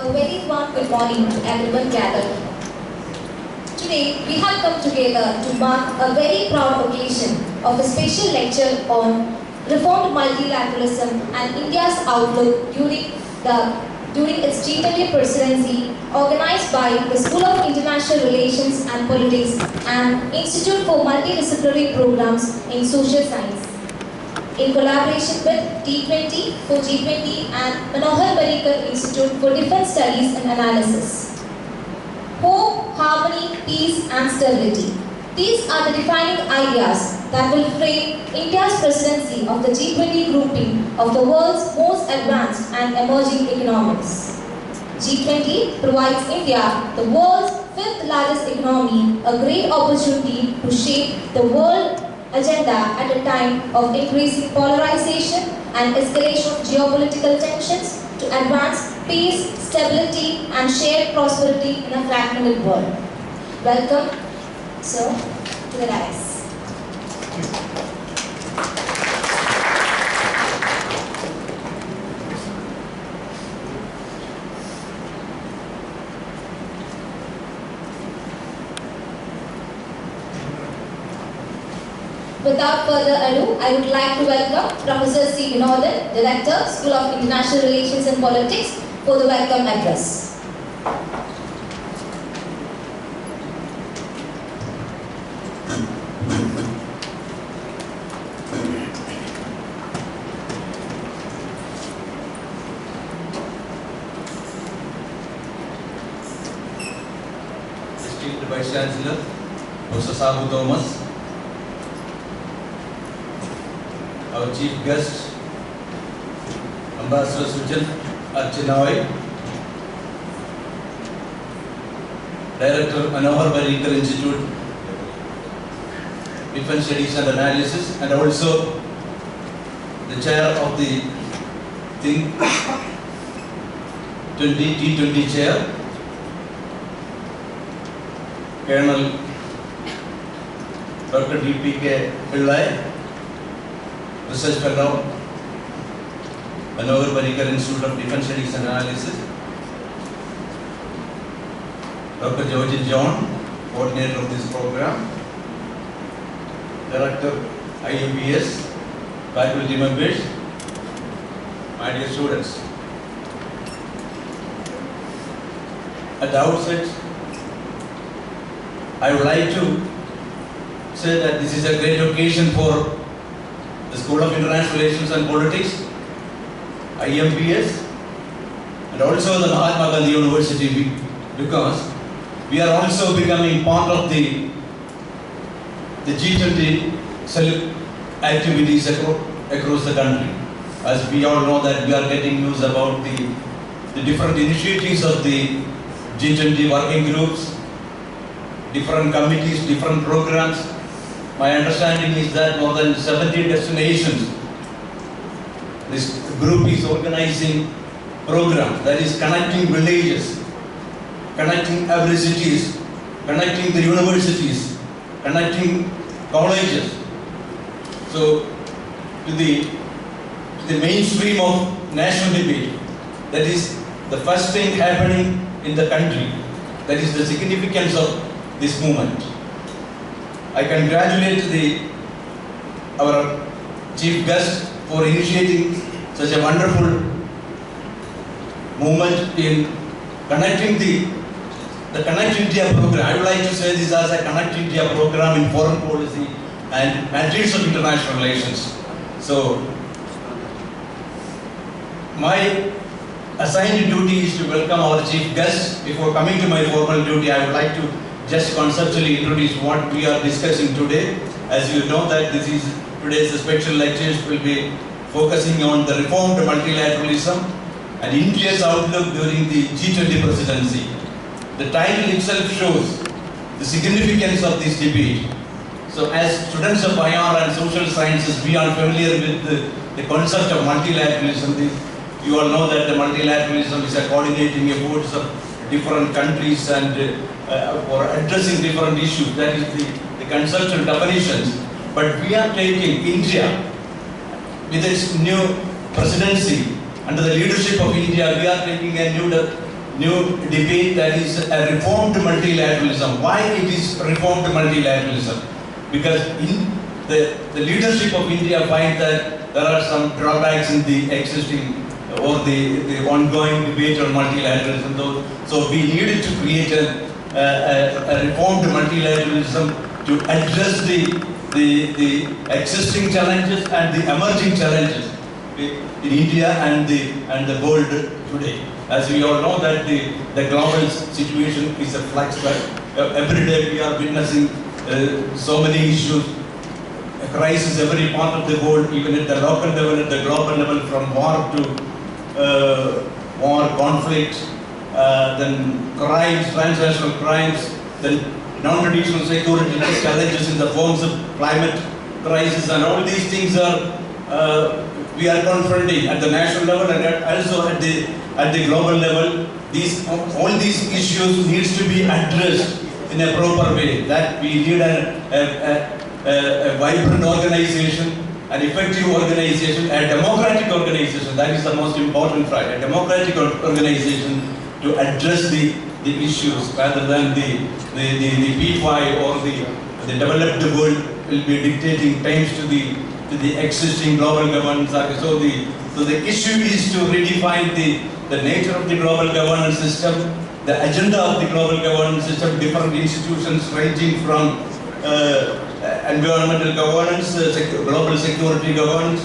A very warm good morning to everyone gathered. Today, we have come together to mark a very proud occasion of a special lecture on reformed multilateralism and India's outlook during its G20 Presidency, organized by the School of International Relations and Politics and Institute for Multidisciplinary Programs in Social Science, in collaboration with T20 for G20 and Manohar Parrikar Institute for Defense Studies and Analyses. Hope, harmony, peace and stability. These are the defining ideas that will frame India's presidency of the G20 grouping of the world's most advanced and emerging economies. G20 provides India, the world's fifth largest economy, a great opportunity to shape the world agenda at a time of increasing polarization and escalation of geopolitical tensions to advance peace, stability and shared prosperity in a fragmented world. Welcome, sir, to the dais. Without further ado, I would like to welcome Professor C. Vinodhan, Director, School of International Relations and Politics, for the welcome address. Esteemed Vice-Chancellor, Prof Sabu Thomas, our Chief Guest, Ambassador Sujan R Chinoy, Director, Manohar Parrikar Institute, Defense Studies and Analyses, and also the Chair of the T20 Chair, Colonel Dr. DPK Pillay, Research Fellow, Manohar Parrikar Institute of Defense Studies and Analyses, Dr. George John, Coordinator of this program, Director, IMPSS, faculty members, my dear students. At the outset, I would like to say that this is a great occasion for the School of International Relations and Politics, IMPSS, and also the Mahatma Gandhi University, because we are also becoming part of the G20 activities across the country. As we all know that we are getting news about the different initiatives of the G20 working groups, different committees, different programs. My understanding is that more than 70 destinations, this group is organizing programs that is connecting villages, connecting every cities, connecting the universities, connecting colleges. So to the mainstream of national debate, that is the first thing happening in the country, that is the significance of this movement. I congratulate our chief guest for initiating such a wonderful movement in connecting the Connect India program. I would like to say this as a Connect India program in foreign policy and matters of international relations. So, my assigned duty is to welcome our chief guest. Before coming to my formal duty, I would like to just conceptually introduce what we are discussing today. As you know that today's special lectures will be focusing on the reformed multilateralism and India's outlook during the G20 presidency. The title itself shows the significance of this debate. So as students of IR and social sciences, we are familiar with the concept of multilateralism. You all know that the multilateralism is a coordinating efforts of different countries and for addressing different issues. That is the conceptual definitions. But we are taking India with its new presidency under the leadership of India. We are taking a new debate, that is a reformed multilateralism. Why it is reformed multilateralism? Because in the leadership of India find that there are some drawbacks in the existing or the ongoing debate on multilateralism. So we needed to create a reformed multilateralism to address the existing challenges and the emerging challenges in India and the world today. As we all know that the global situation is a flux. Every day we are witnessing so many issues, a crisis every part of the world, even at the local level, at the global level, from war to war, conflict, then crimes, transnational crimes, then non-traditional security challenges in the forms of climate crisis, and all these things are we are confronting at the national level and also at the global level. All these issues needs to be addressed in a proper way. That we need a vibrant organization, an effective organization, a democratic organization. That is the most important fact. A democratic organization to address the issues rather than the P5 or the developed world will be dictating terms to the existing global governance. So the issue is to redefine the nature of the global governance system, the agenda of the global governance system, different institutions ranging from environmental governance, global security governance,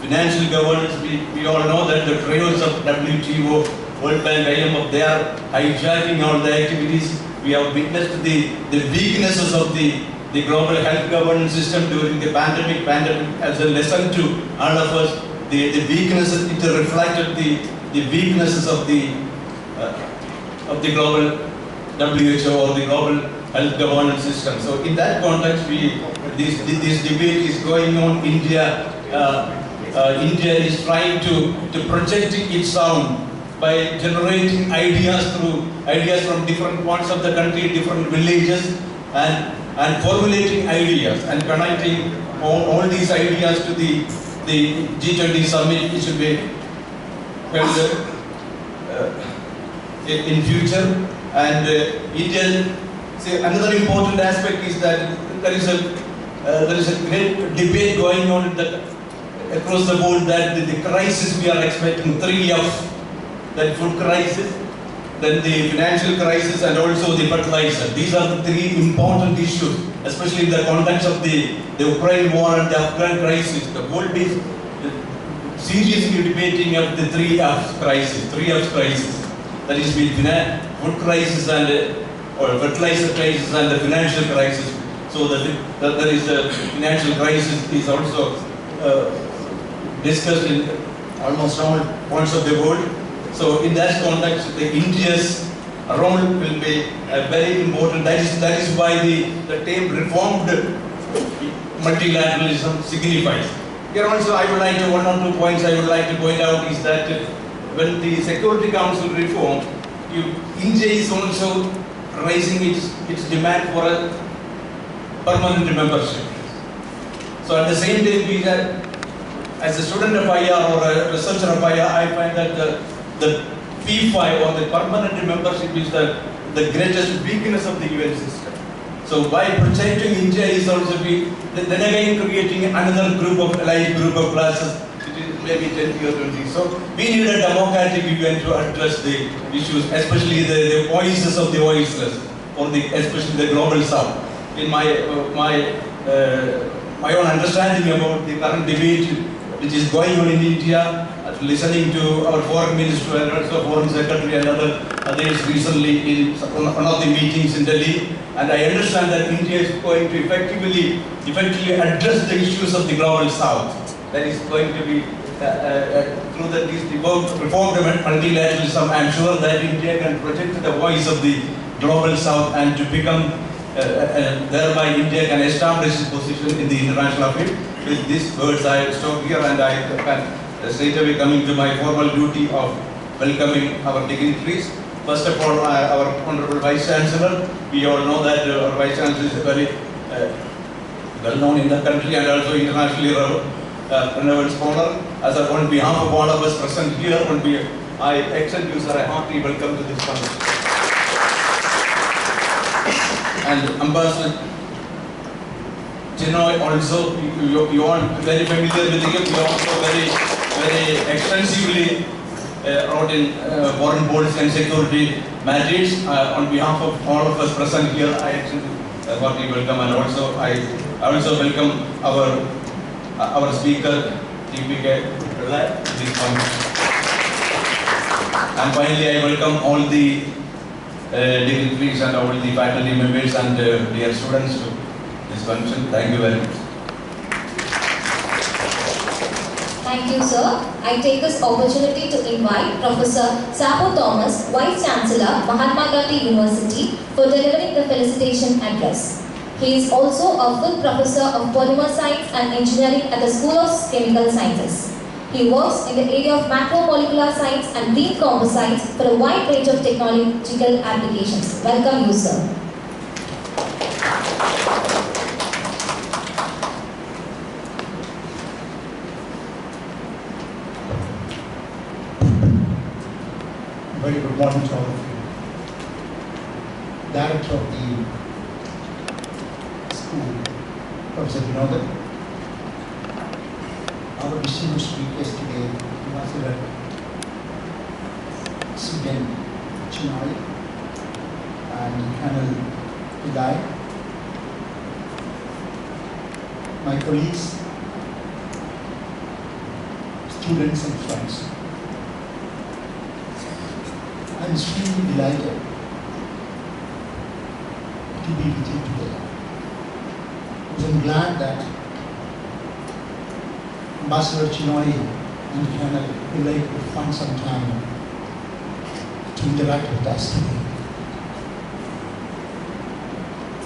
financial governance. We all know that the trios of WTO, World Bank, IMF, they are hijacking all the activities. We have witnessed the weaknesses of the global health governance system during the pandemic. Pandemic as a lesson to all of us. The weaknesses, it reflected the weaknesses of the global WHO or the global health governance system. So in that context, this debate is going on. India is trying to project its sound by generating ideas from different parts of the country, different villages, and formulating ideas and connecting all these ideas to the G20 summit, which will be held in future. And India, another important aspect is that there is a great debate going on across the world that the crisis we are expecting, 3 F's, that food crisis, then the financial crisis, and also the fertilizer. These are the 3 important issues, especially in the context of the Ukraine war and the Afghan crisis. The world is seriously debating of the 3 F's crisis. That is the food crisis and or fertilizer crisis and the financial crisis. So there is a financial crisis is also discussed in almost all parts of the world. So in that context, India's role will be very important. That is why the term reformed multilateralism signifies. Here also I would like to, 1 or 2 points I would like to point out is that when the Security Council reform, India is also raising its demand for a permanent membership. So at the same time, we have, as a student of IR or a researcher of IR, I find that the P5 or the permanent membership is the greatest weakness of the UN system. So by protecting India is also then again creating another allied group of classes. It is maybe 10 or 20. So we need a democratic UN to address the issues, especially the voices of the voiceless, or especially the global south. In my own understanding about the current debate which is going on in India, listening to our foreign minister and also foreign secretary and others recently in one of the meetings in Delhi, and I understand that India is going to effectively address the issues of the global south. That is going to be through this reformed multilateralism. I am sure that India can project the voice of the global south and to become thereby India can establish its position in the international field. With these words, I stop here and I can straight away coming to my formal duty of welcoming our dignitaries. First of all, our Honorable Vice-Chancellor. We all know that our Vice-Chancellor is very well known in the country and also internationally renowned scholar. As on behalf of all of us present here, I extend you, sir, a hearty welcome to this function. And Ambassador Chinoy also, you are very familiar with him. You also very extensively wrote in foreign policy and security matters. On behalf of all of us present here, I extend a hearty welcome, and also I also welcome our speaker, DPK Pillay, to this function. And finally, I welcome all the dignitaries and all the faculty members and dear students to this function. Thank you very much. Thank you, sir. I take this opportunity to invite Professor Sabu Thomas, Vice-Chancellor, Mahatma Gandhi University, for delivering the felicitation address. He is also a full professor of polymer science and engineering at the School of Chemical Sciences. He works in the area of macromolecular science and green composites for a wide range of technological applications. Welcome you, sir. Very good morning to all of you. Director of the school, Professor Vinod, our distinguished speakers today, Ambassador Sujan R Chinoy and Colonel Pillay, my colleagues, students and friends. I'm extremely delighted to be with you today. I'm glad that Ambassador Chinoy and Colonel Pillay could find some time to interact with us today.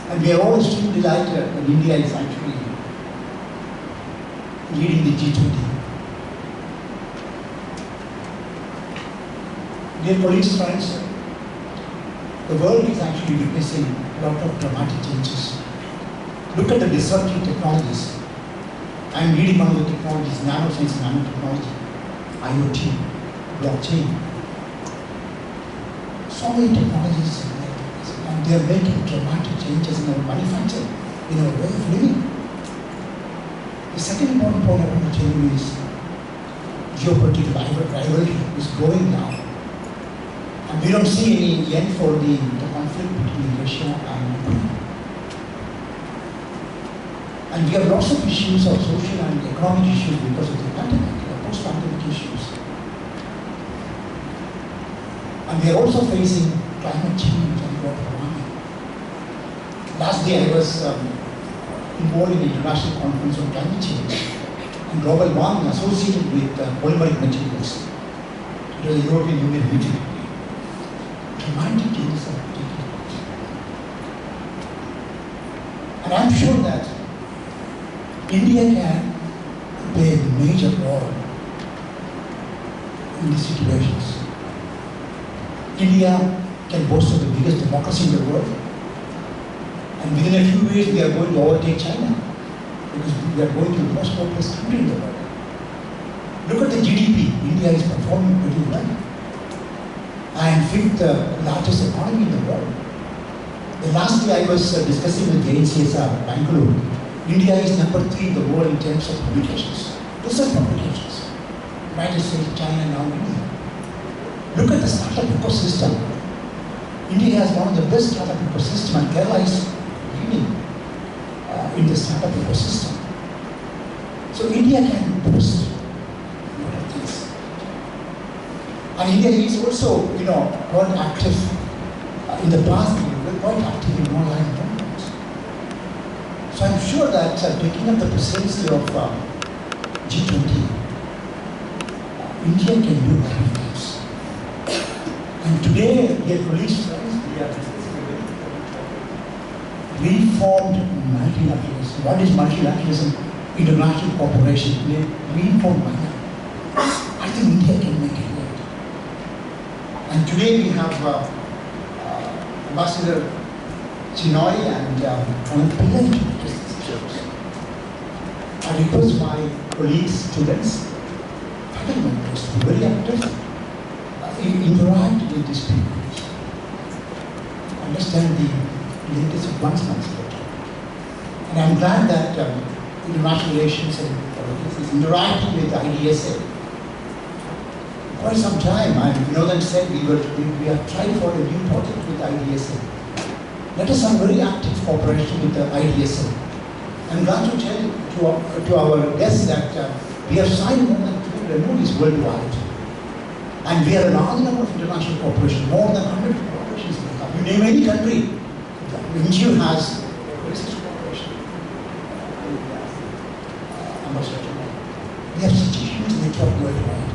And we are all extremely delighted that India is actually leading the G20. Dear colleagues, friends, the world is actually witnessing a lot of dramatic changes. Look at the disruptive technologies. I'm reading one of the technologies, nanoscience, nanotechnology, IoT, blockchain. So many technologies, and they are making dramatic changes in our manufacturing, in our way of living. The second important point I want to tell you is geopolitical rivalry is growing now. And we don't see any end for the conflict between Russia and Ukraine. And we have lots of issues of social and economic issues because of the pandemic, the post-pandemic issues. And we are also facing climate change and global warming. Last day I was involved in the international conference on climate change and global warming associated with polymeric materials. It was a European Union meeting. Dramatic changes are taking place. And I'm sure that India can play a major role in these situations. India can boast of the biggest democracy in the world. And within a few years, we are going to overtake China because we are going to be the most populous country in the world. Look at the GDP. India is performing pretty well. And fifth largest economy in the world. The last day I was discussing with JNCSR, Bangalore. India is number 3 in the world in terms of publications, research publications. United States, China, now India. Look at the startup ecosystem. India has one of the best startup ecosystem, and Kerala is leading in the startup ecosystem. So India can boast a lot of things. And India is also, quite active in the past. We were quite active in online programs. So I'm sure that taking up the presidency of G20, India can do many things. And today, dear colleagues, friends, we are discussing a very important topic. Reformed multilateralism. What is multilateralism? International cooperation. Reformed multilateralism. I think India can make it work. And today we have Ambassador Chinoy and Colonel Pillay. I request my colleagues, students, faculty members to be very active interact with these people, understand the limits of one's better. And I'm glad that international relations and politics is interacting with IDSA. For some time, Vinodhan said we are trying for a new project with IDSA. Let us have very active cooperation with the IDSA. I'm glad to tell to our guests that we have signed more than 200 MOUs worldwide. And we have a large number of international cooperation, more than 100 corporations. You name any country, MGU has research cooperation. We have such a huge network worldwide.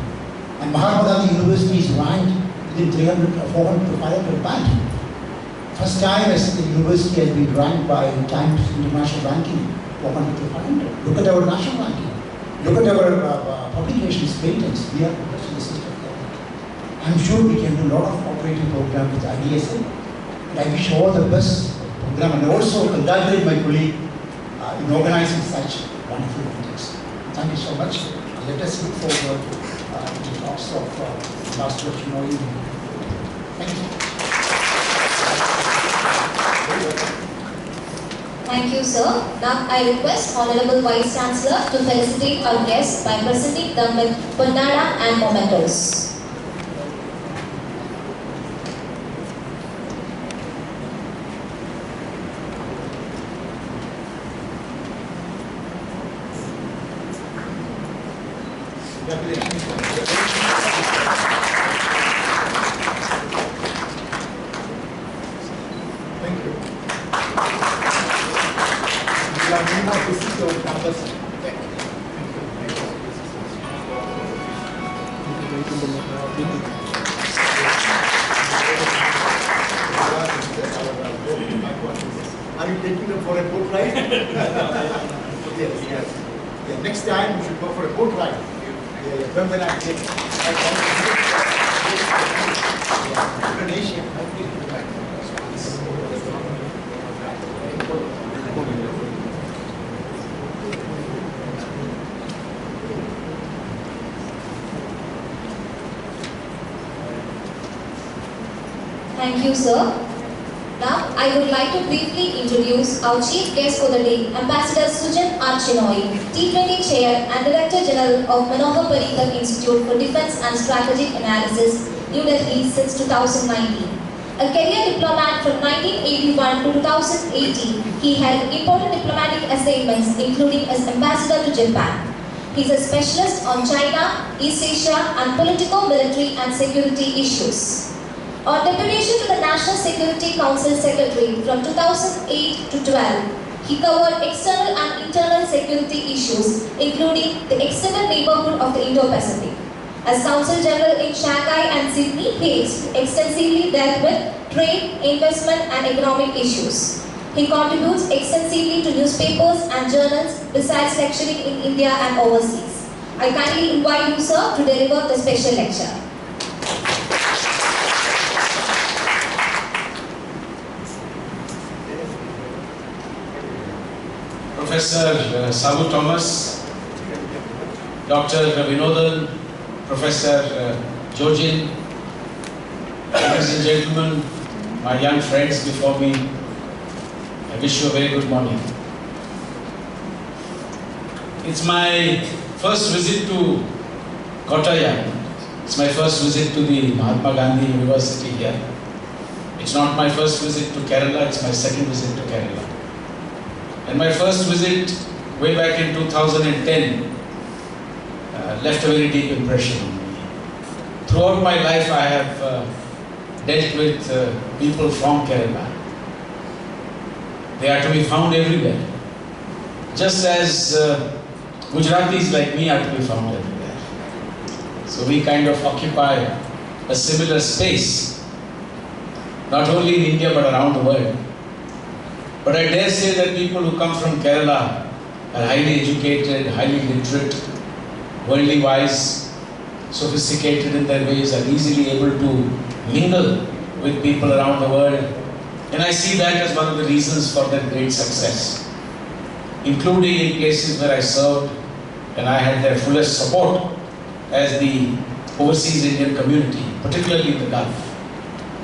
And Mahatma Gandhi University is ranked within 300, 400 to 500 band. First time as the university has been ranked by Times International Ranking 400 to 500. Look at our national ranking. Look at our publications, patents. We are the best in the system. I'm sure we can do a lot of cooperating program with IDSA. And I wish all the best program and also congratulate my colleague in organizing such wonderful meetings. Thank you so much. Let us look forward to the talks of Dr. Chinoy. Thank you. Thank you, sir. Now I request Honorable Vice-Chancellor to felicitate our guests by presenting them with Purnada and mementos. Are you taking them for a boat ride? Yes. Yeah, next time we should go for a boat ride. When I take Indonesia. Thank you, sir. Now, I would like to briefly introduce our chief guest for the day, Ambassador Sujan R Chinoy, T20 Chair and Director General of Manohar Parrikar Institute for Defense and Strategic Analysis, New Delhi since 2019. A career diplomat from 1981 to 2018, he held important diplomatic assignments including as Ambassador to Japan. He is a specialist on China, East Asia and politico-military and security issues. On deputation to the National Security Council Secretary from 2008 to 12, he covered external and internal security issues, including the extended neighborhood of the Indo-Pacific. As Consul General in Shanghai and Sydney, he extensively dealt with trade, investment and economic issues. He contributes extensively to newspapers and journals besides lecturing in India and overseas. I kindly invite you, sir, to deliver the special lecture. Professor Sabu Thomas, Dr. Vinodhan, Professor Jojin, ladies and gentlemen, my young friends before me, I wish you a very good morning. It's my first visit to Kottayam. It's my first visit to the Mahatma Gandhi University here. It's not my first visit to Kerala, it's my second visit to Kerala. And my first visit way back in 2010 left a very deep impression on me. Throughout my life I have dealt with people from Kerala. They are to be found everywhere. Just as Gujaratis like me are to be found everywhere. So we kind of occupy a similar space, not only in India but around the world. But I dare say that people who come from Kerala are highly educated, highly literate, worldly wise, sophisticated in their ways, are easily able to mingle with people around the world. And I see that as one of the reasons for their great success, including in places where I served and I had their fullest support as the overseas Indian community. particularly in the Gulf.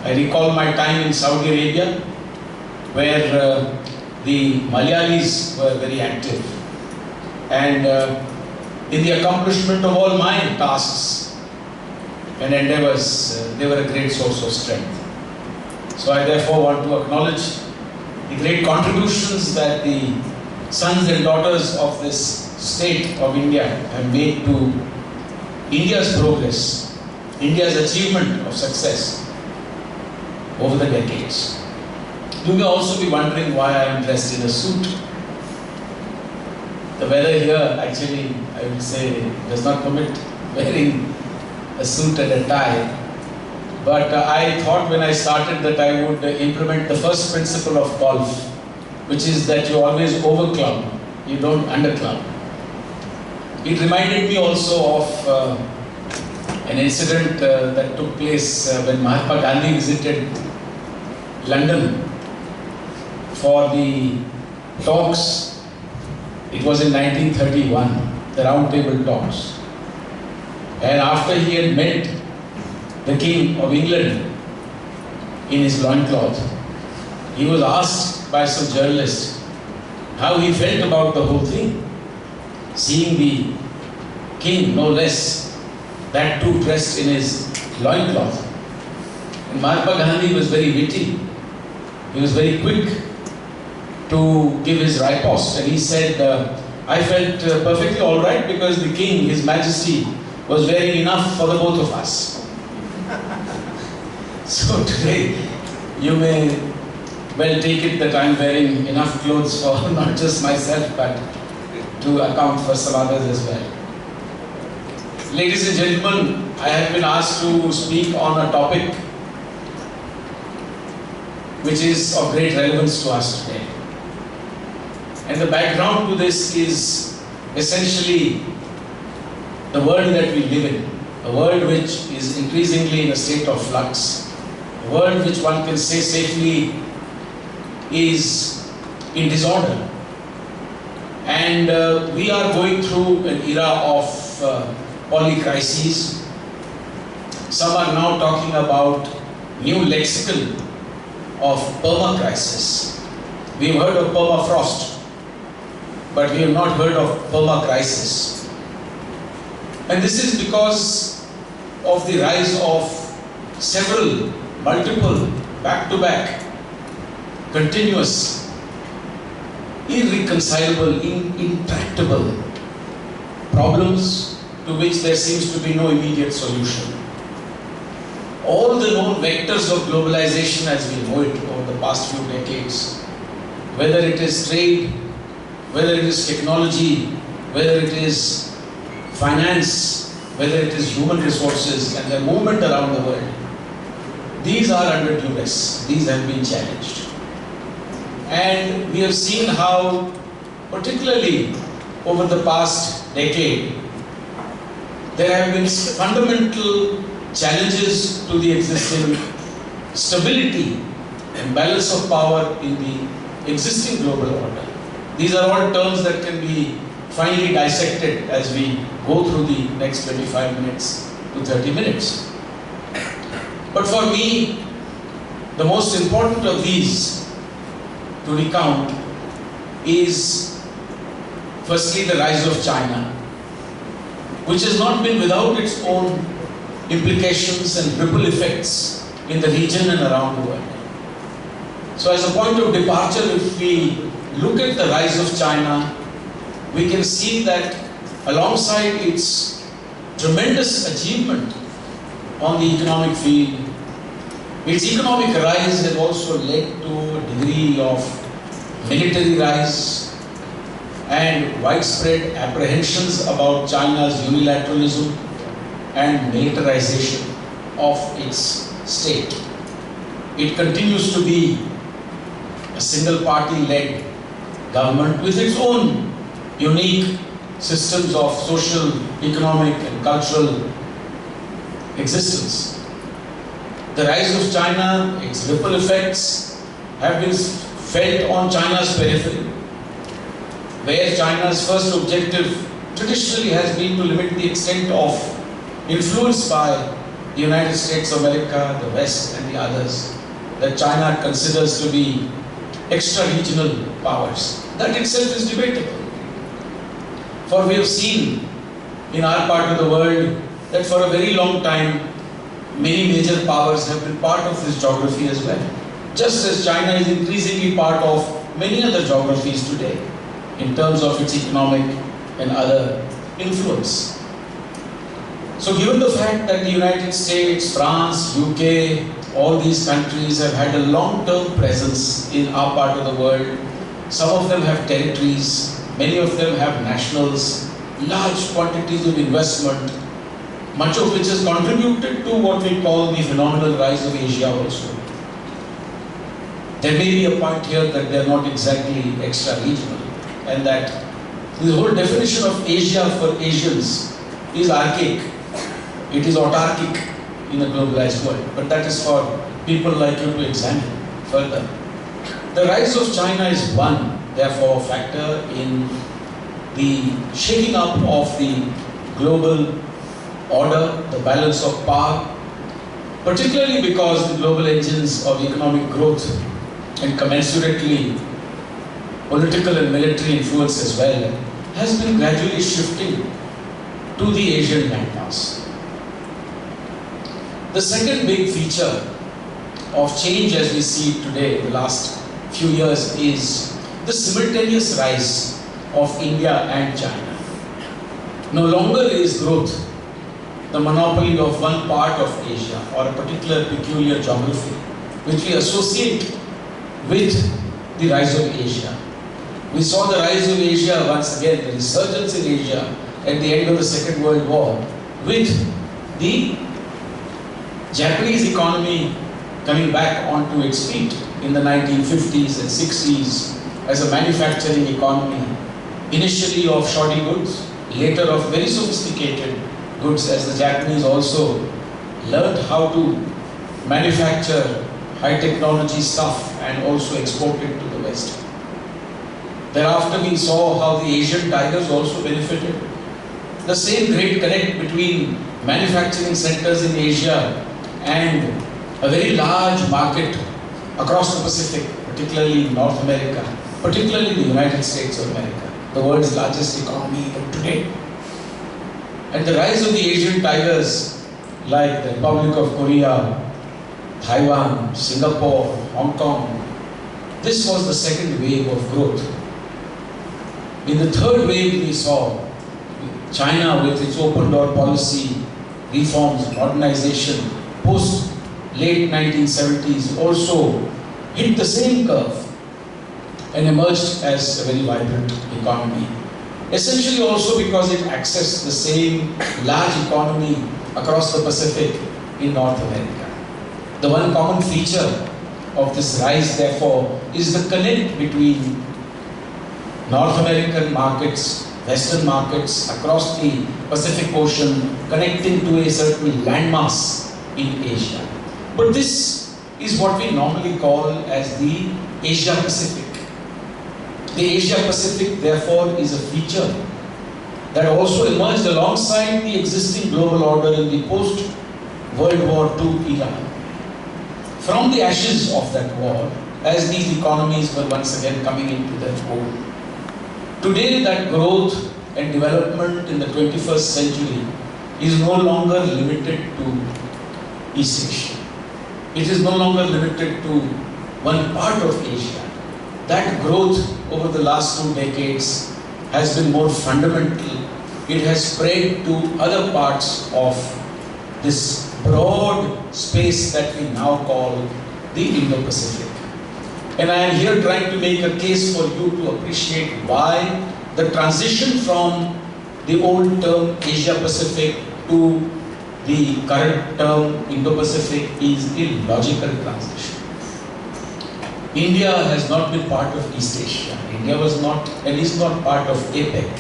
I recall my time in Saudi Arabia, where the Malayalis were very active, and in the accomplishment of all my tasks and endeavors, they were a great source of strength. So I therefore want to acknowledge the great contributions that the sons and daughters of this state of India have made to India's progress, India's achievement of success over the decades. You may also be wondering why I am dressed in a suit. The weather here actually, I would say, does not permit wearing a suit and a tie. But I thought when I started that I would implement the first principle of golf, which is that you always overclub, you don't underclub. It reminded me also of an incident that took place when Mahatma Gandhi visited London for the talks. It was in 1931, the Round Table Talks. And after he had met the King of England in his loincloth, he was asked by some journalist how he felt about the whole thing, seeing the king, no less, that too dressed in his loincloth. And Mahatma Gandhi was very witty. He was very quick to give his riposte, and he said, I felt perfectly all right because the king, His Majesty, was wearing enough for the both of us. So today, you may well take it that I'm wearing enough clothes for not just myself, but to account for some others as well. Ladies and gentlemen, I have been asked to speak on a topic which is of great relevance to us today. And the background to this is essentially the world that we live in, a world which is increasingly in a state of flux, a world which one can say safely is in disorder. And we are going through an era of polycrises. Some are now talking about new lexicon of perma-crisis. We've heard of permafrost, but we have not heard of perma-crisis. And this is because of the rise of several, multiple, back-to-back, continuous, irreconcilable, intractable problems to which there seems to be no immediate solution. All the known vectors of globalization as we know it over the past few decades, whether it is trade, whether it is technology, whether it is finance, whether it is human resources and their movement around the world, these are under duress, these have been challenged. And we have seen how, particularly over the past decade, there have been fundamental challenges to the existing stability and balance of power in the existing global order. These are all terms that can be finely dissected as we go through the next 25 minutes to 30 minutes. But for me, the most important of these to recount is firstly the rise of China, which has not been without its own implications and ripple effects in the region and around the world. So as a point of departure, if we look at the rise of China, we can see that alongside its tremendous achievement on the economic field, its economic rise has also led to a degree of military rise and widespread apprehensions about China's unilateralism and militarization of its state. It continues to be a single party-led government with its own unique systems of social, economic and cultural existence. The rise of China, its ripple effects have been felt on China's periphery, where China's first objective traditionally has been to limit the extent of influence by the United States of America, the West and the others, that China considers to be extra-regional powers. That itself is debatable. For we have seen in our part of the world that for a very long time, many major powers have been part of this geography as well. Just as China is increasingly part of many other geographies today in terms of its economic and other influence. So given the fact that the United States, France, UK, all these countries have had a long-term presence in our part of the world, some of them have territories, many of them have nationals, large quantities of investment, much of which has contributed to what we call the phenomenal rise of Asia also. There may be a point here that they are not exactly extra-regional, and that the whole definition of Asia for Asians is archaic. It is autarkic in a globalized world, but that is for people like you to examine further. The rise of China is one, therefore, factor in the shaking up of the global order, the balance of power, particularly because the global engines of economic growth and commensurately political and military influence as well has been gradually shifting to the Asian landmass. The second big feature of change as we see it today in the last few years is the simultaneous rise of India and China. No longer is growth the monopoly of one part of Asia or a particular peculiar geography which we associate with the rise of Asia. We saw the rise of Asia once again, the resurgence in Asia at the end of the Second World War with the Japanese economy coming back onto its feet in the 1950s and 60s as a manufacturing economy, initially of shoddy goods, later of very sophisticated goods, as the Japanese also learned how to manufacture high technology stuff and also export it to the West. Thereafter we saw how the Asian tigers also benefited. The same great connect between manufacturing centers in Asia and a very large market across the Pacific, particularly in North America, particularly the United States of America, the world's largest economy today. And the rise of the Asian tigers like the Republic of Korea, Taiwan, Singapore, Hong Kong, this was the second wave of growth. In the third wave we saw China with its open door policy, reforms, modernization, post late 1970s also hit the same curve and emerged as a very vibrant economy. Essentially also because it accessed the same large economy across the Pacific in North America. The one common feature of this rise, therefore, is the connect between North American markets, Western markets across the Pacific Ocean, connecting to a certain landmass in Asia. But this is what we normally call as the Asia Pacific. The Asia Pacific, therefore, is a feature that also emerged alongside the existing global order in the post-World War II era. From the ashes of that war, as these economies were once again coming into their own, today that growth and development in the 21st century is no longer limited to East Asia. It is no longer limited to one part of Asia. That growth over the last 2 decades has been more fundamental. It has spread to other parts of this broad space that we now call the Indo-Pacific. And I am here trying to make a case for you to appreciate why the transition from the old term Asia-Pacific to the current term Indo-Pacific is a logical transition. India has not been part of East Asia. India was not and is not part of APEC.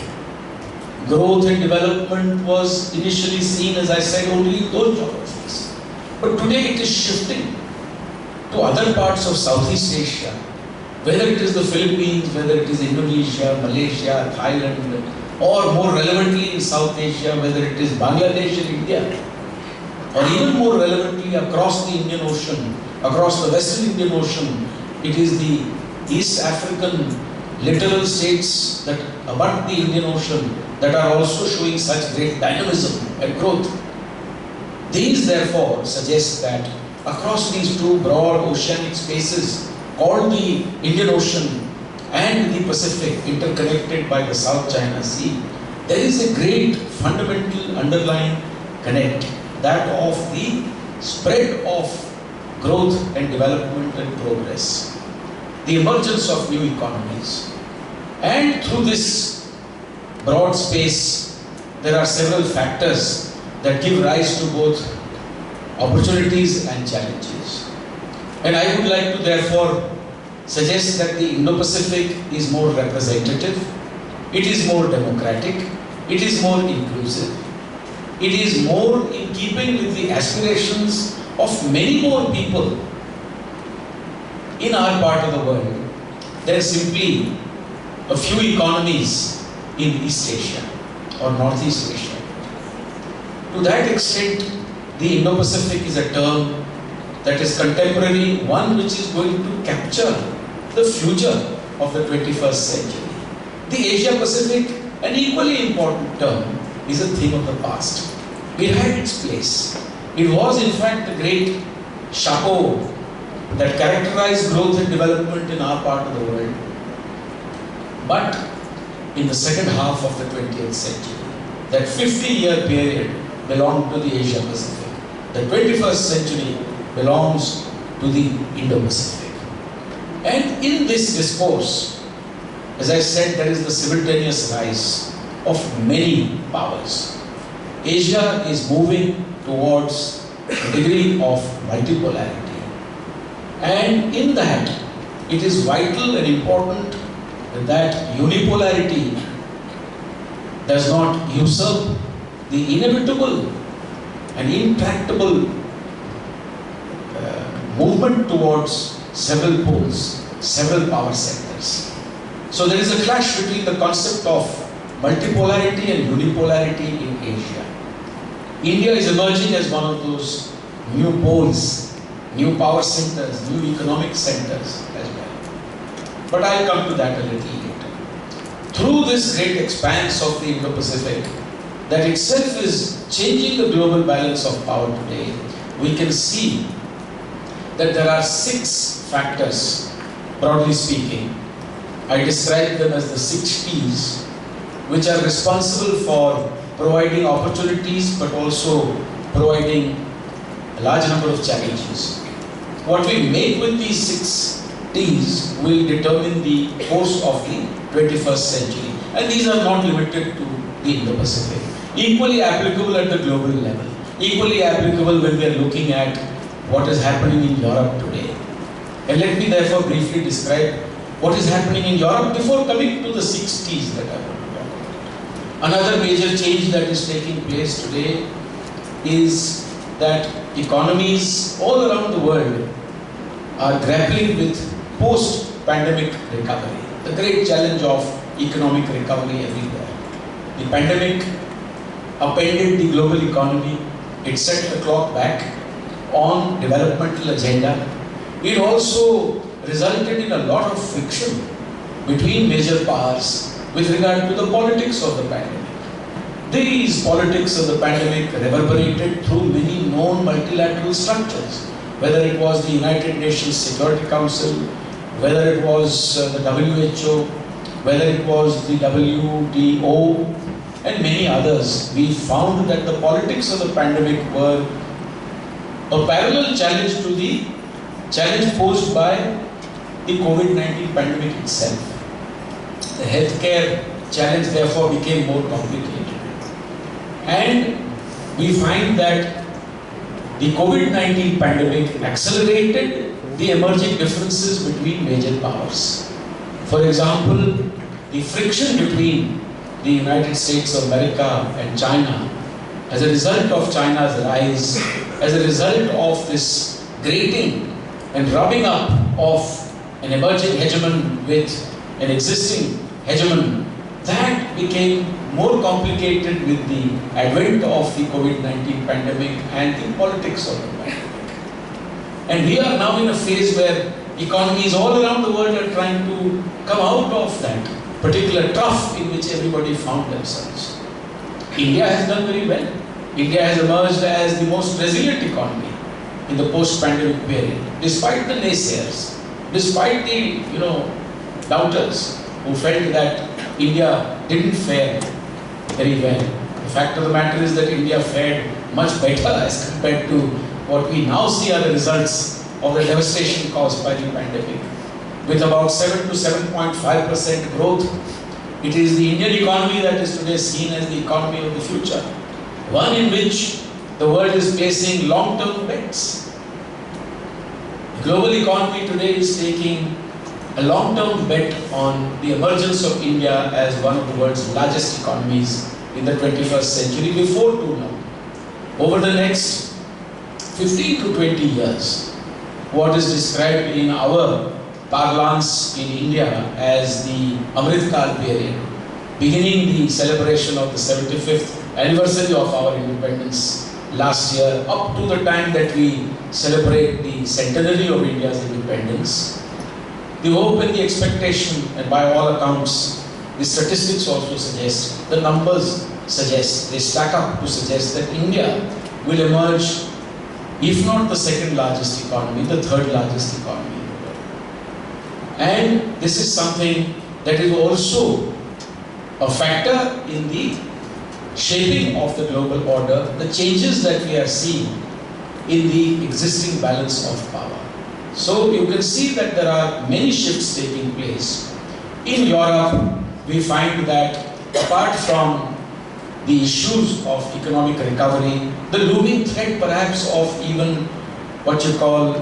Growth and development was initially seen, as I said, only in those geographies. But today it is shifting to other parts of Southeast Asia, whether it is the Philippines, whether it is Indonesia, Malaysia, Thailand, or more relevantly in South Asia, whether it is Bangladesh and India. or even more relevantly across the Indian Ocean, across the Western Indian Ocean, it is the East African littoral states that abut the Indian Ocean that are also showing such great dynamism and growth. These therefore suggest that across these two broad oceanic spaces called the Indian Ocean and the Pacific, interconnected by the South China Sea, there is a great fundamental underlying connect, that of the spread of growth and development and progress, the emergence of new economies. And through this broad space, there are several factors that give rise to both opportunities and challenges. And I would like to therefore suggest that the Indo-Pacific is more representative, it is more democratic, it is more inclusive, it is more in keeping with the aspirations of many more people in our part of the world than simply a few economies in East Asia or Northeast Asia. To that extent, the Indo-Pacific is a term that is contemporary, one which is going to capture the future of the 21st century. The Asia-Pacific, an equally important term, is a thing of the past. It had its place. It was in fact the great chapeau that characterized growth and development in our part of the world. But in the second half of the 20th century, that 50-year period belonged to the Asia-Pacific. The 21st century belongs to the Indo-Pacific. And in this discourse, as I said, there is the simultaneous rise of many powers. Asia is moving towards a degree of multipolarity. And in that, it is vital and important that unipolarity does not usurp the inevitable and intractable movement towards several poles, several power centers. So there is a clash between the concept of multipolarity and unipolarity in Asia. India is emerging as one of those new poles, new power centers, new economic centers as well. But I'll come to that a little later. Through this great expanse of the Indo-Pacific, that itself is changing the global balance of power today, we can see that there are 6 factors, broadly speaking. I describe them as the 6 T's, which are responsible for providing opportunities but also providing a large number of challenges. What we make with these 6 T's will determine the course of the 21st century. And these are not limited to the Indo-Pacific. Equally applicable at the global level. Equally applicable when we are looking at what is happening in Europe today. And let me therefore briefly describe what is happening in Europe before coming to the 6 T's that I want to talk about. Another major change that is taking place today is that economies all around the world are grappling with post-pandemic recovery. The great challenge of economic recovery everywhere. The pandemic upended the global economy. It set the clock back on developmental agenda. It also resulted in a lot of friction between major powers with regard to the politics of the pandemic. These politics of the pandemic reverberated through many known multilateral structures, whether it was the United Nations Security Council, whether it was the WHO, whether it was the WTO, and many others. We found that the politics of the pandemic were a parallel challenge to the challenge posed by the COVID-19 pandemic itself. The healthcare challenge therefore became more complicated. And we find that the COVID-19 pandemic accelerated the emerging differences between major powers. For example, the friction between the United States of America and China as a result of China's rise, as a result of this grating and rubbing up of an emerging hegemon with an existing hegemon, that became more complicated with the advent of the COVID-19 pandemic and the politics of the pandemic. And we are now in a phase where economies all around the world are trying to come out of that particular trough in which everybody found themselves. India has done very well. India has emerged as the most resilient economy in the post-pandemic period, despite the naysayers, despite the doubters who felt that India didn't fare very well. The fact of the matter is that India fared much better as compared to what we now see are the results of the devastation caused by the pandemic. With about 7 to 7.5% growth, it is the Indian economy that is today seen as the economy of the future. One in which the world is placing long-term bets. The global economy today is taking a long-term bet on the emergence of India as one of the world's largest economies in the 21st century before too long. Over the next 15 to 20 years, what is described in our parlance in India as the Amrit Kal period, beginning the celebration of the 75th anniversary of our independence last year, up to the time that we celebrate the centenary of India's independence. The hope and the expectation, and by all accounts, the statistics also suggest, the numbers suggest, they stack up to suggest that India will emerge, if not the second largest economy, the third largest economy in the world. And this is something that is also a factor in the shaping of the global order, the changes that we are seeing in the existing balance of power. So you can see that there are many shifts taking place. In Europe, we find that apart from the issues of economic recovery, the looming threat perhaps of even what you call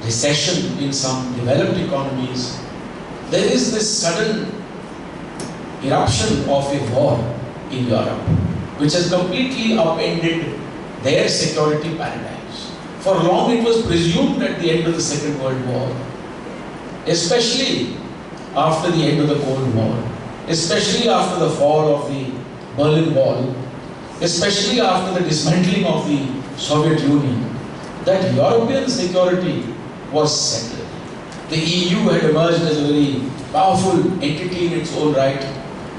recession in some developed economies, there is this sudden eruption of a war in Europe, which has completely upended their security paradigms. For long it was presumed at the end of the Second World War, especially after the end of the Cold War, especially after the fall of the Berlin Wall, especially after the dismantling of the Soviet Union, that European security was settled. The EU had emerged as a very powerful entity in its own right.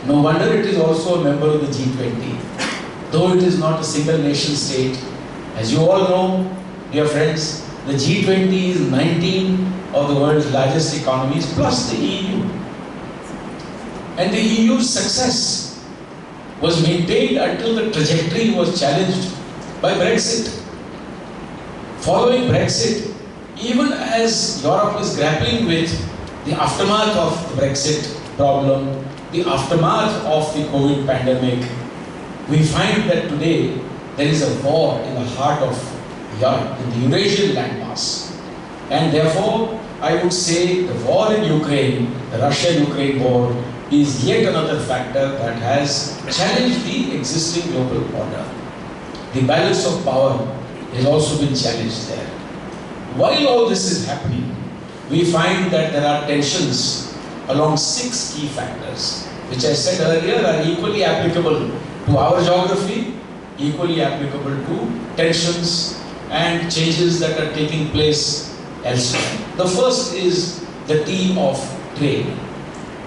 No wonder it is also a member of the G20, though it is not a single nation state. As you all know, dear friends, the G20 is 19 of the world's largest economies plus the EU. And the EU's success was maintained until the trajectory was challenged by Brexit. Following Brexit, even as Europe is grappling with the aftermath of the Brexit problem, the aftermath of the COVID pandemic, we find that today there is a war in the heart of Europe, in the Eurasian landmass. And therefore, I would say the war in Ukraine, the Russia-Ukraine war, is yet another factor that has challenged the existing global order. The balance of power has also been challenged there. While all this is happening, we find that there are tensions along 6 key factors, which I said earlier are equally applicable to our geography, equally applicable to tensions and changes that are taking place elsewhere. The first is the T of trade.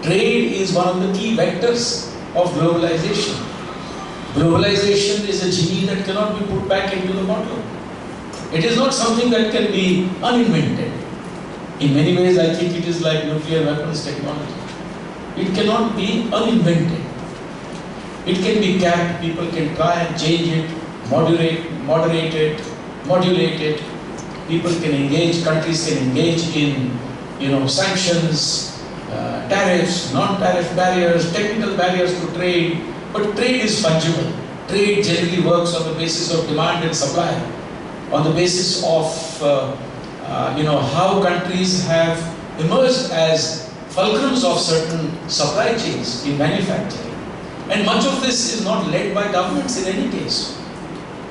Trade is one of the key vectors of globalization. Globalization is a genie that cannot be put back into the bottle. It is not something that can be uninvented. In many ways, I think it is like nuclear weapons technology. It cannot be uninvented. It can be capped, people can try and change it, modulate it. People can engage, countries can engage in sanctions, tariffs, non-tariff barriers, technical barriers to trade, but trade is fungible. Trade generally works on the basis of demand and supply, on the basis of how countries have emerged as fulcrums of certain supply chains in manufacturing. And much of this is not led by governments in any case.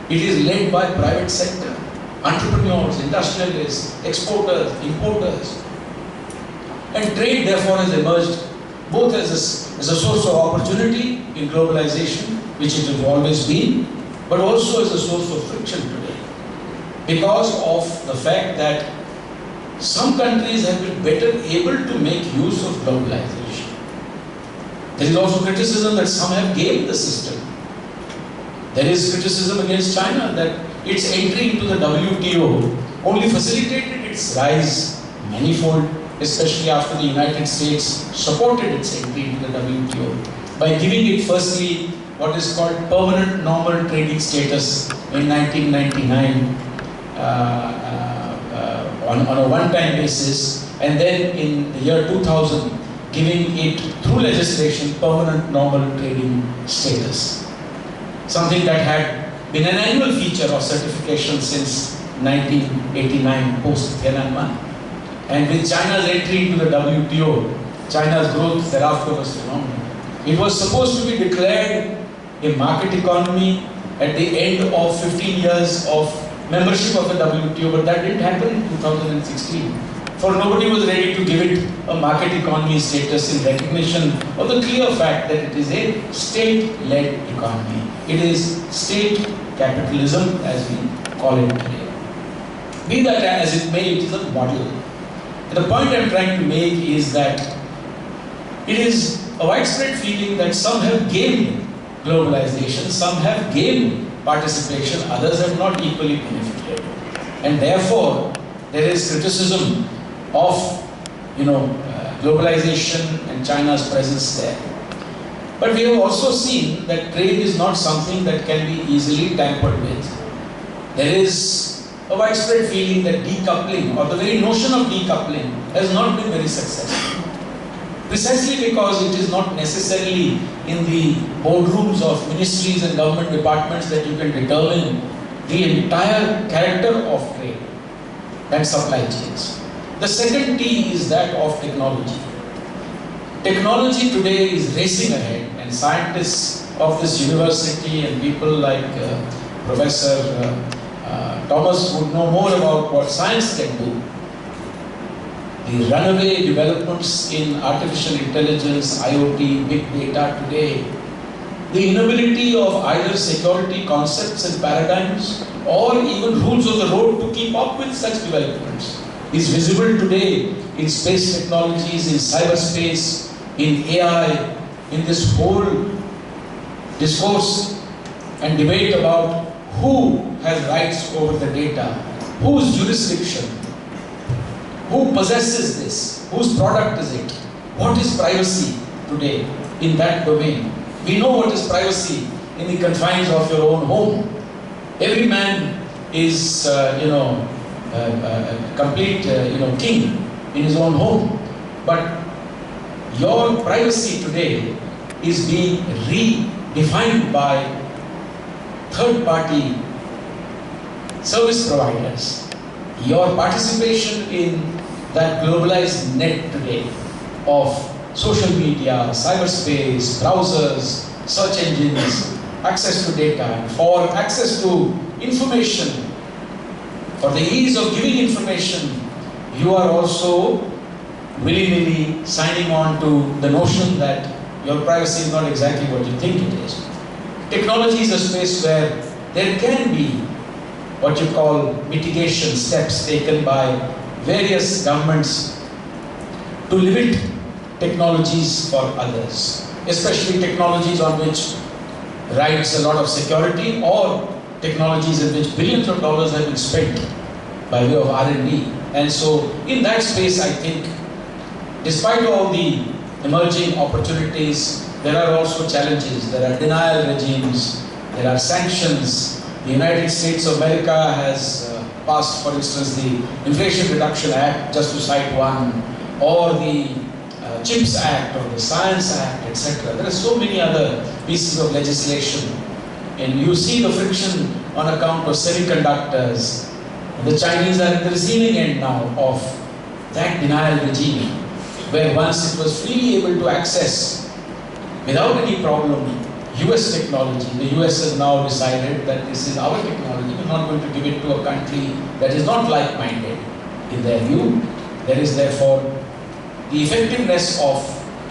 It is led by private sector, entrepreneurs, industrialists, exporters, importers. And trade therefore has emerged both as a source of opportunity in globalization, which it has always been, but also as a source of friction today, because of the fact that some countries have been better able to make use of globalization. There is also criticism that some have gamed the system. There is criticism against China that its entry into the WTO only facilitated its rise manifold, especially after the United States supported its entry into the WTO by giving it firstly what is called permanent normal trading status in 1999 on a one-time basis, and then in the year 2000 giving it through legislation permanent normal trading status. Something that had been an annual feature of certification since 1989 post-Tiananmen. And with China's entry into the WTO, China's growth thereafter was phenomenal. It was supposed to be declared a market economy at the end of 15 years of membership of the WTO, but that didn't happen in 2016. For nobody was ready to give it a market economy status in recognition of the clear fact that it is a state-led economy. It is state capitalism, as we call it today. Be that as it may, it is a model. And the point I'm trying to make is that it is a widespread feeling that some have gained globalization, some have gained participation, others have not equally benefited. And therefore, there is criticism of, globalization and China's presence there. But we have also seen that trade is not something that can be easily tampered with. There is a widespread feeling that decoupling, or the very notion of decoupling, has not been very successful. Precisely because it is not necessarily in the boardrooms of ministries and government departments that you can determine the entire character of trade and supply chains. The second T is that of technology. Technology today is racing ahead, and scientists of this university and people like Professor Thomas would know more about what science can do. The runaway developments in artificial intelligence, IoT, big data today, the inability of either security concepts and paradigms or even rules of the road to keep up with such developments is visible today in space technologies, in cyberspace, in AI, in this whole discourse and debate about who has rights over the data, whose jurisdiction, who possesses this, whose product is it, what is privacy today in that domain. We know what is privacy in the confines of your own home. Every man is, a complete, king in his own home. But your privacy today is being redefined by third-party service providers. Your participation in that globalized net today of social media, cyberspace, browsers, search engines, access to data, and for access to information, for the ease of giving information, you are also willy-nilly signing on to the notion that your privacy is not exactly what you think it is. Technology is a space where there can be what you call mitigation steps taken by various governments to limit technologies for others, especially technologies on which rides a lot of security or technologies in which billions of dollars have been spent by way of R&D. And so in that space, I think, despite all the emerging opportunities, there are also challenges. There are denial regimes, there are sanctions. The United States of America has passed, for instance, the Inflation Reduction Act, just to cite one, or the CHIPS Act, or the Science Act, etc. There are so many other pieces of legislation. And you see the friction on account of semiconductors. The Chinese are at the receiving end now of that denial regime, where once it was freely able to access, without any problem, US technology. The US has now decided that this is our technology. We're not going to give it to a country that is not like-minded. In their view, there is therefore the effectiveness of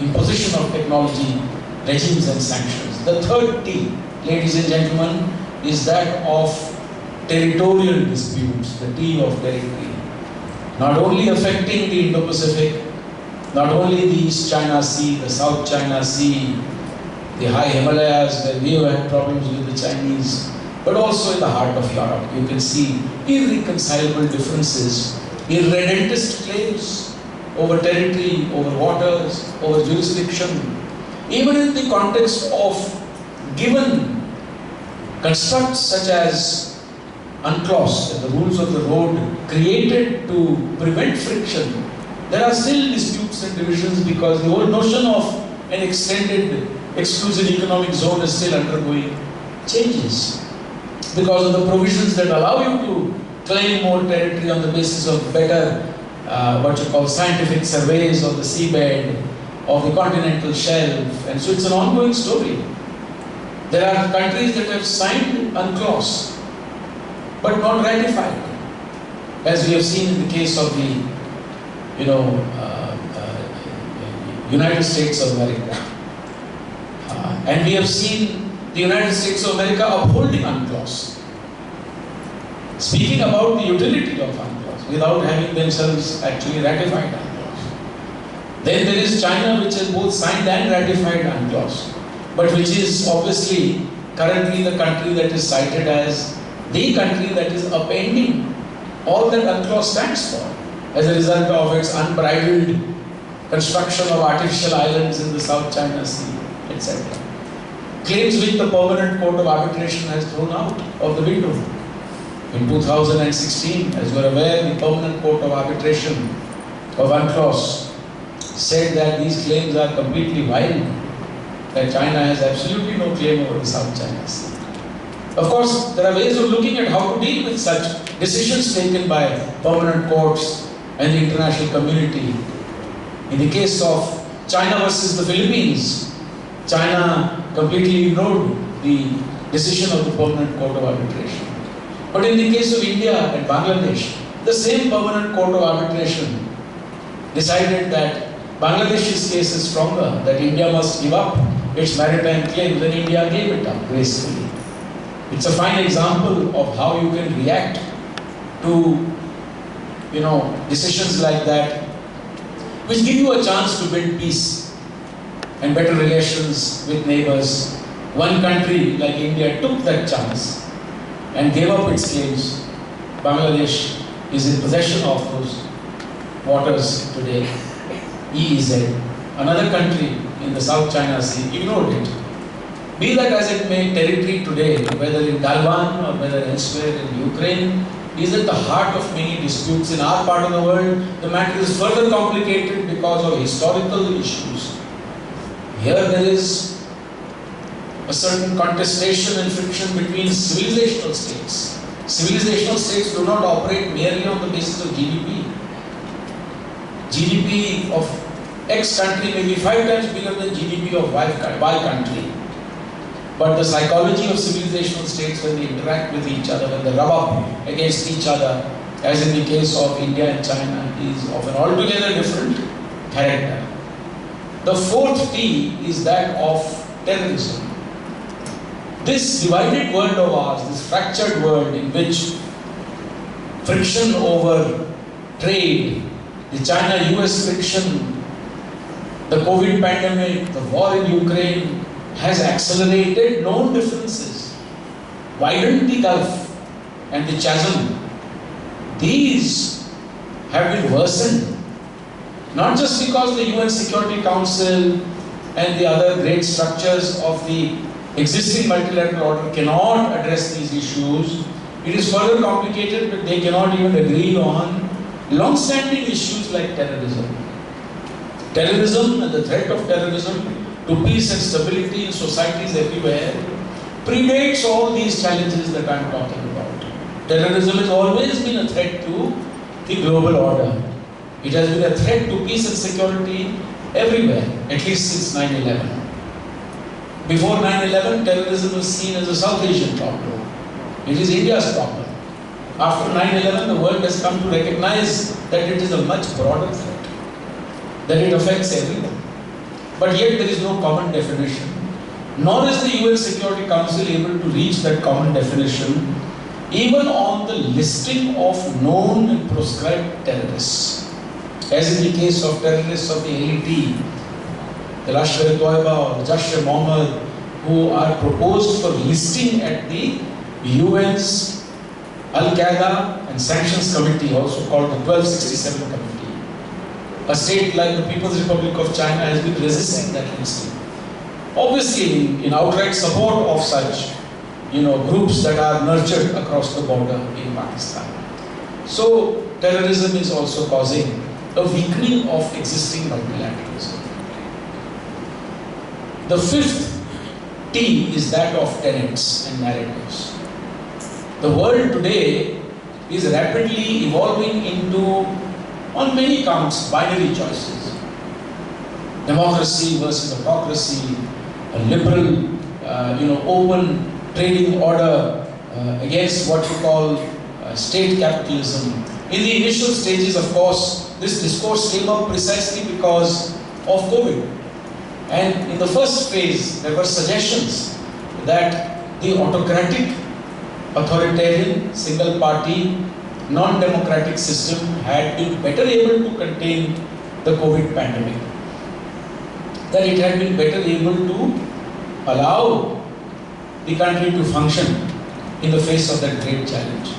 imposition of technology, regimes and sanctions. The third T, ladies and gentlemen, is that of territorial disputes, the T of territory. Not only affecting the Indo-Pacific, not only the East China Sea, the South China Sea, the high Himalayas where we have had problems with the Chinese, but also in the heart of Europe. You can see irreconcilable differences, irredentist claims over territory, over waters, over jurisdiction, even in the context of given constructs such as UNCLOS and the rules of the road created to prevent friction. There are still disputes and divisions because the whole notion of an extended exclusive economic zone is still undergoing changes because of the provisions that allow you to claim more territory on the basis of better what you call scientific surveys of the seabed, of the continental shelf, and so it's an ongoing story. There are countries that have signed UNCLOS but not ratified, as we have seen in the case of the United States of America. And we have seen the United States of America upholding UNCLOS, speaking about the utility of UNCLOS without having themselves actually ratified UNCLOS. Then there is China, which has both signed and ratified UNCLOS, but which is obviously currently the country that is cited as the country that is upending all that UNCLOS stands for as a result of its unbridled construction of artificial islands in the South China Sea, etc. Claims which the Permanent Court of Arbitration has thrown out of the window. In 2016, as you are aware, the Permanent Court of Arbitration of UNCLOS said that these claims are completely wild, that China has absolutely no claim over the South China Sea. Of course, there are ways of looking at how to deal with such decisions taken by permanent courts and the international community. In the case of China versus the Philippines, China completely ignored the decision of the Permanent Court of Arbitration. But in the case of India and Bangladesh, the same Permanent Court of Arbitration decided that Bangladesh's case is stronger, that India must give up its maritime claims, and India gave it up gracefully. It's a fine example of how you can react to, decisions like that, which give you a chance to build peace and better relations with neighbors. One country like India took that chance and gave up its claims. Bangladesh is in possession of those waters today, EEZ. Another country in the South China Sea ignored it. Be that as it may, territory today, whether in Taiwan or whether elsewhere in Ukraine, is at the heart of many disputes in our part of the world. The matter is further complicated because of historical issues. Here there is a certain contestation and friction between civilizational states. Civilizational states do not operate merely on the basis of GDP. GDP of X country may be 5 times bigger than GDP of Y country. But the psychology of civilizational states, when they interact with each other, when they rub up against each other, as in the case of India and China, is of an altogether different character. The fourth T is that of terrorism. This divided world of ours, this fractured world in which friction over trade, the China-US friction, the COVID pandemic, the war in Ukraine, has accelerated known differences, widened the gulf and the chasm. These have been worsened, not just because the UN Security Council and the other great structures of the existing multilateral order cannot address these issues. It is further complicated, but they cannot even agree on long-standing issues like terrorism. Terrorism and the threat of terrorism to peace and stability in societies everywhere predates all these challenges that I am talking about. Terrorism has always been a threat to the global order. It has been a threat to peace and security everywhere, at least since 9/11. Before 9/11, terrorism was seen as a South Asian problem. It is India's problem. After 9/11, the world has come to recognize that it is a much broader threat, that it affects everyone. but yet there is no common definition. Nor is the UN Security Council able to reach that common definition even on the listing of known and proscribed terrorists. As in the case of terrorists of the LET, the Lashkar-e-Toiba or the Jaish-e-Mohammed, who are proposed for listing at the UN's Al-Qaeda and Sanctions Committee, also called the 1267 Committee. A state like the People's Republic of China has been resisting that listing. Obviously, in outright support of such, groups that are nurtured across the border in Pakistan. So, terrorism is also causing a weakening of existing multilateralism. The fifth T is that of tenets and narratives. The world today is rapidly evolving into, on many counts, binary choices. Democracy versus autocracy, a liberal, open trading order against what you call state capitalism. In the initial stages, of course, this discourse came up precisely because of COVID. And in the first phase, there were suggestions that the autocratic, authoritarian, single-party, non-democratic system had been better able to contain the COVID pandemic. That it had been better able to allow the country to function in the face of that great challenge.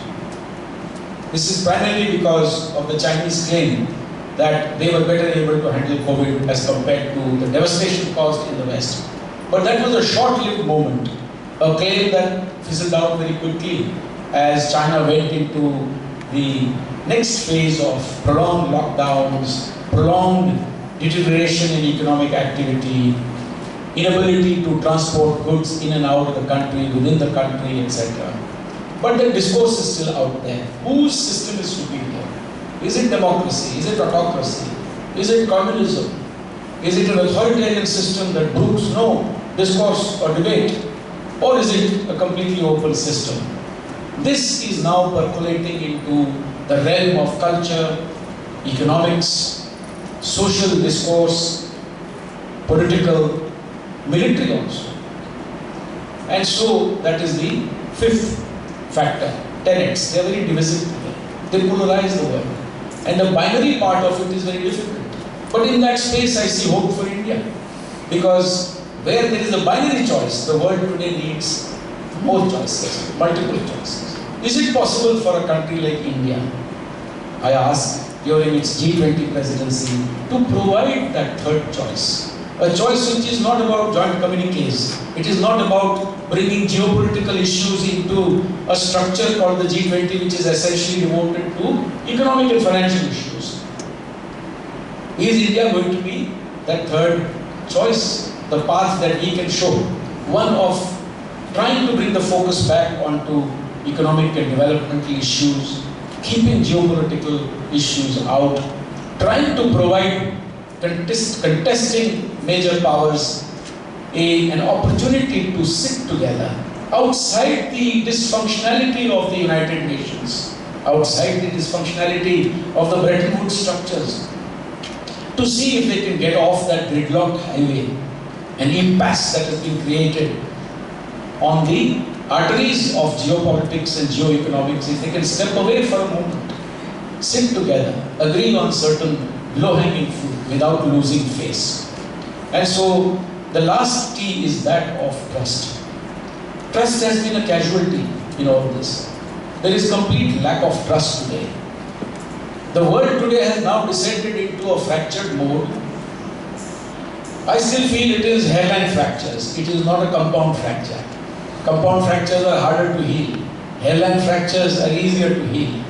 This is primarily because of the Chinese claim that they were better able to handle COVID as compared to the devastation caused in the West. But that was a short-lived moment, a claim that fizzled out very quickly as China went into the next phase of prolonged lockdowns, prolonged deterioration in economic activity, inability to transport goods in and out of the country, within the country, etc. But the discourse is still out there. Whose system is superior? Is it democracy? Is it autocracy? Is it communism? Is it an authoritarian system that brooks no discourse or debate? Or is it a completely open system? This is now percolating into the realm of culture, economics, social discourse, political, military also. And so that is the fifth factor. Tenets, they are very divisive. They polarize the world. And the binary part of it is very difficult. But in that space I see hope for India. Because where there is a binary choice, the world today needs more choices, multiple choices. Is it possible for a country like India, I ask, during its G20 presidency, to provide that third choice? A choice which is not about joint communiques. It is not about bringing geopolitical issues into a structure called the G20, which is essentially devoted to economic and financial issues. Is India going to be that third choice? The path that we can show. One of trying to bring the focus back onto economic and developmental issues, keeping geopolitical issues out, trying to provide contesting major powers an opportunity to sit together outside the dysfunctionality of the United Nations, outside the dysfunctionality of the Bretton Woods structures, to see if they can get off that gridlocked highway, an impasse that has been created on the arteries of geopolitics and geoeconomics. If they can step away for a moment, sit together, agree on certain low-hanging fruit without losing face. And so the last T is that of trust. Trust has been a casualty in all this. There is complete lack of trust today. The world today has now descended into a fractured mode. I still feel it is hairline fractures. It is not a compound fracture. Compound fractures are harder to heal. Hairline fractures are easier to heal.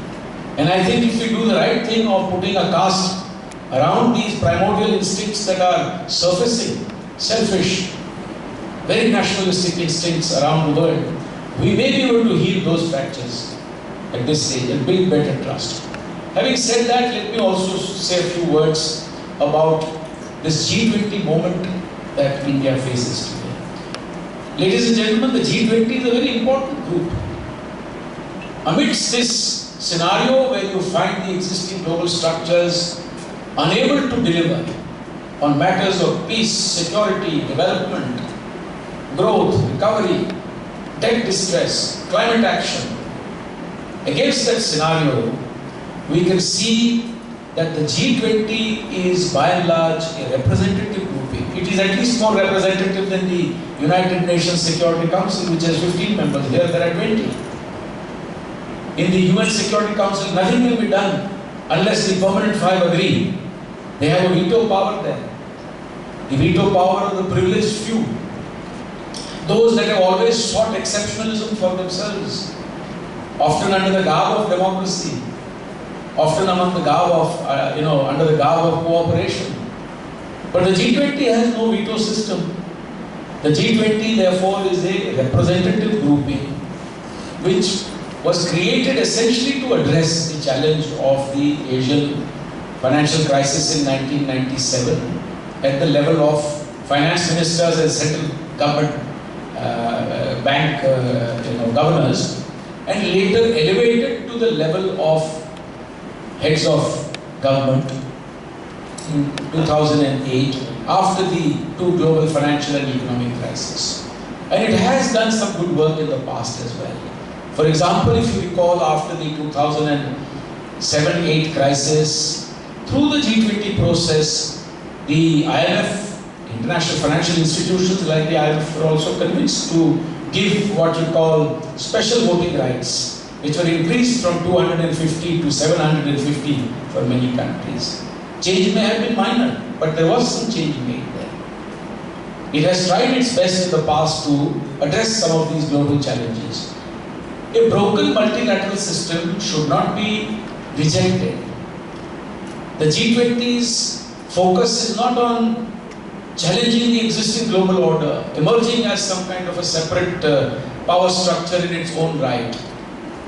And I think if we do the right thing of putting a cast around these primordial instincts that are surfacing, selfish, very nationalistic instincts around the world, we may be able to heal those fractures at this stage and build better trust. Having said that, let me also say a few words about this G20 moment that India faces today. Ladies and gentlemen, the G20 is a very important group. Amidst this scenario where you find the existing global structures unable to deliver, on matters of peace, security, development, growth, recovery, debt distress, climate action. Against that scenario, we can see that the G20 is by and large a representative grouping. It is at least more representative than the United Nations Security Council, which has 15 members. Here there are 20. In the UN Security Council, nothing will be done unless the permanent five agree. They have a veto power there. The veto power of the privileged few. Those that have always sought exceptionalism for themselves, often under the garb of democracy, often among the garb of, under the garb of cooperation. But the G20 has no veto system. The G20 therefore is a representative grouping which was created essentially to address the challenge of the Asian financial crisis in 1997 at the level of finance ministers and central government bank governors, and later elevated to the level of heads of government in 2008 after the two global financial and economic crises. And it has done some good work in the past as well. For example, if you recall, after the 2007-8 crisis, through the G20 process, the IMF, international financial institutions like the IMF, were also convinced to give what you call special voting rights, which were increased from 250 to 750 for many countries. Change may have been minor, but there was some change made there. It has tried its best in the past to address some of these global challenges. A broken multilateral system should not be rejected. The G20's focus is not on challenging the existing global order, emerging as some kind of a separate power structure in its own right.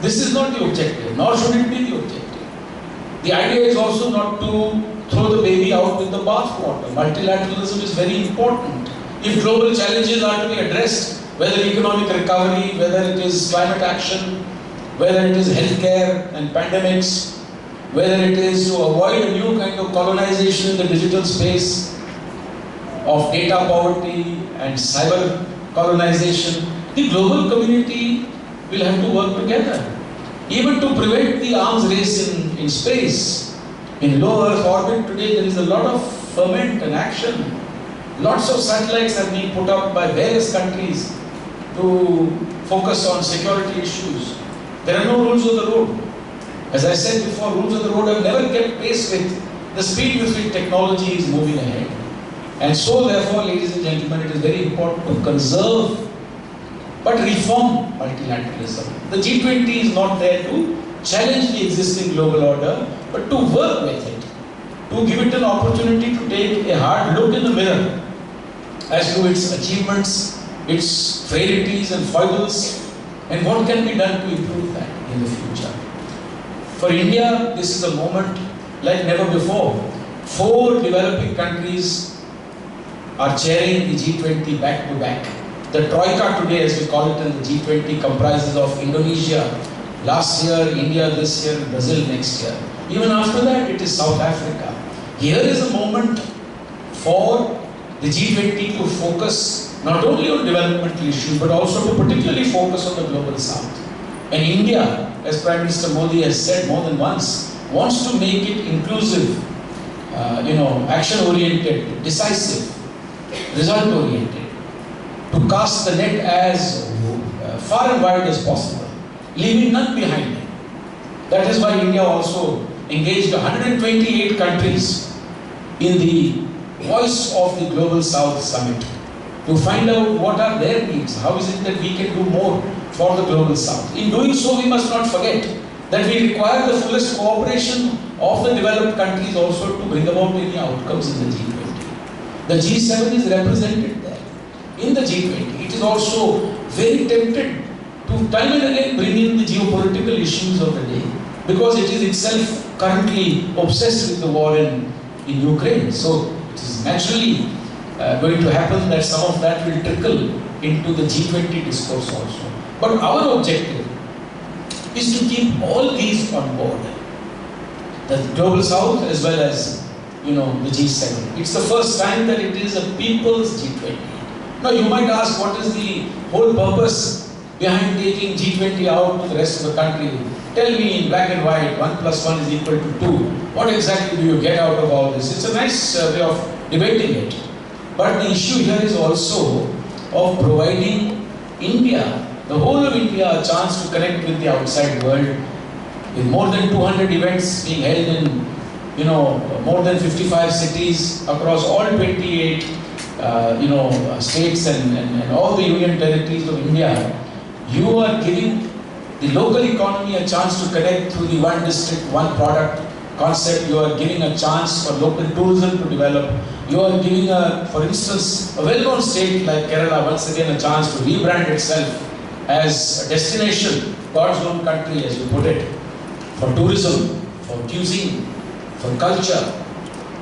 This is not the objective, nor should it be the objective. The idea is also not to throw the baby out with the bathwater. Multilateralism is very important. If global challenges are to be addressed, whether economic recovery, whether it is climate action, whether it is healthcare and pandemics, whether it is to avoid a new kind of colonization in the digital space of data poverty and cyber colonization, the global community will have to work together. Even to prevent the arms race in space. In low Earth orbit today, there is a lot of ferment and action. Lots of satellites have been put up by various countries to focus on security issues. There are no rules of the road. As I said before, rules of the road have never kept pace with the speed with which technology is moving ahead. And so therefore, ladies and gentlemen, it is very important to conserve but reform multilateralism. The G20 is not there to challenge the existing global order, but to work with it, to give it an opportunity to take a hard look in the mirror as to its achievements, its frailties and foibles, and what can be done to improve that in the future. For India, this is a moment like never before. 4 developing countries are chairing the G20 back to back. The Troika today, as we call it in the G20, comprises of Indonesia last year, India this year, Brazil next year. Even after that, it is South Africa. Here is a moment for the G20 to focus not only on developmental issues, but also to particularly focus on the global South. And India, as Prime Minister Modi has said more than once, wants to make it inclusive, action-oriented, decisive, result-oriented, to cast the net as far and wide as possible, leaving none behind. That is why India also engaged 128 countries in the Voice of the Global South Summit to find out what are their needs, how is it that we can do more for the Global South. In doing so, we must not forget that we require the fullest cooperation of the developed countries also to bring about any outcomes in the G20. The G7 is represented there. In the G20, it is also very tempted to time and again bring in the geopolitical issues of the day, because it is itself currently obsessed with the war in Ukraine. So it is naturally going to happen that some of that will trickle into the G20 discourse also. But our objective is to keep all these on board. The Global South as well as the G7. It's the first time that it is a people's G20. Now you might ask, what is the whole purpose behind taking G20 out to the rest of the country? Tell me in black and white, 1 plus 1 is equal to 2. What exactly do you get out of all this? It's a nice way of debating it. But the issue here is also of providing India, the whole of India, a chance to connect with the outside world, with more than 200 events being held in more than 55 cities across all 28 states and all the union territories of India. You are giving the local economy a chance to connect through the one district, one product concept. You are giving a chance for local tourism to develop. You are giving, for instance, a well-known state like Kerala once again a chance to rebrand itself as a destination, God's own country as you put it, for tourism, for cuisine, for culture.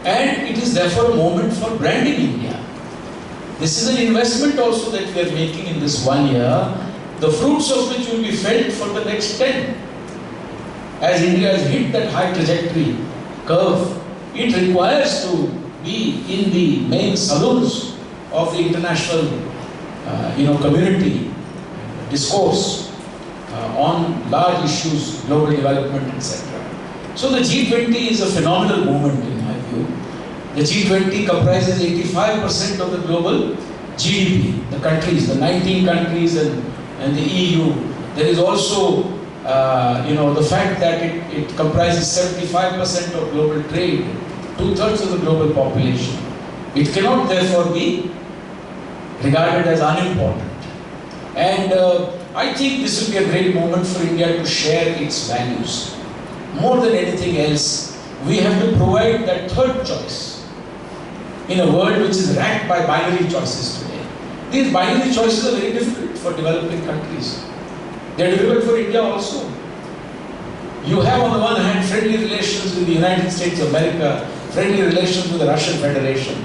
And it is therefore a moment for branding India. This is an investment also that we are making in this 1 year, the fruits of which will be felt for the next 10. As India has hit that high trajectory curve, it requires to be in the main saloons of the international community discourse on large issues, global development, etc. So the G20 is a phenomenal movement in my view. The G20 comprises 85% of the global GDP, the countries, the 19 countries and the EU. There is also the fact that it comprises 75% of global trade, 2/3 of the global population. It cannot therefore be regarded as unimportant. And I think this will be a great moment for India to share its values. More than anything else, we have to provide that third choice in a world which is racked by binary choices today. These binary choices are very difficult for developing countries. They are difficult for India also. You have on the one hand friendly relations with the United States of America, friendly relations with the Russian Federation,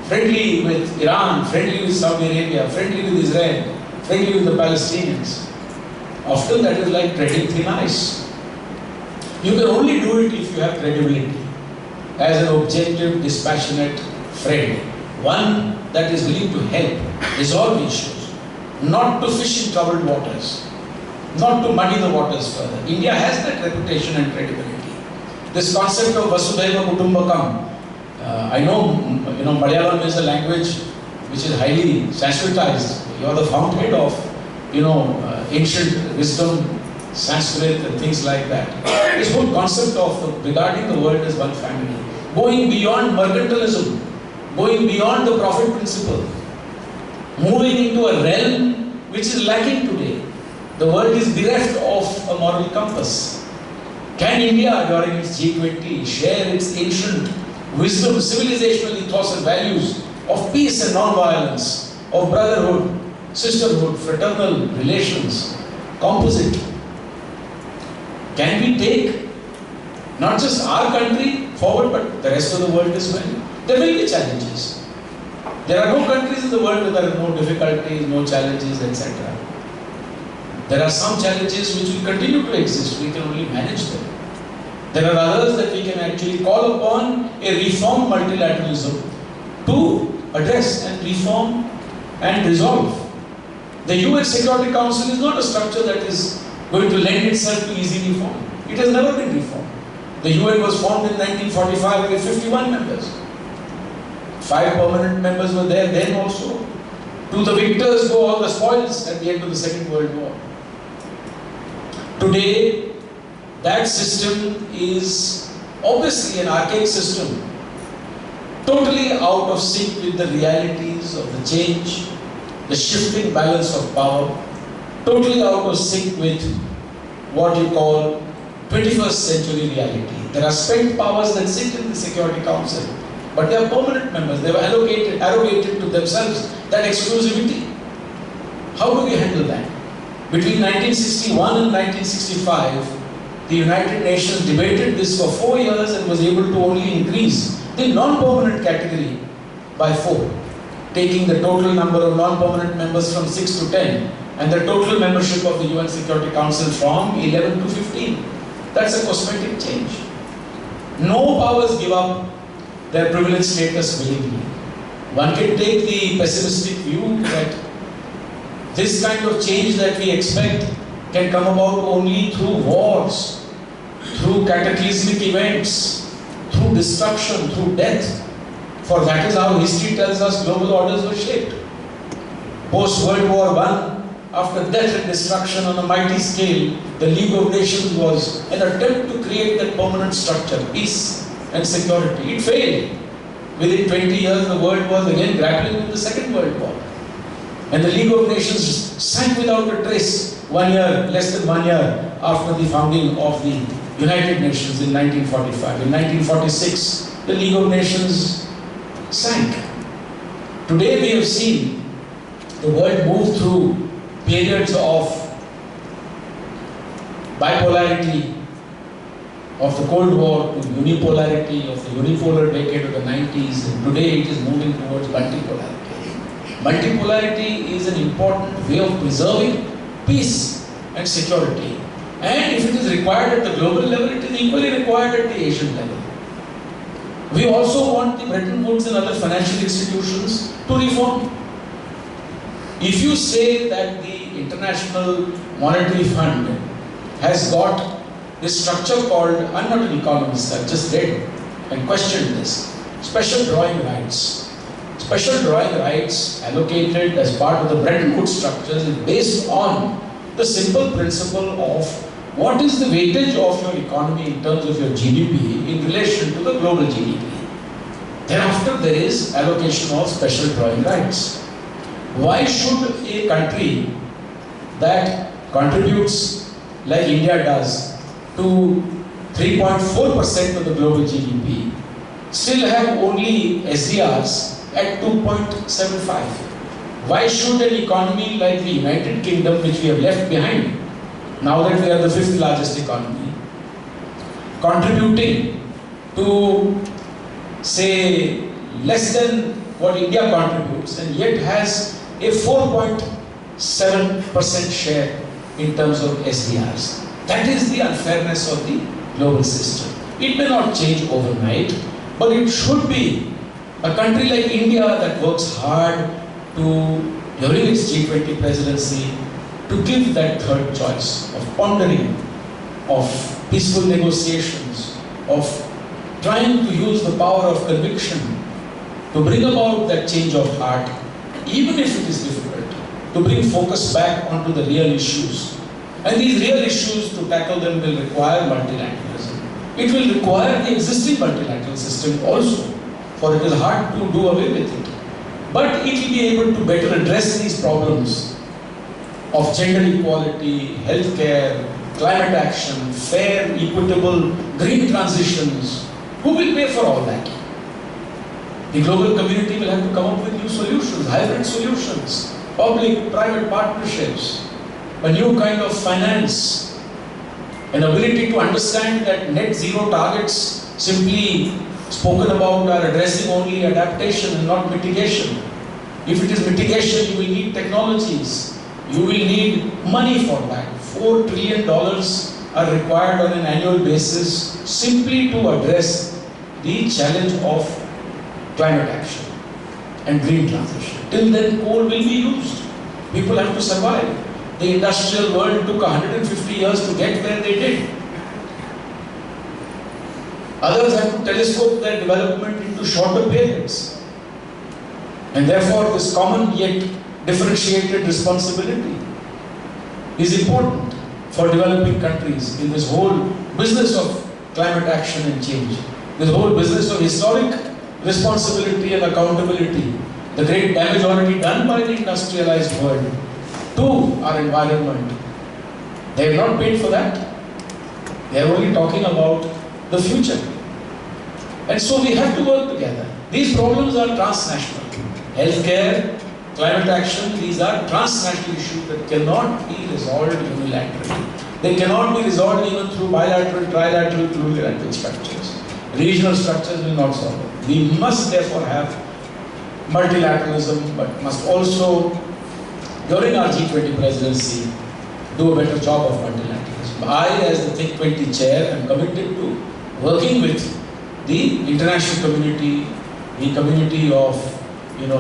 friendly with Iran, friendly with Saudi Arabia, friendly with Israel, friendly with the Palestinians. Often that is like treading thin ice. You can only do it if you have credibility as an objective, dispassionate friend. One that is willing to help resolve issues, not to fish in troubled waters, not to muddy the waters further. India has that reputation and credibility. This concept of Vasudhaiva Kutumbakam, I know Malayalam is a language which is highly Sanskritized. You are the fountainhead of ancient wisdom, Sanskrit and things like that. This whole concept of regarding the world as one family, going beyond mercantilism, going beyond the profit principle, moving into a realm which is lacking today. The world is bereft of a moral compass. Can India during its G20 share its ancient wisdom, civilizational ethos and values of peace and non-violence, of brotherhood, sisterhood, fraternal relations, composite? Can we take not just our country forward, but the rest of the world as well? There will be challenges. There are no countries in the world where there are no difficulties, no challenges, etc. There are some challenges which will continue to exist. We can only manage them. There are others that we can actually call upon a reformed multilateralism to address and reform and resolve. The UN Security Council is not a structure that is going to lend itself to easy reform. It has never been reformed. The UN was formed in 1945 with 51 members. 5 permanent members were there then also. To the victors go all the spoils at the end of the Second World War. Today, that system is obviously an archaic system, totally out of sync with the realities of the change, the shifting balance of power, totally out of sync with what you call 21st century reality. There are spent powers that sit in the Security Council, but they are permanent members. They were arrogated to themselves that exclusivity. How do we handle that? Between 1961 and 1965, the United Nations debated this for 4 years and was able to only increase the non-permanent category by 4, taking the total number of non-permanent members from 6 to 10 and the total membership of the UN Security Council from 11 to 15. That's a cosmetic change. No powers give up their privileged status willingly. One can take the pessimistic view that this kind of change that we expect can come about only through wars, through cataclysmic events, through destruction, through death. For that is how history tells us global orders were shaped. Post-World War I, after death and destruction on a mighty scale, the League of Nations was an attempt to create that permanent structure, peace and security. It failed. Within 20 years, the world was again grappling with the Second World War. And the League of Nations sank without a trace less than 1 year after the founding of the United Nations in 1945. In 1946, the League of Nations sank. Today we have seen the world move through periods of bipolarity, of the Cold War to unipolarity, of the unipolar decade of the 90s, and today it is moving towards multipolarity. Multipolarity is an important way of preserving peace and security. And if it is required at the global level, it is equally required at the Asian level. We also want the Bretton Woods and other financial institutions to reform. If you say that the International Monetary Fund has got this structure called, I'm not an economist, I've just read and questioned this, special drawing rights. Special drawing rights allocated as part of the Bretton Woods structures is based on the simple principle of what is the weightage of your economy in terms of your GDP in relation to the global GDP. Thereafter, there is allocation of special drawing rights. Why should a country that contributes, like India does, to 3.4% of the global GDP, still have only SDRs at 2.75? Why should an economy like the United Kingdom, which we have left behind, now that we are the 5th largest economy, contributing to, say, less than what India contributes and yet has a 4.7% share in terms of SDRs? That is the unfairness of the global system. It may not change overnight, but it should be a country like India that works hard to, during its G20 presidency, to give that third choice of pondering, of peaceful negotiations, of trying to use the power of conviction to bring about that change of heart, even if it is difficult, to bring focus back onto the real issues. And these real issues, to tackle them, will require multilateralism. It will require the existing multilateral system also, for it is hard to do away with it. But it will be able to better address these problems of gender equality, healthcare, climate action, fair, equitable, green transitions. Who will pay for all that? The global community will have to come up with new solutions, hybrid solutions, public-private partnerships, a new kind of finance, an ability to understand that net zero targets simply spoken about are addressing only adaptation and not mitigation. If it is mitigation, you will need technologies, you will need money for that. $4 trillion are required on an annual basis simply to address the challenge of climate action and green transition. Till then, coal will be used. People have to survive. The industrial world took 150 years to get where they did. Others have to telescope their development into shorter periods. And therefore, this common yet differentiated responsibility is important for developing countries in this whole business of climate action and change, this whole business of historic responsibility and accountability, the great damage already done by the industrialized world to our environment. They have not paid for that. They are only talking about the future. And so we have to work together. These problems are transnational. Healthcare, climate action, these are transnational issues that cannot be resolved unilaterally. They cannot be resolved even through bilateral, trilateral, plurilateral structures. Regional structures will not solve it. We must therefore have multilateralism, but must also, during our G20 presidency, do a better job of multilateralism. I, as the T20 Chair, am committed to working with the international community, the community of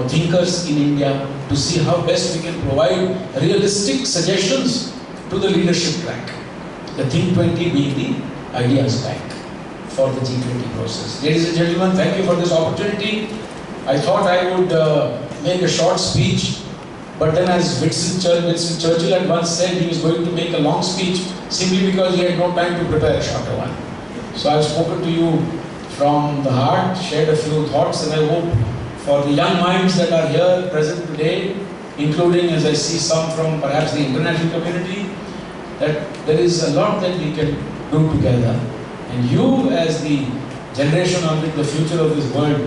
thinkers in India, to see how best we can provide realistic suggestions to the leadership track. The Think 20 being the ideas bank for the G20 process. Ladies and gentlemen, thank you for this opportunity. I thought I would make a short speech, but then as Winston Churchill had once said, he was going to make a long speech simply because he had no time to prepare a shorter one. So I've spoken to you from the heart, shared a few thoughts, and I hope for the young minds that are here present today, including, as I see some from perhaps the international community, that there is a lot that we can do together. And you, as the generation on which the future of this world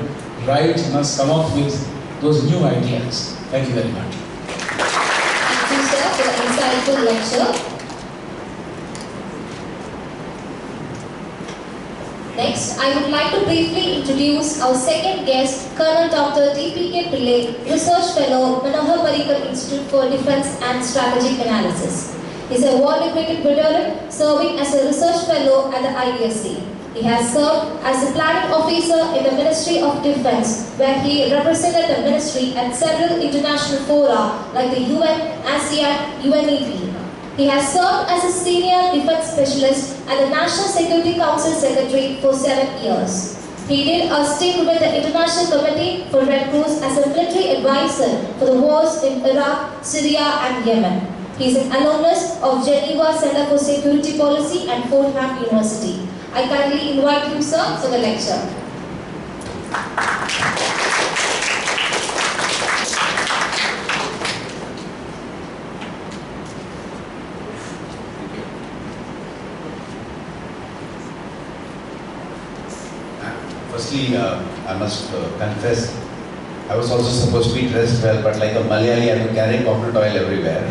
rides, must come up with those new ideas. Thank you very much. Thank you, sir, for the insightful lecture. Next, I would like to briefly introduce our second guest, Colonel Dr. DPK Pillay, Research Fellow, Manohar Parrikar Institute for Defense and Strategic Analysis. He is a war-decorated veteran serving as a research fellow at the IDSA. He has served as a planning officer in the Ministry of Defense, where he represented the ministry at several international fora like the UN, ASEAN, UNEP. He has served as a senior defense specialist and the National Security Council Secretary for 7 years. He did a stint with the International Committee for Red Cross as a military advisor for the wars in Iraq, Syria and Yemen. He is an alumnus of Geneva Center for Security Policy and Fordham University. I kindly invite you, sir, for the lecture. Firstly, I must confess, I was also supposed to be dressed well, but like a Malayali, I was carrying coconut oil everywhere.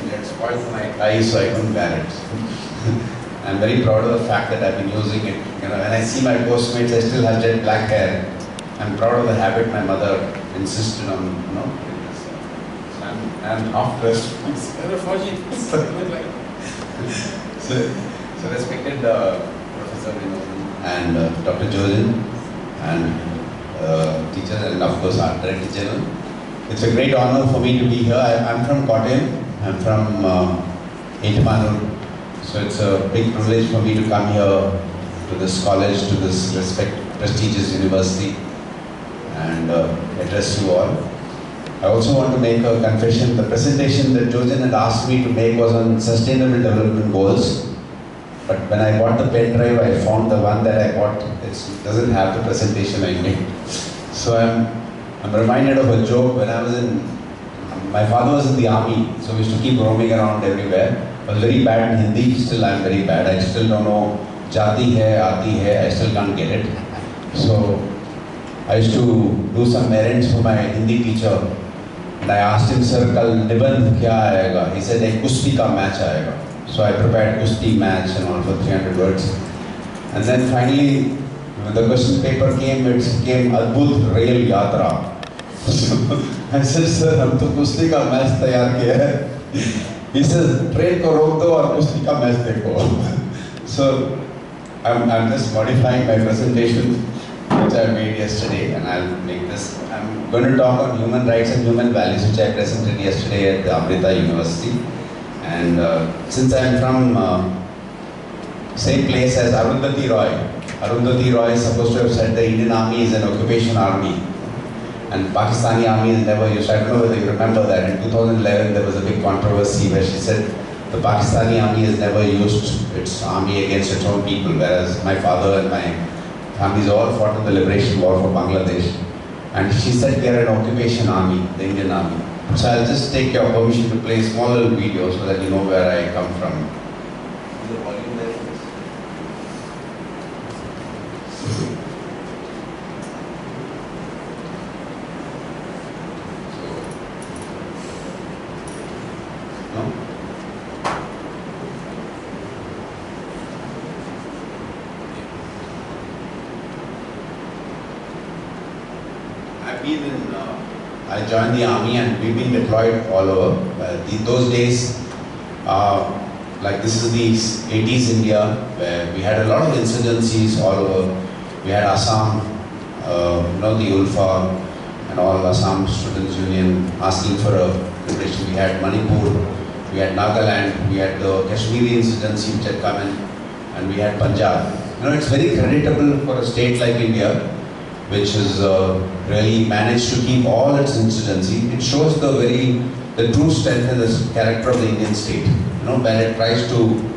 And it spoiled my eyes, so I couldn't wear it. I'm very proud of the fact that I've been using it. When I see my postmates, I still have jet black hair. I'm proud of the habit my mother insisted on, I'm half dressed. So respected Professor and Dr. Jojen and teachers and of course our Director General. It's a great honor for me to be here. I'm from Kottayam. I'm from Etamanur. So it's a big privilege for me to come here to this college, to this prestigious university and address you all. I also want to make a confession. The presentation that Jojen had asked me to make was on sustainable development goals. But when I bought the pen drive, I found the one that I bought, it doesn't have the presentation I made. So I'm reminded of a joke when I was my father was in the army, so we used to keep roaming around everywhere. I was very bad in Hindi, still I'm very bad. I still don't know Jati hai, Aati hai, I still can't get it. So I used to do some errands for my Hindi teacher. And I asked him, sir, kal nibandh kya aayega? He said, ek kusti ka match aayega. So I prepared kusti match and all for 300 words. And then finally, when the question paper came, it came Adbhut Rail Yatra. I said, sir, hum to kusti ka match tayar kiya hai. He says, train ko rok do aur kusti ka match dekho. So I'm just modifying my presentation, which I made yesterday, and I'll make this. I'm going to talk on human rights and human values, which I presented yesterday at the Amrita University. And since I'm from same place as Arundhati Roy is supposed to have said the Indian Army is an occupation army. And Pakistani Army is never used. I don't know whether you remember that. In 2011, there was a big controversy where she said the Pakistani Army has never used its army against its own people, whereas my father and my families all fought in the liberation war for Bangladesh. And she said we are an occupation army, the Indian Army. So I'll just take your permission to play a small little video so that you know where I come from. I joined the army and we've been deployed all over. Those days, like this is the 80s India, where we had a lot of insurgencies all over. We had Assam, the ULFA and all Assam Students Union asking for a liberation. We had Manipur, we had Nagaland, we had the Kashmiri insurgency which had come in, and we had Punjab. It's very creditable for a state like India, which has really managed to keep all its insurgency. It shows the true strength and the character of the Indian state. When it tries to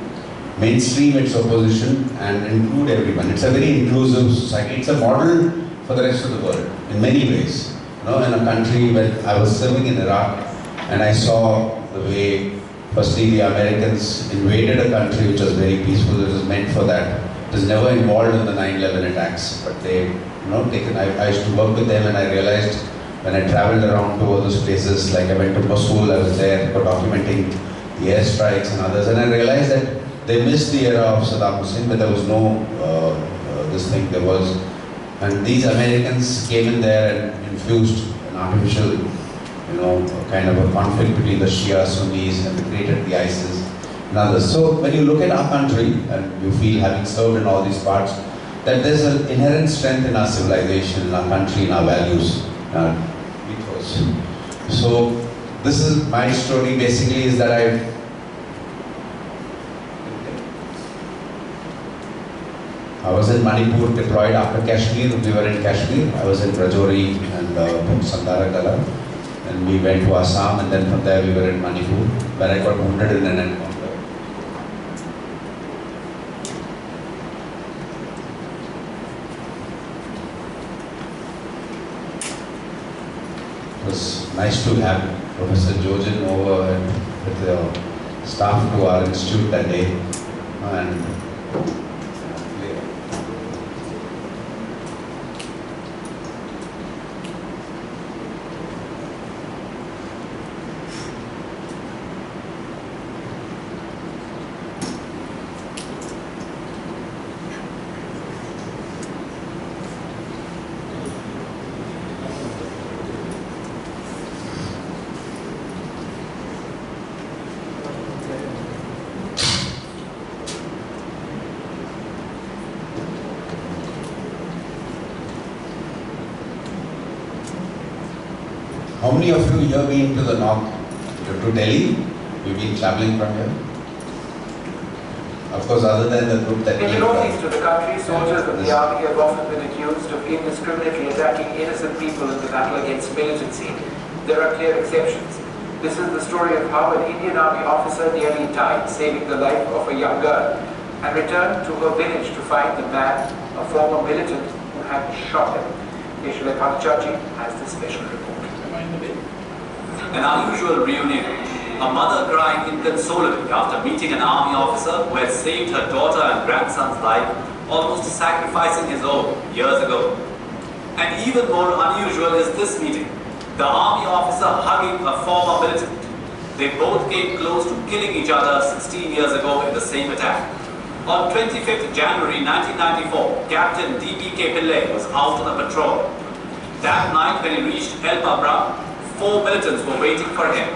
mainstream its opposition and include everyone. It's a very inclusive society. It's a model for the rest of the world in many ways. In a country where I was serving in Iraq, and I saw the way, firstly, the Americans invaded a country which was very peaceful. It was meant for that. It was never involved in the 9/11 attacks, but they, I used to work with them, and I realized when I traveled around to all those places, like I went to Mosul, I was there for documenting the airstrikes and others, and I realized that they missed the era of Saddam Hussein, but there was no this thing. There was, and these Americans came in there and infused an artificial, kind of a conflict between the Shia Sunnis, and created the ISIS and others. So when you look at our country, and you feel, having served in all these parts, that there's an inherent strength in our civilization, in our country, in our values, in our ethos. So this is my story. Basically, is that I was in Manipur, deployed after Kashmir. We were in Kashmir. I was in Rajouri and Sandarakala, and we went to Assam, and then from there we were in Manipur, where I got wounded in an encounter. It was nice to have Professor Jojen over and with the staff to our institute that day, and how many of you here been to the north, to Delhi? You've been traveling from here? Of course, other than the group that in the northeast of the country, soldiers of the army have often been accused of indiscriminately attacking innocent people in the battle against militancy. There are clear exceptions. This is the story of how an Indian army officer nearly died saving the life of a young girl, and returned to her village to find the man, a former militant, who had shot him. Ishwar Panchachi has this special report. An unusual reunion. A mother crying inconsolably after meeting an army officer who had saved her daughter and grandson's life, almost sacrificing his own years ago. And even more unusual is this meeting. The army officer hugging a former militant. They both came close to killing each other 16 years ago in the same attack. On 25th January 1994, Captain DPK Pillay was out on a patrol. That night when he reached El Pabra, 4 militants were waiting for him.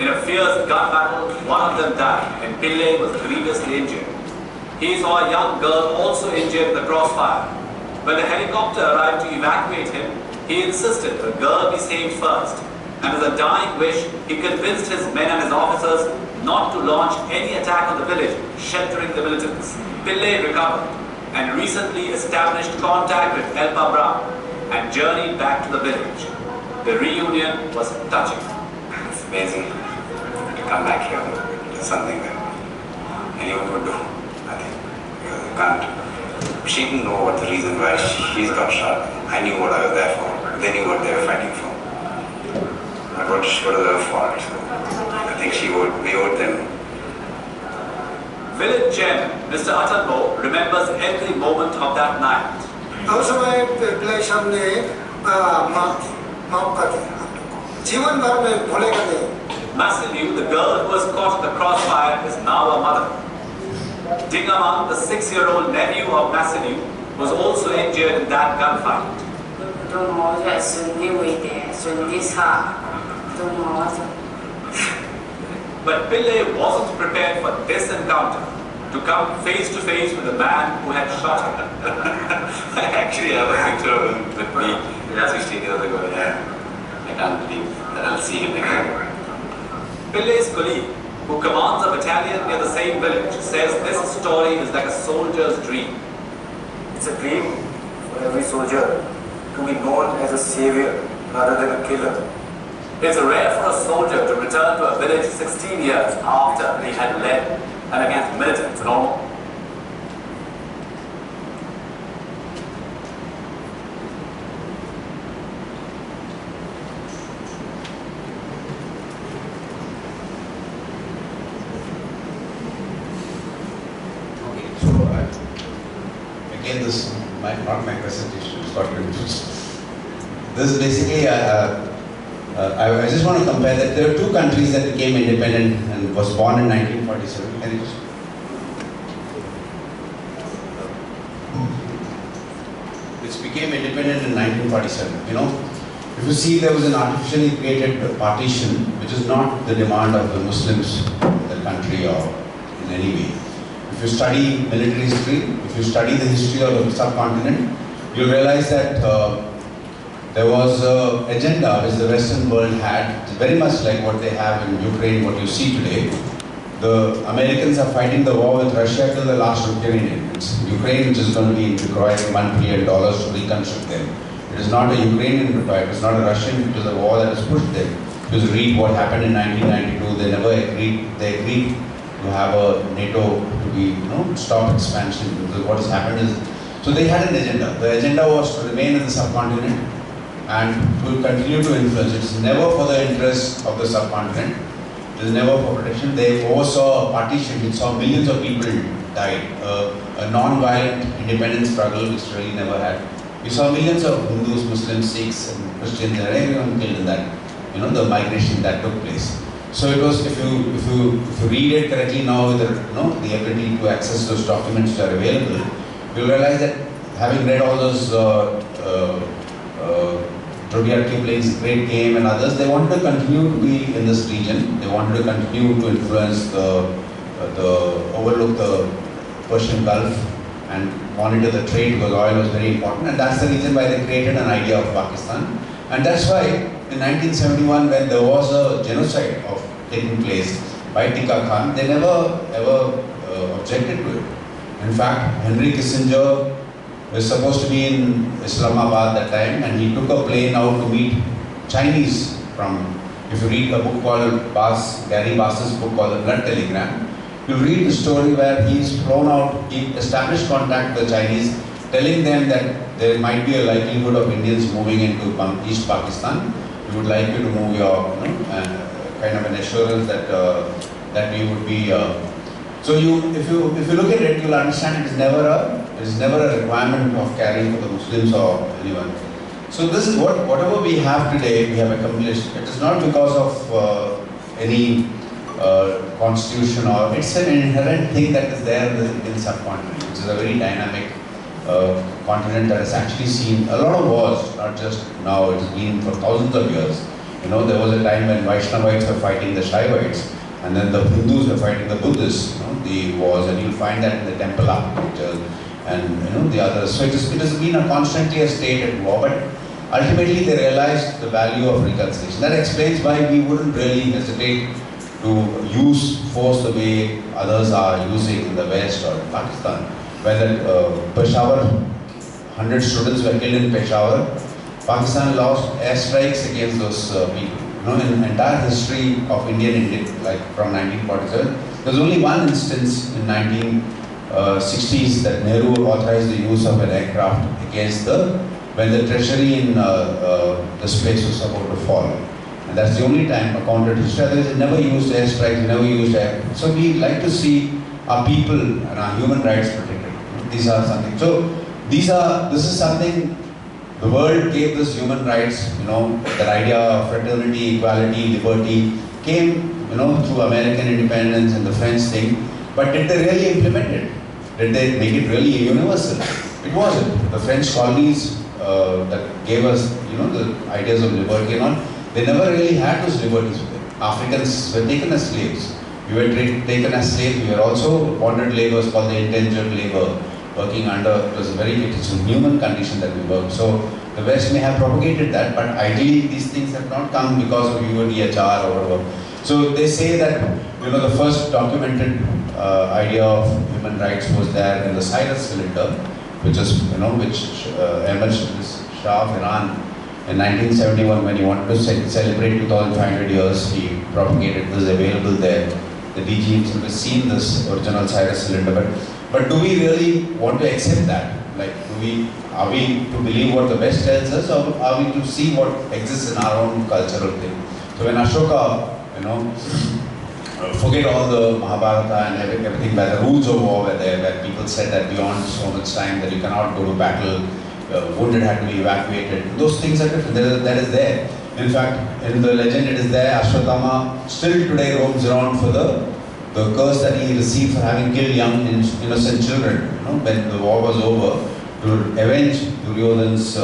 In a fierce gun battle, one of them died and Pillay was grievously injured. He saw a young girl also injured in the crossfire. When the helicopter arrived to evacuate him, he insisted the girl be saved first. And as a dying wish, he convinced his men and his officers not to launch any attack on the village, sheltering the militants. Pillay recovered and recently established contact with El Pabra and journeyed back to the village. The reunion was touching. It's amazing to come back here. It's something that anyone would do, I think. Because you can't. She didn't know what the reason why she's got shot. I knew what I was there for. They knew what they were fighting for. But what was their fault? So I think we owed them. Village chairman, Mr. Atanbo, remembers every moment of that night. Massilu, the girl who was caught in the crossfire, is now a mother. Dingaman, the 6-year-old nephew of Massilu, was also injured in that gunfight. But Pillay wasn't prepared for this encounter. to come face to face with the man who had shot him. I actually have a picture of him with me 16 years ago. Yeah. I can't believe that I'll see him again. Pillay's colleague, who commands a battalion near the same village, says this story is like a soldier's dream. It's a dream for every soldier to be known as a savior rather than a killer. It's rare for a soldier to return to a village 16 years after he had led and against militants and all. Again, this is not my presentation, it's got confused. This is basically, I just want to compare that there are two countries that became independent and was born in 1947. Can you just... Which became independent in 1947. You know, if you see, there was an artificially created partition, which is not the demand of the Muslims in the country or in any way. If you study military history, if you study the history of the subcontinent, you'll realize that there was an agenda which the Western world had, very much like what they have in Ukraine, what you see today. The Americans are fighting the war with Russia till the last Ukrainian. It's Ukraine which is going to be requiring $1 trillion to reconstruct them. It is not a Ukrainian required, it is not a Russian, it is a war that has pushed them. Because read what happened in 1992, they never agreed, they agreed to have a NATO to be, stop expansion. Because what has happened is, so they had an agenda. The agenda was to remain in the subcontinent and to continue to influence. It's never for the interests of the subcontinent. It is never for protection. They oversaw a partition which saw millions of people died. A non-violent independence struggle which really never had. We saw millions of Hindus, Muslims, Sikhs, and Christians, and everyone killed in that. The migration that took place. So it was, if you read it correctly now, with the ability to access those documents which are available, you'll realize that having read all those Rudyard Kipling's Great Game and others, they wanted to continue to be in this region. They wanted to continue to influence overlook the Persian Gulf and monitor the trade because oil was very important. And that's the reason why they created an idea of Pakistan. And that's why in 1971, when there was a genocide taking place by Tika Khan, they never ever objected to it. In fact, Henry Kissinger was supposed to be in Islamabad that time, and he took a plane out to meet Chinese from, if you read a book called Gary Bass's book called The Blood Telegram, you read the story where he's flown out, he established contact with the Chinese, telling them that there might be a likelihood of Indians moving into East Pakistan. We would like you to move your, kind of an assurance that that we would be. So if you look at it, you'll understand it is never a requirement of carrying for the Muslims or anyone. So this is whatever we have today, we have accomplished. It is not because of any constitution, or it's an inherent thing that is there in the Indian subcontinent, which is a very dynamic continent that has actually seen a lot of wars, not just now, it's been for thousands of years. There was a time when Vaishnavites were fighting the Shaivites, and then the Hindus were fighting the Buddhists, the wars, and you'll find that in the temple architecture and the others. So it has been constantly a state at war, but ultimately they realized the value of reconciliation. That explains why we wouldn't really hesitate to use force the way others are using in the West or in Pakistan. When Peshawar, 100 students were killed in Peshawar, Pakistan lost airstrikes against those people. In the entire history of Indian, like from 1947, there's only one instance in 1960s that Nehru authorized the use of an aircraft against when the treasury in this place was about to fall. And that's the only time accounted history. Otherwise, it never used airstrikes, never used air. So we like to see our people and our human rights protected. These are something. So this is something. The world gave this human rights, that idea of fraternity, equality, liberty came, through American independence and the French thing. But did they really implement it? Did they make it really universal? It wasn't. The French colonies that gave us, the ideas of liberty and all, they never really had those liberties with them. Africans were taken as slaves. We were taken as slaves. We were also bonded laborers called the indentured labor, working under, it was a human condition that we worked. So the West may have propagated that, but ideally these things have not come because of UNEHR or whatever. So they say that, the first documented idea of human rights was there in the Cyrus cylinder, which is, which emerged this Shah of Iran in 1971 when he wanted to celebrate 2,500 years. He propagated this available there. The DG himself has seen this original Cyrus cylinder, but do we really want to accept that? Like, are we to believe what the West tells us, or are we to see what exists in our own cultural thing? So when Ashoka, forget all the Mahabharata and everything, where the rules of war were there, where people said that beyond so much time that you cannot go to battle, wounded had to be evacuated. Those things are different. That is there. In fact, in the legend it is there. Ashwatthama still today roams around for the curse that he received for having killed young innocent children. When the war was over, to avenge Duryodhan's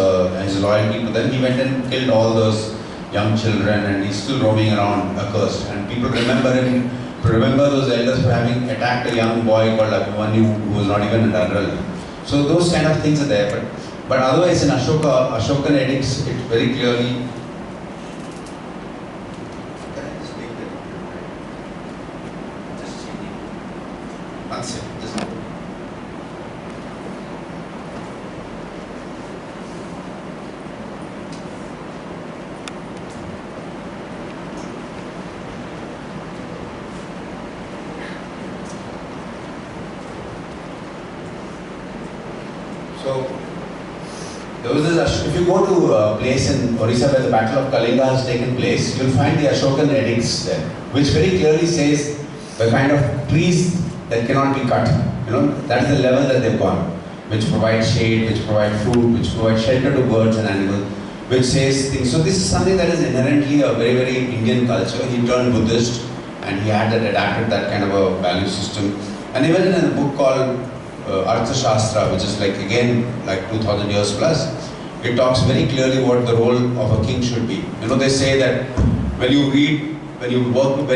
his loyalty to them, he went and killed all those young children, and he's still roaming around accursed. And people remember him, remember those elders for having attacked a young boy called Abhimanyu who was not even an adult. So those kind of things are there. But otherwise in Ashokan edicts, it very clearly. If you go to a place in Orissa where the Battle of Kalinga has taken place, you'll find the Ashokan edicts there, which very clearly says the kind of trees that cannot be cut. That is the level that they've gone, which provide shade, which provide food, which provide shelter to birds and animals, which says things. So this is something that is inherently a very, very Indian culture. He turned Buddhist and he had adapted that kind of a value system. And even in a book called Arthashastra, which is again 2000 years plus, it talks very clearly what the role of a king should be. They say that when you read, when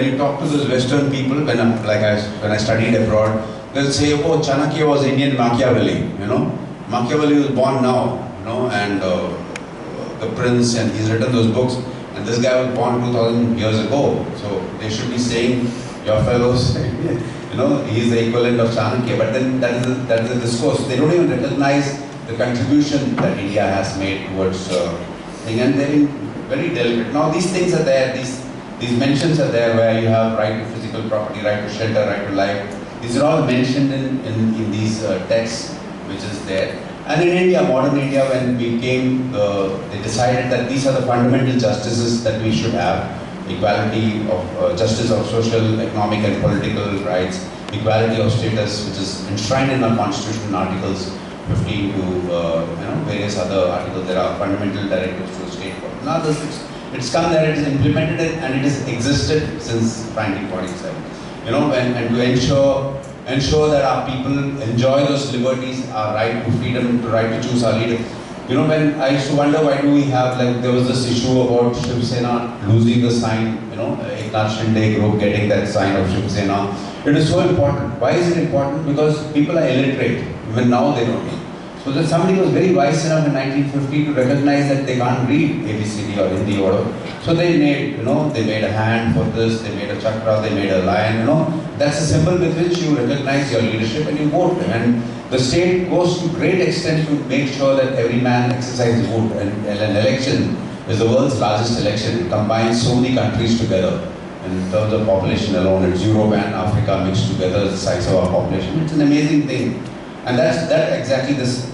you talk to those Western people, when I studied abroad, they'll say, oh, Chanakya was Indian Machiavelli. Machiavelli was born now, and the prince, and he's written those books, and this guy was born 2000 years ago. So they should be saying, your fellows, he's the equivalent of Chanakya. But then that is a discourse. They don't even recognize the contribution that India has made towards thing, and they've been very delicate. Now these things are there, these mentions are there where you have right to physical property, right to shelter, right to life. These are all mentioned in these texts, which is there. And in India, modern India, when we came, they decided that these are the fundamental justices that we should have. Equality of justice of social, economic and political rights, equality of status, which is enshrined in our constitution in articles 15 to various other articles. There are fundamental directives to the state. Now it's come there, it is implemented, and it has existed since 1947. And to ensure that our people enjoy those liberties, our right to freedom, the right to choose our leader. When I used to wonder why do we have, there was this issue about Shiv Sena losing the sign, Eknath Shinde group getting that sign of Shiv Sena. It is so important. Why is it important? Because people are illiterate. Even now they don't know. So that somebody was very wise enough in 1950 to recognize that they can't read ABCD or Hindi or whatever. So they made, they made a hand for this, they made a chakra, they made a lion, That's a symbol with which you recognize your leadership and you vote. And the state goes to great extent to make sure that every man exercises vote. And an election is the world's largest election. It combines so many countries together. In terms of population alone, it's Europe and Africa mixed together, the size of our population. It's an amazing thing. And that exactly this,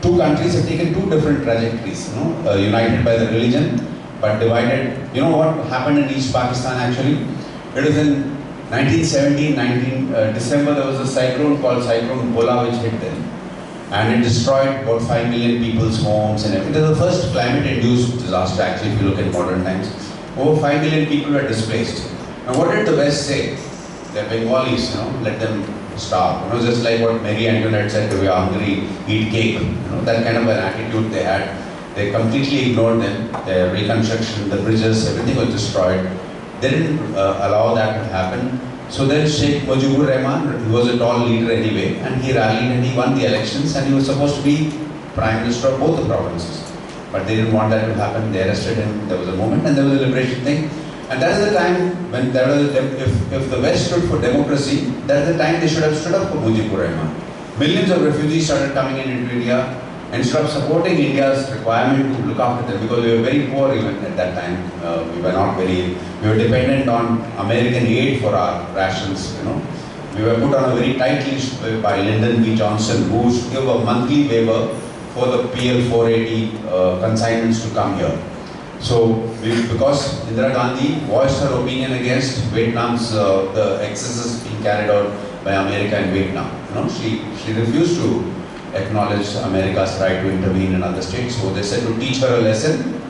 two countries have taken two different trajectories, united by the religion, but divided. What happened in East Pakistan actually? It was in 1917, December, there was a cyclone called Cyclone Bola which hit them. And it destroyed about 5 million people's homes and everything. It was the first climate-induced disaster actually, if you look at modern times. Over 5 million people were displaced. Now what did the West say? The Bengalis, let them starve. Just like what Marie Antoinette said, we are hungry, eat cake. That kind of an attitude they had. They completely ignored them. Their reconstruction, the bridges, everything was destroyed. They didn't allow that to happen. So then Sheikh Mujibur Rahman, he was a tall leader anyway, and he rallied and he won the elections, and he was supposed to be Prime Minister of both the provinces. But they didn't want that to happen. They arrested him. There was a movement and there was a liberation thing. And that is the time when there was if the West stood for democracy, that is the time they should have stood up for Mujibur Rahman. Millions of refugees started coming into India. Instead of supporting India's requirement to look after them, because we were very poor even at that time, we were dependent on American aid for our rations, you know. We were put on a very tight leash by Lyndon B. Johnson, who used to give a monthly waiver for the PL 480 consignments to come here. So, because Indira Gandhi voiced her opinion against Vietnam's the excesses being carried out by America in Vietnam, you know, she refused to acknowledge America's right to intervene in other states. So they said to teach her a lesson,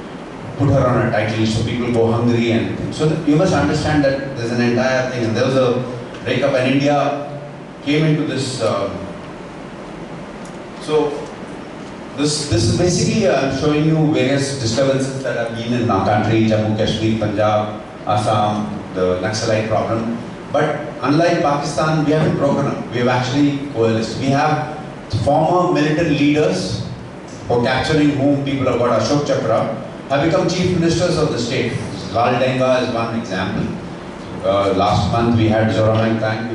put her on a tight leash so people go hungry and things. So you must understand that there's an entire thing, and there was a breakup, and India came into this. This is basically showing you various disturbances that have been in our country, Jammu, Kashmir, Punjab, Assam, the Naxalite problem. But unlike Pakistan, we haven't broken up. We have actually coalesced. We have former military leaders, for capturing whom people have got Ashok Chakra, have become chief ministers of the state. Lal Denga is one example. Last month we had Zoramang Tang.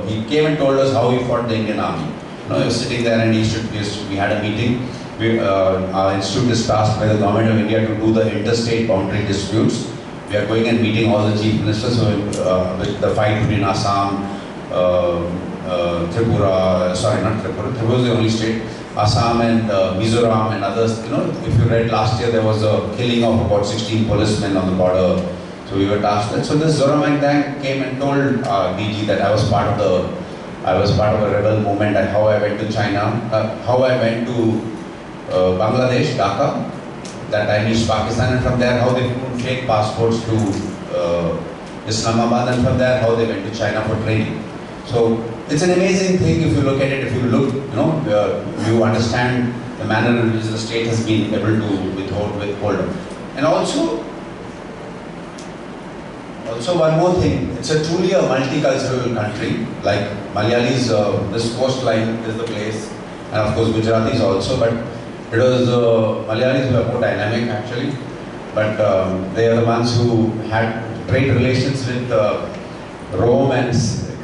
He came and told us how he fought the Indian Army. You know, he was sitting there and we had a meeting. Our institute is tasked by the government of India to do the interstate boundary disputes. We are going and meeting all the chief ministers with the fight between Assam, Tripura, sorry, not Tripura, Tripura is the only state, Assam and Mizoram and others. You know, if you read last year, there was a killing of about 16 policemen on the border. So we were tasked with. So this Zoramang Tang came and told DG that I was part of a rebel movement, and how I went to China, how I went to Bangladesh, Dhaka, that time East Pakistan, and from there how they put fake passports to Islamabad, and from there how they went to China for training. So it's an amazing thing if you look at it. If you look, you know, you understand the manner in which the state has been able to withhold. And also one more thing, it's truly a multicultural country. Like Malayalis, this coastline is the place, and of course Gujaratis also, but it was Malayalis who are more dynamic actually, but they are the ones who had trade relations with Rome and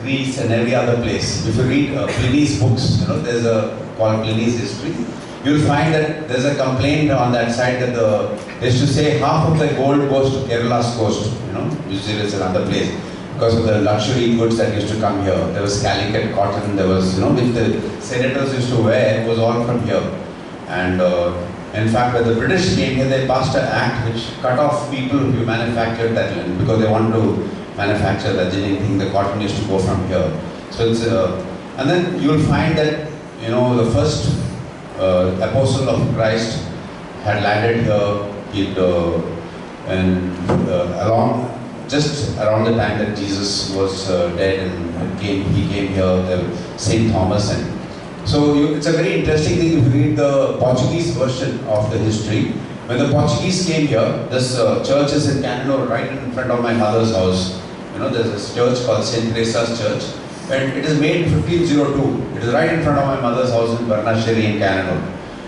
Greece and every other place. If you read Pliny's books, you know, there's called Pliny's History, you'll find that there's a complaint on that side that they used to say half of the gold goes to Kerala's coast, you know, which is another place, because of the luxury goods that used to come here. There was calicut cotton, there was, you know, which the senators used to wear, it was all from here. And in fact, when the British came here, they passed an act which cut off people who manufactured that land, because they wanted to manufacture the thing, the cotton used to go from here. So it's, and then you'll find that, you know, the first apostle of Christ had landed here, just around the time that Jesus was dead, and he came here, Saint Thomas. And so it's a very interesting thing if you read the Portuguese version of the history. When the Portuguese came here, this church is in Cananore, right in front of my mother's house. You know, there's this church called St. Teresa's Church, and it is made in 1502. It is right in front of my mother's house in Varnasheri in Cananore.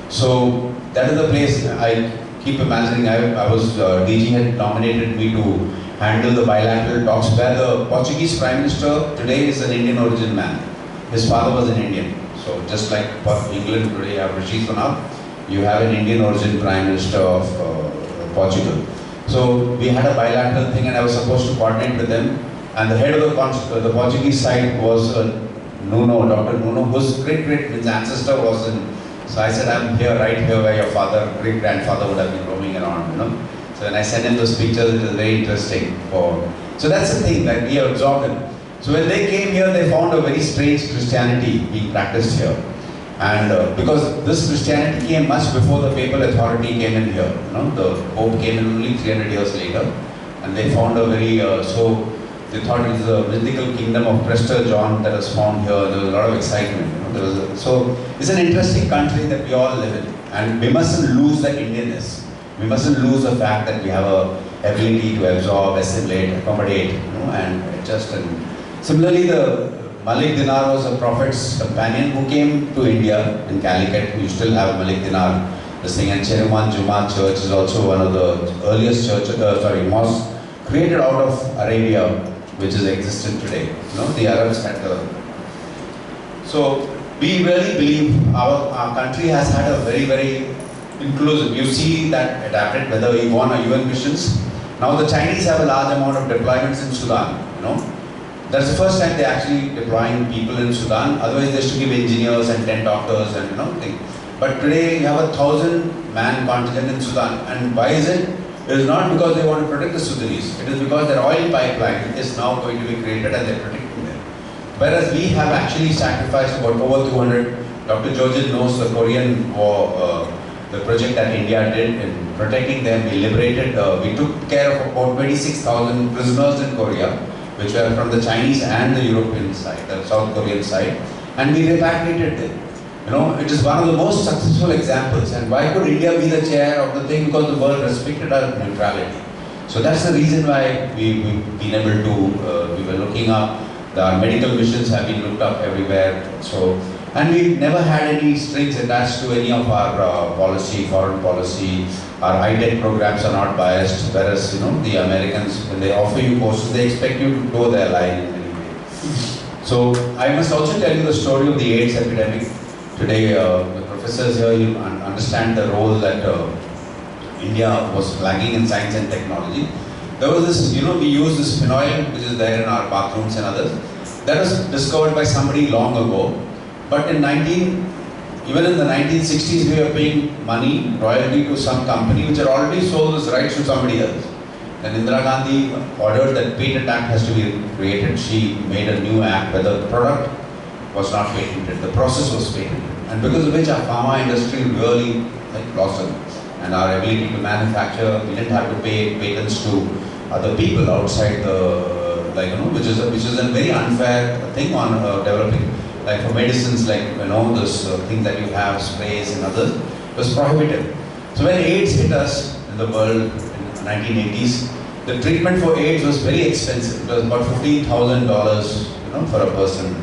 So that is the place I keep imagining. DG had nominated me to handle the bilateral talks where the Portuguese Prime Minister today is an Indian origin man. His father was an Indian. So just like England today, you have Rishi Sunak, you have an Indian origin Prime Minister of Portugal. So we had a bilateral thing, and I was supposed to coordinate with them. And the head of the Portuguese side was Nuno, Dr. Nuno, whose great ancestor was in. So I said, I'm here, right here where your father, great-grandfather would have been roaming around, you know. So when I sent him those pictures, it was very interesting. So that's the thing that we have absorbed them. So when they came here, they found a very strange Christianity being practiced here. And because this Christianity came much before the papal authority came in here, you know, the Pope came in only 300 years later, and they found a very, so they thought it was a mythical kingdom of Prester John that was found here. There was a lot of excitement, you know. So it's an interesting country that we all live in, and we mustn't lose that Indianness. We mustn't lose the fact that we have a ability to absorb, assimilate, accommodate, you know, and adjust. And Similarly, the Malik Dinar was a prophet's companion who came to India in Calicut. We still have Malik Dinar. The and Cheruman Juma Church is also one of the earliest mosques created out of Arabia, which is existent today. You know, the Arabs had the. So we really believe our country has had a very, very inclusive. You see that adapted whether we go on our UN missions. Now the Chinese have a large amount of deployments in Sudan. You know. That's the first time they're actually deploying people in Sudan. Otherwise, they used to give engineers and 10 doctors and things. But today, you have a 1,000-man contingent in Sudan. And why is it? It is not because they want to protect the Sudanese. It is because their oil pipeline is now going to be created and they're protecting them. Whereas we have actually sacrificed about over 200. Dr. Georgian knows the Korean War, the project that India did in protecting them. We liberated, we took care of about 26,000 prisoners in Korea, which were from the Chinese and the European side, the South Korean side, and we repatriated them. You know, it is one of the most successful examples. And why could India be the chair of the thing? Because the world respected our neutrality. So that's the reason why we've been able to, we were looking up, our medical missions have been looked up everywhere. So, and we've never had any strings attached to any of our policy, foreign policy. Our high-tech programs are not biased, whereas the Americans, when they offer you courses, they expect you to go their line in any way. So I must also tell you the story of the AIDS epidemic. Today, the professors here, you understand the role that India was lagging in science and technology. There was this, we use this phenol, which is there in our bathrooms and others. That was discovered by somebody long ago. But even in the 1960s, we were paying money, royalty to some company which had already sold this rights to somebody else. Then Indira Gandhi ordered that Patent Act has to be created. She made a new act where the product was not patented, the process was patented. And because of which our pharma industry really blossomed. And our ability to manufacture, we didn't have to pay patents to other people outside the, which is a very unfair thing on developing. Like for medicines, this thing that you have, sprays and others, was prohibitive. So when AIDS hit us in the world in the 1980s, the treatment for AIDS was very expensive. It was about $15,000, for a person.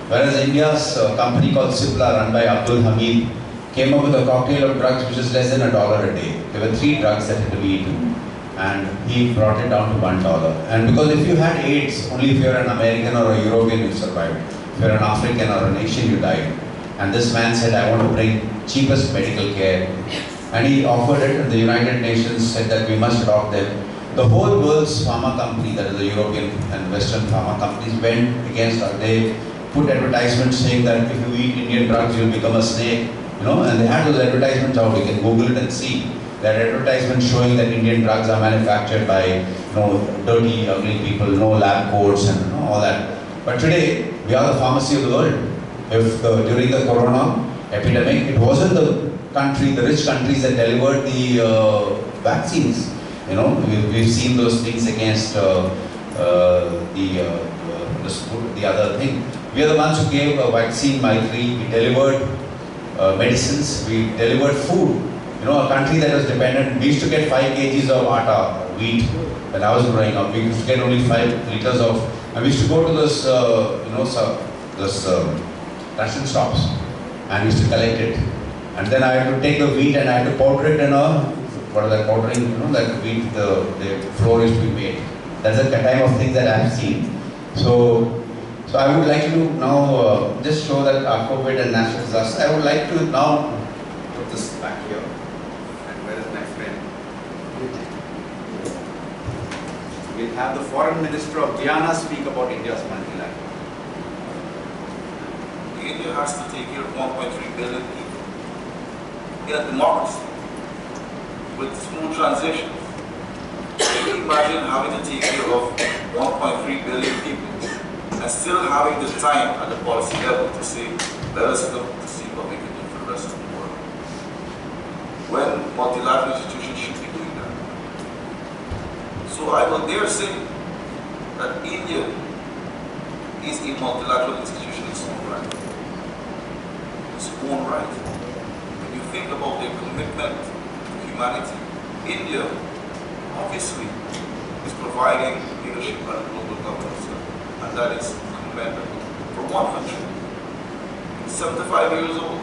Whereas India's company called Cipla, run by Abdul Hamid, came up with a cocktail of drugs which is less than $1 a day. There were 3 drugs that had to be eaten, and he brought it down to $1. And because if you had AIDS, only if you're an American or a European you survived. If you're an African or an Asian, you died. And this man said, I want to bring cheapest medical care. And he offered it, and the United Nations said that we must adopt them. The whole world's pharma company, that is the European and Western pharma companies, went against us. They put advertisements saying that if you eat Indian drugs, you'll become a snake. And they had those advertisements out. You can Google it and see. There are advertisements showing that Indian drugs are manufactured by dirty, ugly people, no lab coats and all that. But today, we are the pharmacy of the world. If during the corona epidemic, it wasn't the rich countries that delivered the vaccines. We've seen those things against the other thing. We are the ones who gave a vaccine, Maitri. We delivered medicines. We delivered food. A country that was dependent. We used to get 5 kgs of atta, wheat, when I was growing up. We used to get only 5 liters of. And we used to go to this, ration shops, and we used to collect it. And then I had to take the wheat and I had to powder it in a, what are they powdering, that wheat, the flour used to be made. That's the kind of thing that I have seen. So I would like to now just show that our COVID and natural disasters. I would like to now put this back here. And where is my friend? We'll have the Foreign Minister of Guyana speak about India's multilateralism. India has to take care of 1.3 billion people. In a democracy, with smooth transitions, can you imagine having to take care of 1.3 billion people and still having the time at the policy level to say, let us look to see what we can do for the rest of the world? When multilateral institutions should be doing that. So I will dare say that India is a multilateral institution in its own right. Its own right. When you think about their commitment to humanity, India obviously is providing leadership at a global governance level. and that is commendable from one country. 75 years old.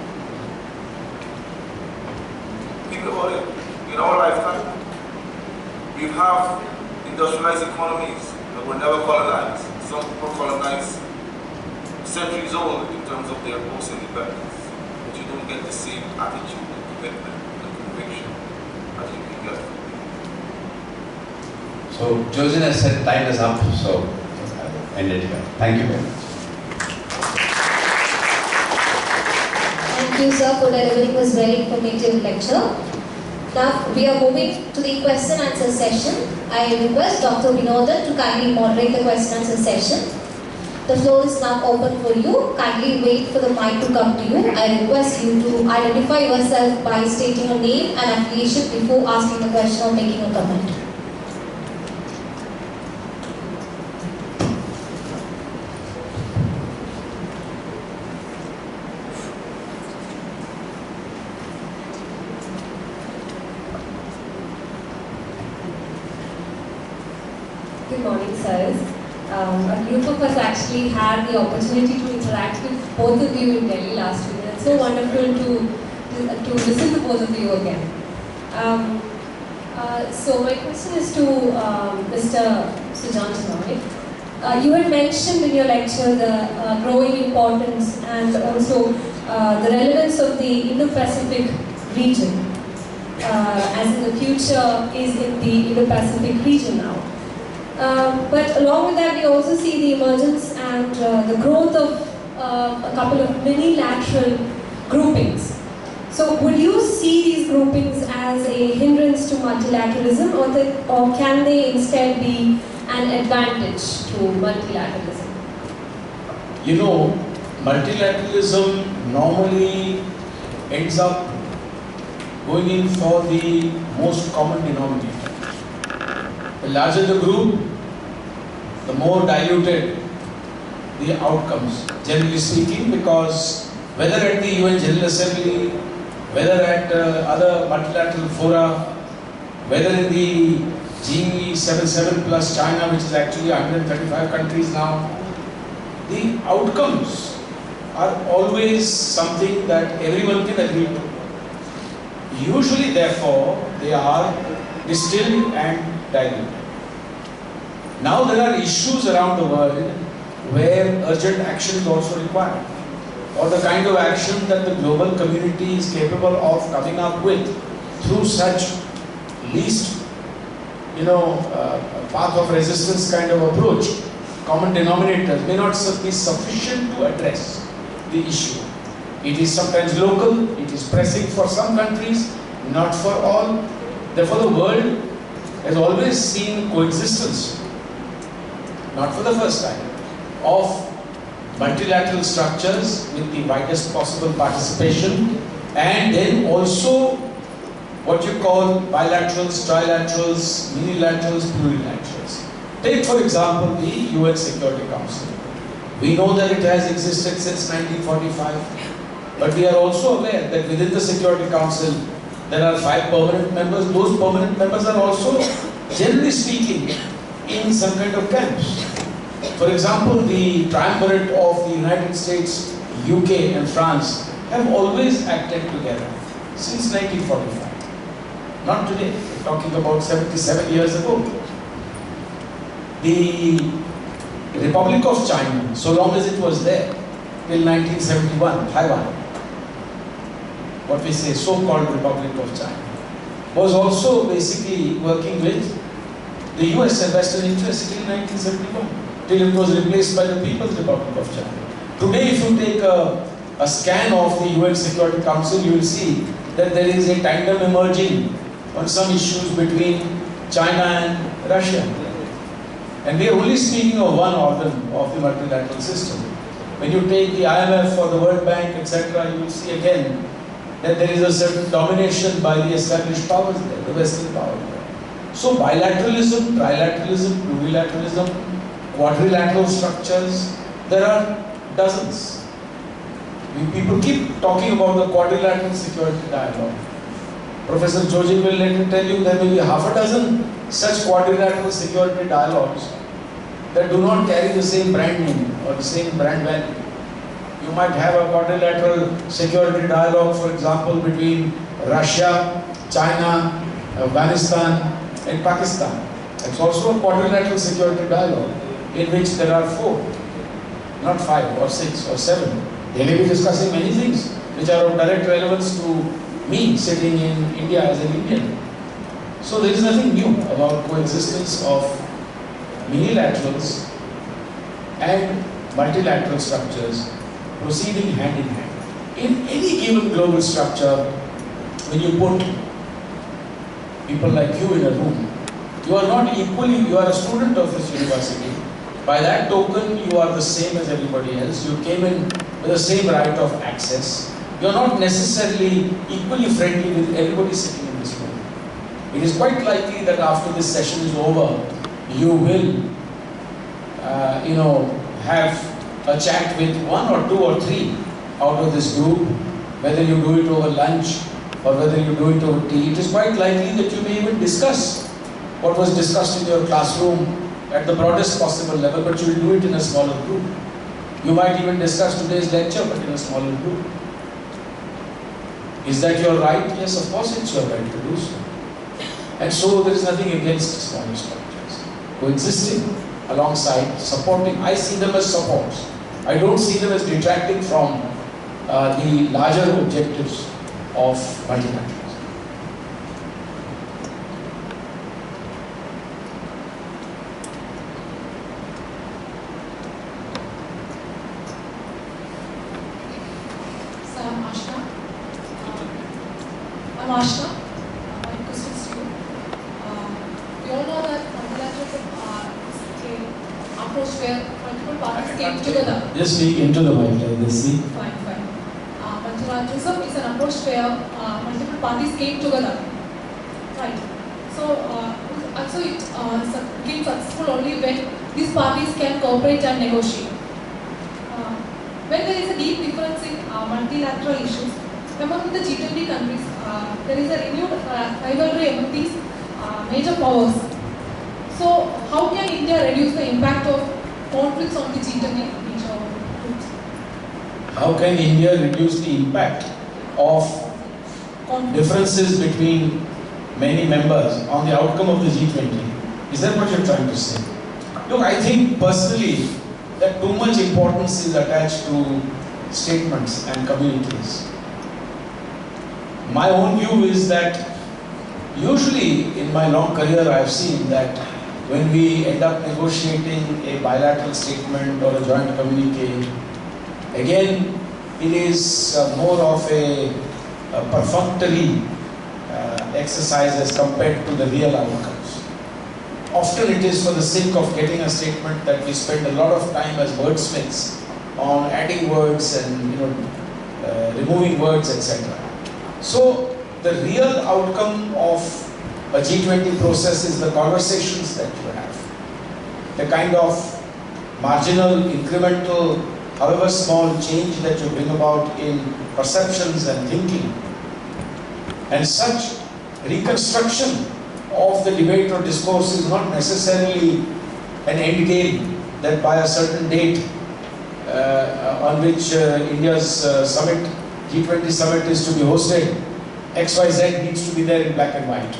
Think about it. In our lifetime, we have industrialized economies that were never colonized. Some were colonized centuries old in terms of their post-independence. But you don't get the same attitude and commitment and conviction as you can get. So, Jojen has said time is up, so I'll end it here. Thank you very much. Thank you, sir, for delivering this very informative lecture. Now, we are moving to the question and answer session. I request Dr. Vinodan to kindly moderate the question and answer session. The floor is now open for you. Kindly wait for the mic to come to you. I request you to identify yourself by stating your name and affiliation before asking the question or making a comment. Good morning, sirs. A group of us actually had the opportunity to interact with both of you in Delhi last week. It's so wonderful to listen to both of you again. So my question is to Mr. Sujan Chinoy. You had mentioned in your lecture the growing importance and also the relevance of the Indo-Pacific region, as in the future is in the Indo-Pacific region now. But along with that, we also see the emergence and the growth of a couple of mini-lateral groupings. So would you see these groupings as a hindrance to multilateralism, or can they instead be an advantage to multilateralism? You know, multilateralism normally ends up going in for the most common denominator. The larger the group, the more diluted the outcomes, generally speaking, because whether at the UN General Assembly, whether at other multilateral fora, whether in the G77 plus China, which is actually 135 countries now, the outcomes are always something that everyone can agree to. Usually, therefore, they are distilled and diluted. Now there are issues around the world where urgent action is also required, or the kind of action that the global community is capable of coming up with through such least, path of resistance kind of approach. Common denominators may not be sufficient to address the issue. It is sometimes local, it is pressing for some countries, not for all. Therefore, the world has always seen coexistence, not for the first time, of multilateral structures with the widest possible participation, and then also what you call bilaterals, trilaterals, minilaterals, plurilaterals. Take for example the UN Security Council. We know that it has existed since 1945, but we are also aware that within the Security Council there are 5 permanent members. Those permanent members are also, generally speaking, in some kind of camps. For example, the triumvirate of the United States, UK and France have always acted together since 1945. Not today, we're talking about 77 years ago. The Republic of China, so long as it was there, till 1971, Taiwan, what we say, so-called Republic of China, was also basically working with the US and Western interests till 1971, till it was replaced by the People's Republic of China. Today, if you take a scan of the UN Security Council, you will see that there is a tandem emerging on some issues between China and Russia. And we are only speaking of one organ of the multilateral system. When you take the IMF or the World Bank, etc., you will see again that there is a certain domination by the established powers there, the Western power there. So bilateralism, trilateralism, plurilateralism, quadrilateral structures, there are dozens. People keep talking about the quadrilateral security dialogue. Professor Jojen will later tell you there will be half a dozen such quadrilateral security dialogues that do not carry the same brand name or the same brand value. You might have a quadrilateral security dialogue, for example, between Russia, China, Afghanistan and Pakistan. It's also a quadrilateral security dialogue in which there are 4, not 5 or 6 or 7. They may be discussing many things which are of direct relevance to me sitting in India as an Indian. So there is nothing new about coexistence of unilaterals and multilateral structures proceeding hand in hand. In any given global structure, when you put people like you in a room, you are not equally, you are a student of this university. By that token, you are the same as everybody else. You came in with the same right of access. You are not necessarily equally friendly with everybody sitting in this room. It is quite likely that after this session is over, you will, have a chat with 1 or 2 or 3 out of this group, whether you do it over lunch or whether you do it over tea. It is quite likely that you may even discuss what was discussed in your classroom at the broadest possible level, but you will do it in a smaller group. You might even discuss today's lecture, but in a smaller group. Is that your right? Yes, of course it's your right to do so. And so there is nothing against smaller structures. Coexisting alongside, supporting. I see them as supports. I don't see them as detracting from the larger objectives of multilateralism. I'm Ashna. My question is to you. We all know that multilateralism is an approach where multiple parties came together. Just speak into the mic, let's see. Fine. Multilateralism is an approach where multiple parties came together. Right. So, it became successful only when these parties can cooperate and negotiate. When there is a deep difference in multilateral issues, among the G20 countries, there is a renewed rivalry among these major powers. So, how can India reduce the impact of conflicts on the G20 major groups? How can India reduce the impact of differences between many members on the outcome of the G20? Is that what you're trying to say? Look, I think personally that too much importance is attached to statements and communiques. My own view is that usually in my long career I have seen that when we end up negotiating a bilateral statement or a joint communique, again it is more of a perfunctory exercise as compared to the real outcomes. Often it is for the sake of getting a statement that we spend a lot of time as wordsmiths on adding words and removing words, etc. So the real outcome of a G20 process is the conversations that you have, the kind of marginal, incremental, however small change that you bring about in perceptions and thinking. And such reconstruction of the debate or discourse is not necessarily an end game that by a certain date on which India's summit, G20 summit is to be hosted, XYZ needs to be there in black and white.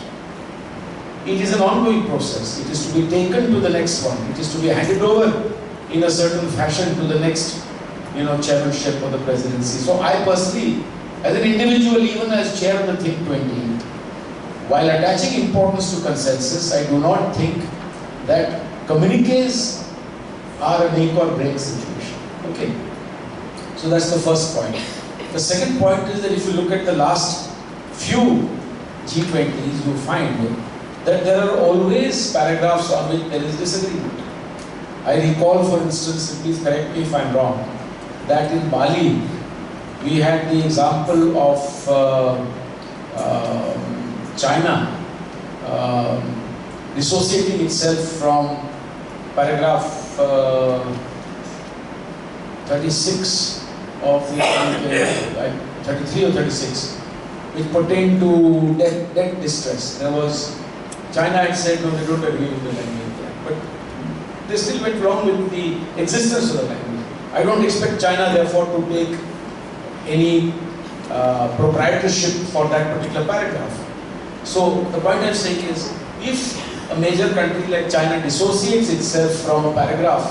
It is an ongoing process. It is to be taken to the next one. It is to be handed over in a certain fashion to the next, chairmanship or the presidency. So I personally, as an individual, even as chair of the Think 20, while attaching importance to consensus, I do not think that communiques are a make or break situation. Okay. So that's the first point. The second point is that if you look at the last few G20s, you find that there are always paragraphs on which there is disagreement. I recall, for instance, and please correct me if I'm wrong, that in Bali, we had the example of China dissociating itself from paragraph 36 of the 33 or 36, which pertained to debt distress. There was, China had said, no, they don't agree with the language. But they still went along with the existence of the language. I don't expect China therefore to take any proprietorship for that particular paragraph. So the point I'm saying is, if a major country like China dissociates itself from a paragraph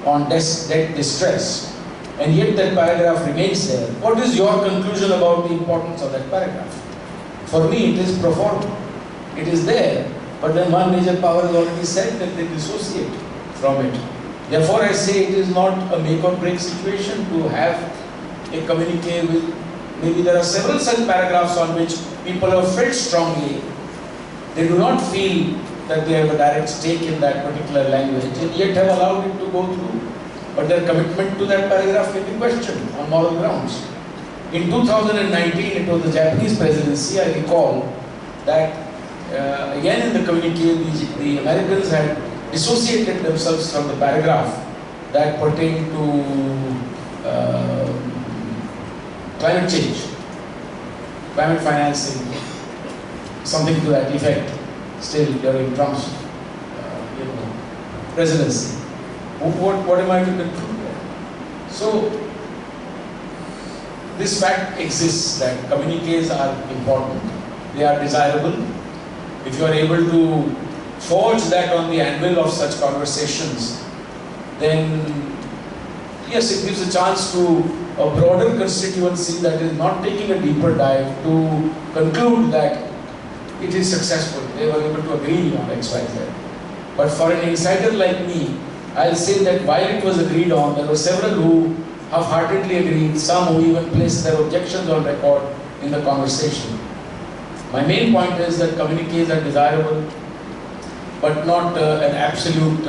on debt distress, and yet that paragraph remains there, what is your conclusion about the importance of that paragraph? For me, it is pro forma. It is there, but then one major power has already said that they dissociate from it. Therefore, I say it is not a make or break situation to have a communique with, maybe there are several such paragraphs on which people have felt strongly. They do not feel that they have a direct stake in that particular language, and yet have allowed it to go through. But their commitment to that paragraph may be questioned on moral grounds. In 2019, it was the Japanese presidency. I recall that again in the communique, the Americans had dissociated themselves from the paragraph that pertained to climate change, climate financing, something to that effect, still during Trump's presidency. What am I to conclude there? So, this fact exists that communiques are important, they are desirable. If you are able to forge that on the anvil of such conversations, then yes, it gives a chance to a broader constituency that is not taking a deeper dive to conclude that it is successful. They were able to agree on X, Y, Z. But for an insider like me, I'll say that while it was agreed on, there were several who half-heartedly agreed, some who even placed their objections on record in the conversation. My main point is that communiques are desirable, but not an absolute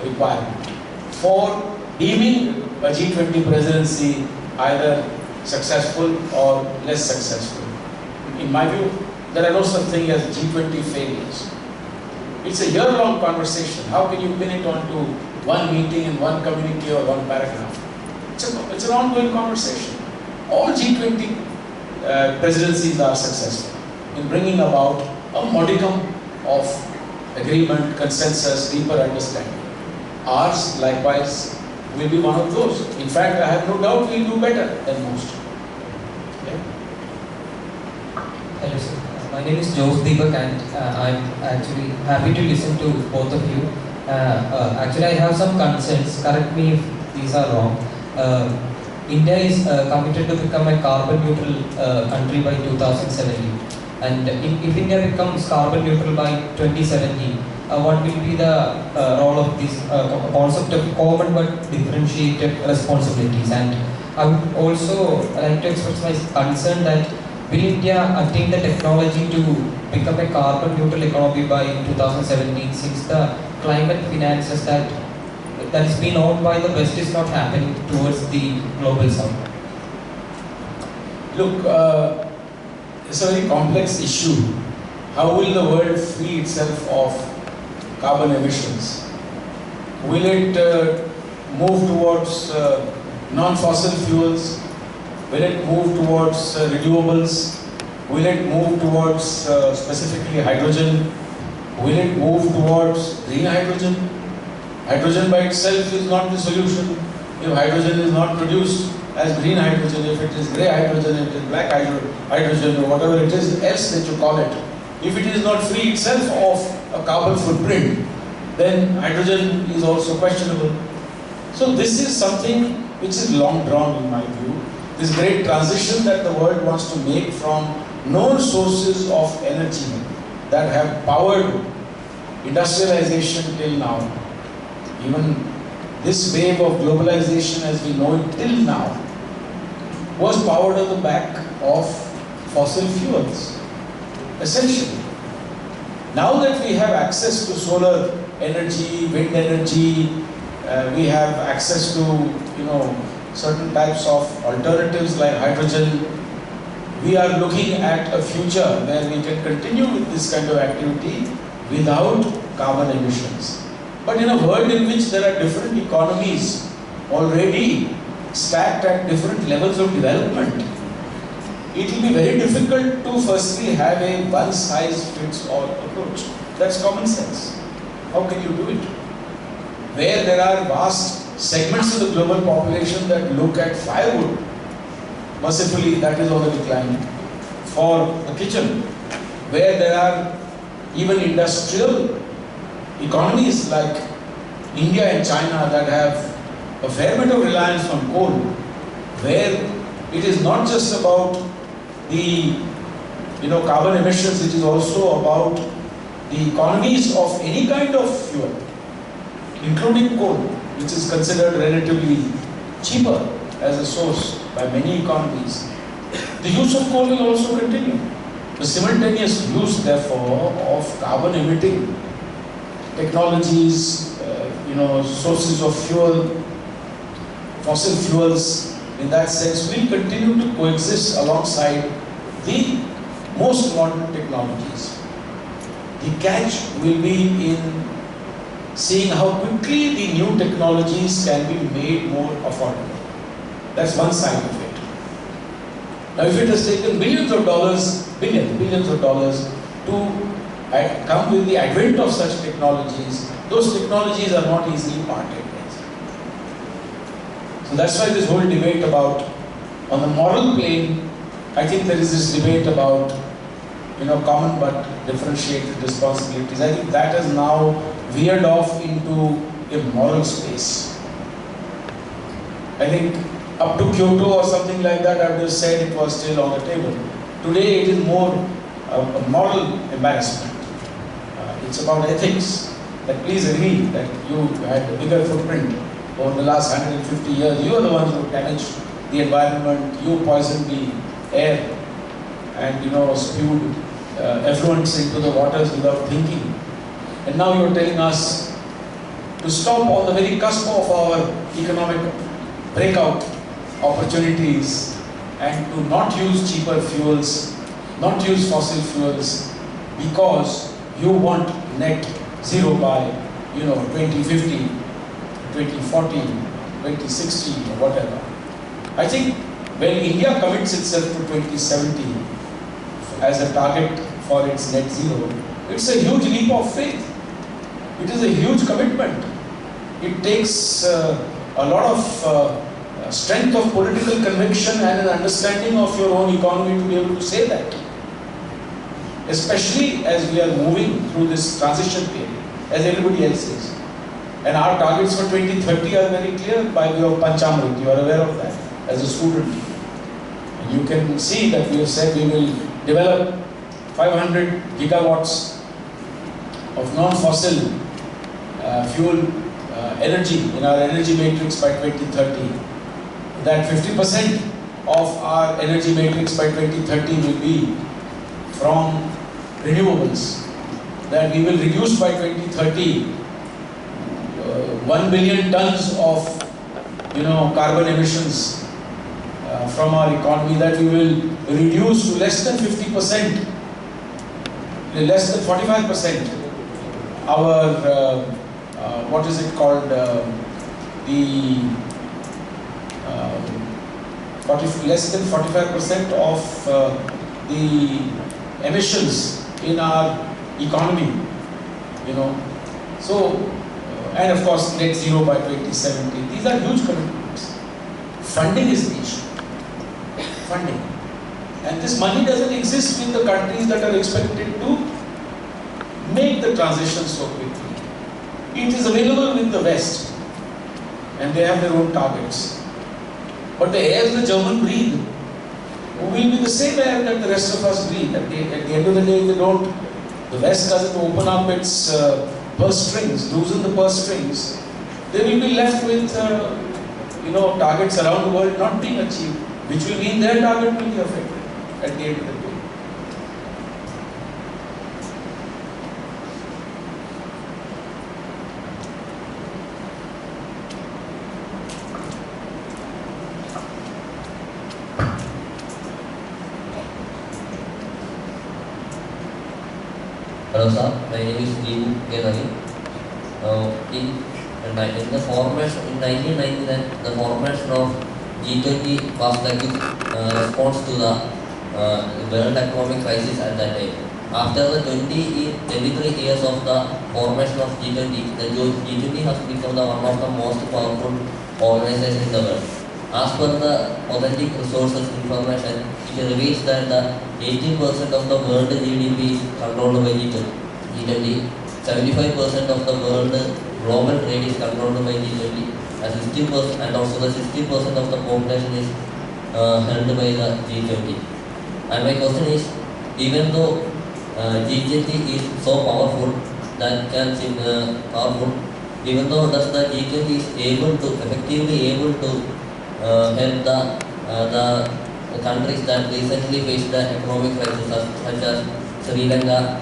requirement for deeming a G20 presidency either successful or less successful. In my view, there are no such thing as G20 failures. It's a year-long conversation. How can you pin it onto one meeting and one communique or one paragraph? It's an ongoing conversation. All G20 presidencies are successful in bringing about a modicum of agreement, consensus, deeper understanding. Ours, likewise, will be one of those. In fact, I have no doubt we'll do better than most. Okay? Hello, sir. My name is Jose Deepak, and I'm actually happy to listen to both of you. Actually, I have some concerns. Correct me if these are wrong. India is committed to become a carbon neutral country by 2017. And if India becomes carbon neutral by 2070, what will be the role of this concept of common but differentiated responsibilities? And I would also like to express my concern that will India attain the technology to become a carbon neutral economy by 2017, since the climate finances that is being owned by the West is not happening towards the global south? Look, it's a very complex issue. How will the world free itself of carbon emissions? Will it move towards non-fossil fuels? Will it move towards renewables? Will it move towards specifically hydrogen? Will it move towards green hydrogen? Hydrogen by itself is not the solution. If hydrogen is not produced as green hydrogen, if it is grey hydrogen, if it is black hydrogen, or whatever it is else that you call it, if it is not free itself of a carbon footprint, then hydrogen is also questionable. So this is something which is long drawn in my view. This great transition that the world wants to make from known sources of energy that have powered industrialization till now. Even this wave of globalization as we know it till now was powered on the back of fossil fuels, essentially. Now that we have access to solar energy, wind energy, we have access to certain types of alternatives like hydrogen, we are looking at a future where we can continue with this kind of activity without carbon emissions. But in a world in which there are different economies already stacked at different levels of development, it will be very difficult to firstly have a one-size-fits-all approach. That's common sense. How can you do it? where there are vast segments of the global population that look at firewood. Mercifully, that is on the decline. For the kitchen, where there are even industrial economies like India and China that have a fair bit of reliance on coal, where it is not just about the carbon emissions, it is also about the economies of any kind of fuel, including coal, which is considered relatively cheaper as a source by many economies. The use of coal will also continue. The simultaneous use, therefore, of carbon emitting technologies, sources of fuel, fossil fuels, in that sense, will continue to coexist alongside the most modern technologies. The catch will be in seeing how quickly the new technologies can be made more affordable. That's one side of it. Now, if it has taken billions of dollars to come with the advent of such technologies, those technologies are not easily parted with. So that's why this whole debate about, on the moral plane, I think there is this debate about, common but differentiated responsibilities. I think that has now veered off into a moral space. I think up to Kyoto or something like that, I would have said it was still on the table. Today it is more a moral embarrassment. It's about ethics. That please agree that you had a bigger footprint over the last 150 years. You are the ones who damaged the environment, you poisoned the air and spewed effluents into the waters without thinking. And now you are telling us to stop on the very cusp of our economic breakout opportunities and to not use cheaper fuels, not use fossil fuels, because you want net zero by 2050, 2040, 2060 or whatever. I think when India commits itself to 2070 as a target for its net zero, it's a huge leap of faith. It is a huge commitment. It takes a lot of strength of political conviction and an understanding of your own economy to be able to say that. Especially as we are moving through this transition period, as everybody else is. And our targets for 2030 are very clear by way of Panchamrit. You are aware of that as a student. And you can see that we have said we will develop 500 gigawatts of non-fossil fuel energy in our energy matrix by 2030. That 50% of our energy matrix by 2030 will be from renewables. That we will reduce by 2030 1 billion tons of carbon emissions from our economy. That we will reduce to less than 50%, less than 45% our what is it called, less than 45% of the emissions in our economy, So, and of course, net zero by 2070. These are huge commitments. Funding is the issue. Funding. And this money doesn't exist with the countries that are expected to make the transition so quickly. It is available with the West, and they have their own targets. But the air the Germans breathe will be the same air that the rest of us breathe. At the end of the day, the West doesn't open up its purse strings, loosen the purse strings, they will be left with targets around the world not being achieved, which will mean their target will be affected at the end of the day. Hello sir, my name is DPK Pillay. In the formation in 1999, the formation of G20 was like a response to the world economic crisis at that time. After the 23 years of the formation of G20, the G20 has become one of the most powerful organizations in the world. As per the authentic resources information, it reveals that the 80% of the world GDP is controlled by G20. 75% of the world global trade is controlled by G20. And 60% and also the 60% of the population is held by the G20. And my question is, even though G20 is so powerful, that can seem powerful, even though does the G20 is effectively able to help the countries that recently faced the economic crisis, such as Sri Lankan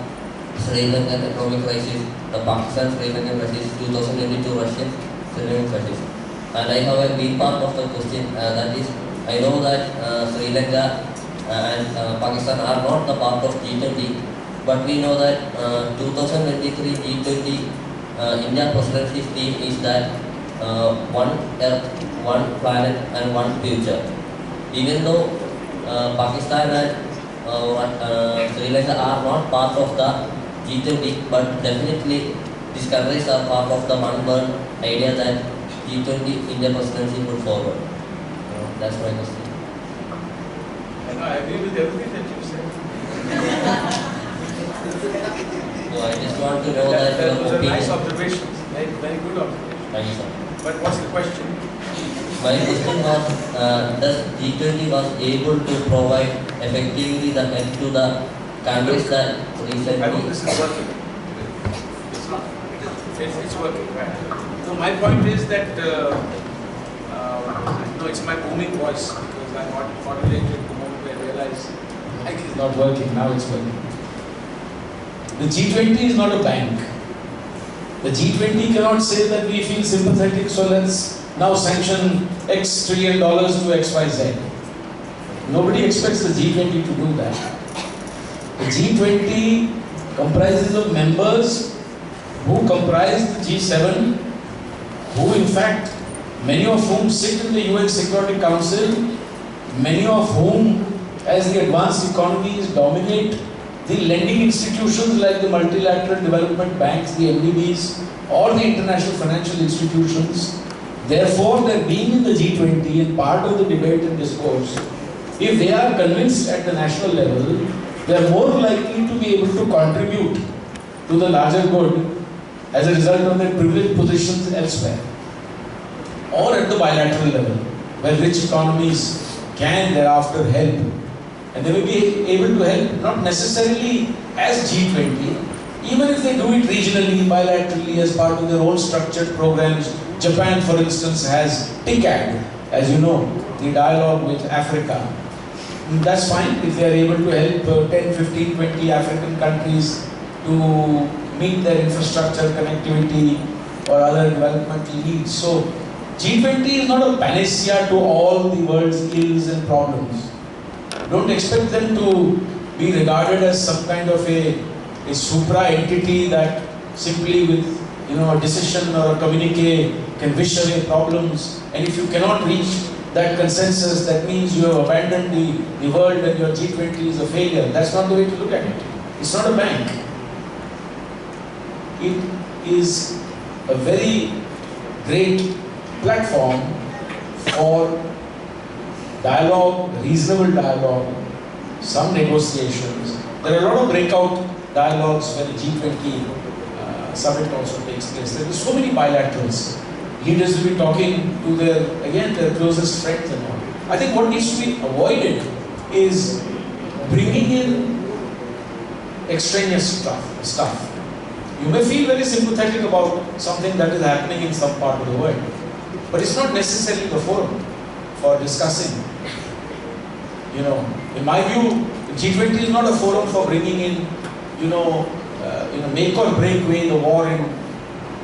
economic crisis, the Pakistan Sri Lankan crisis, 2022 Russian Sri Lankan crisis. And I have a big part of the question, that is, I know that Sri Lanka and Pakistan are not the part of G20, but we know that 2023 G20 India presidency theme is that one earth, one planet and one future. Even though Pakistan and Sri Lanka are not part of the G20, but definitely these countries are part of the one world idea that G20 India presidency put forward. That's my question. I agree with everything that you said. So I just want to know that your those are opinion. nice observations, very good observations. Thank you, sir. But what's the question? My question was, does G20 was able to provide effectively the help to the countries that recently... I hope this is working. It's not. It's working, right? So my point is that, it's my booming voice because I modulated the moment I realized it's not working, now it's working. The G20 is not a bank. The G20 cannot say that we feel sympathetic, so let's now sanction X trillion dollars to XYZ. Nobody expects the G20 to do that. The G20 comprises of members who comprise the G7, who in fact, many of whom sit in the UN Security Council, many of whom, as the advanced economies dominate the lending institutions like the multilateral development banks, the MDBs, or the international financial institutions. Therefore, their being in the G20 and part of the debate and discourse, if they are convinced at the national level, they are more likely to be able to contribute to the larger good as a result of their privileged positions elsewhere. Or at the bilateral level, where rich economies can thereafter help. And they will be able to help not necessarily as G20, even if they do it regionally, bilaterally, as part of their own structured programs. Japan, for instance, has TICAD, as you know, the dialogue with Africa. That's fine if they are able to help 10, 15, 20 African countries to meet their infrastructure, connectivity, or other developmental needs. So, G20 is not a panacea to all the world's ills and problems. Don't expect them to be regarded as some kind of a supra entity that simply with a decision or a communique can wish away problems. And if you cannot reach that consensus, that means you have abandoned the world and your G20 is a failure. That's not the way to look at it. It's not a bank. It is a very great platform for dialogue, reasonable dialogue, some negotiations. There are a lot of breakout dialogues when the G20 summit also takes place. There are so many bilaterals. Leaders will be talking to their closest friends and all. I think what needs to be avoided is bringing in extraneous stuff. You may feel very sympathetic about something that is happening in some part of the world, but it's not necessarily the forum for discussing. In my view, the G20 is not a forum for bringing in, make or break way the war in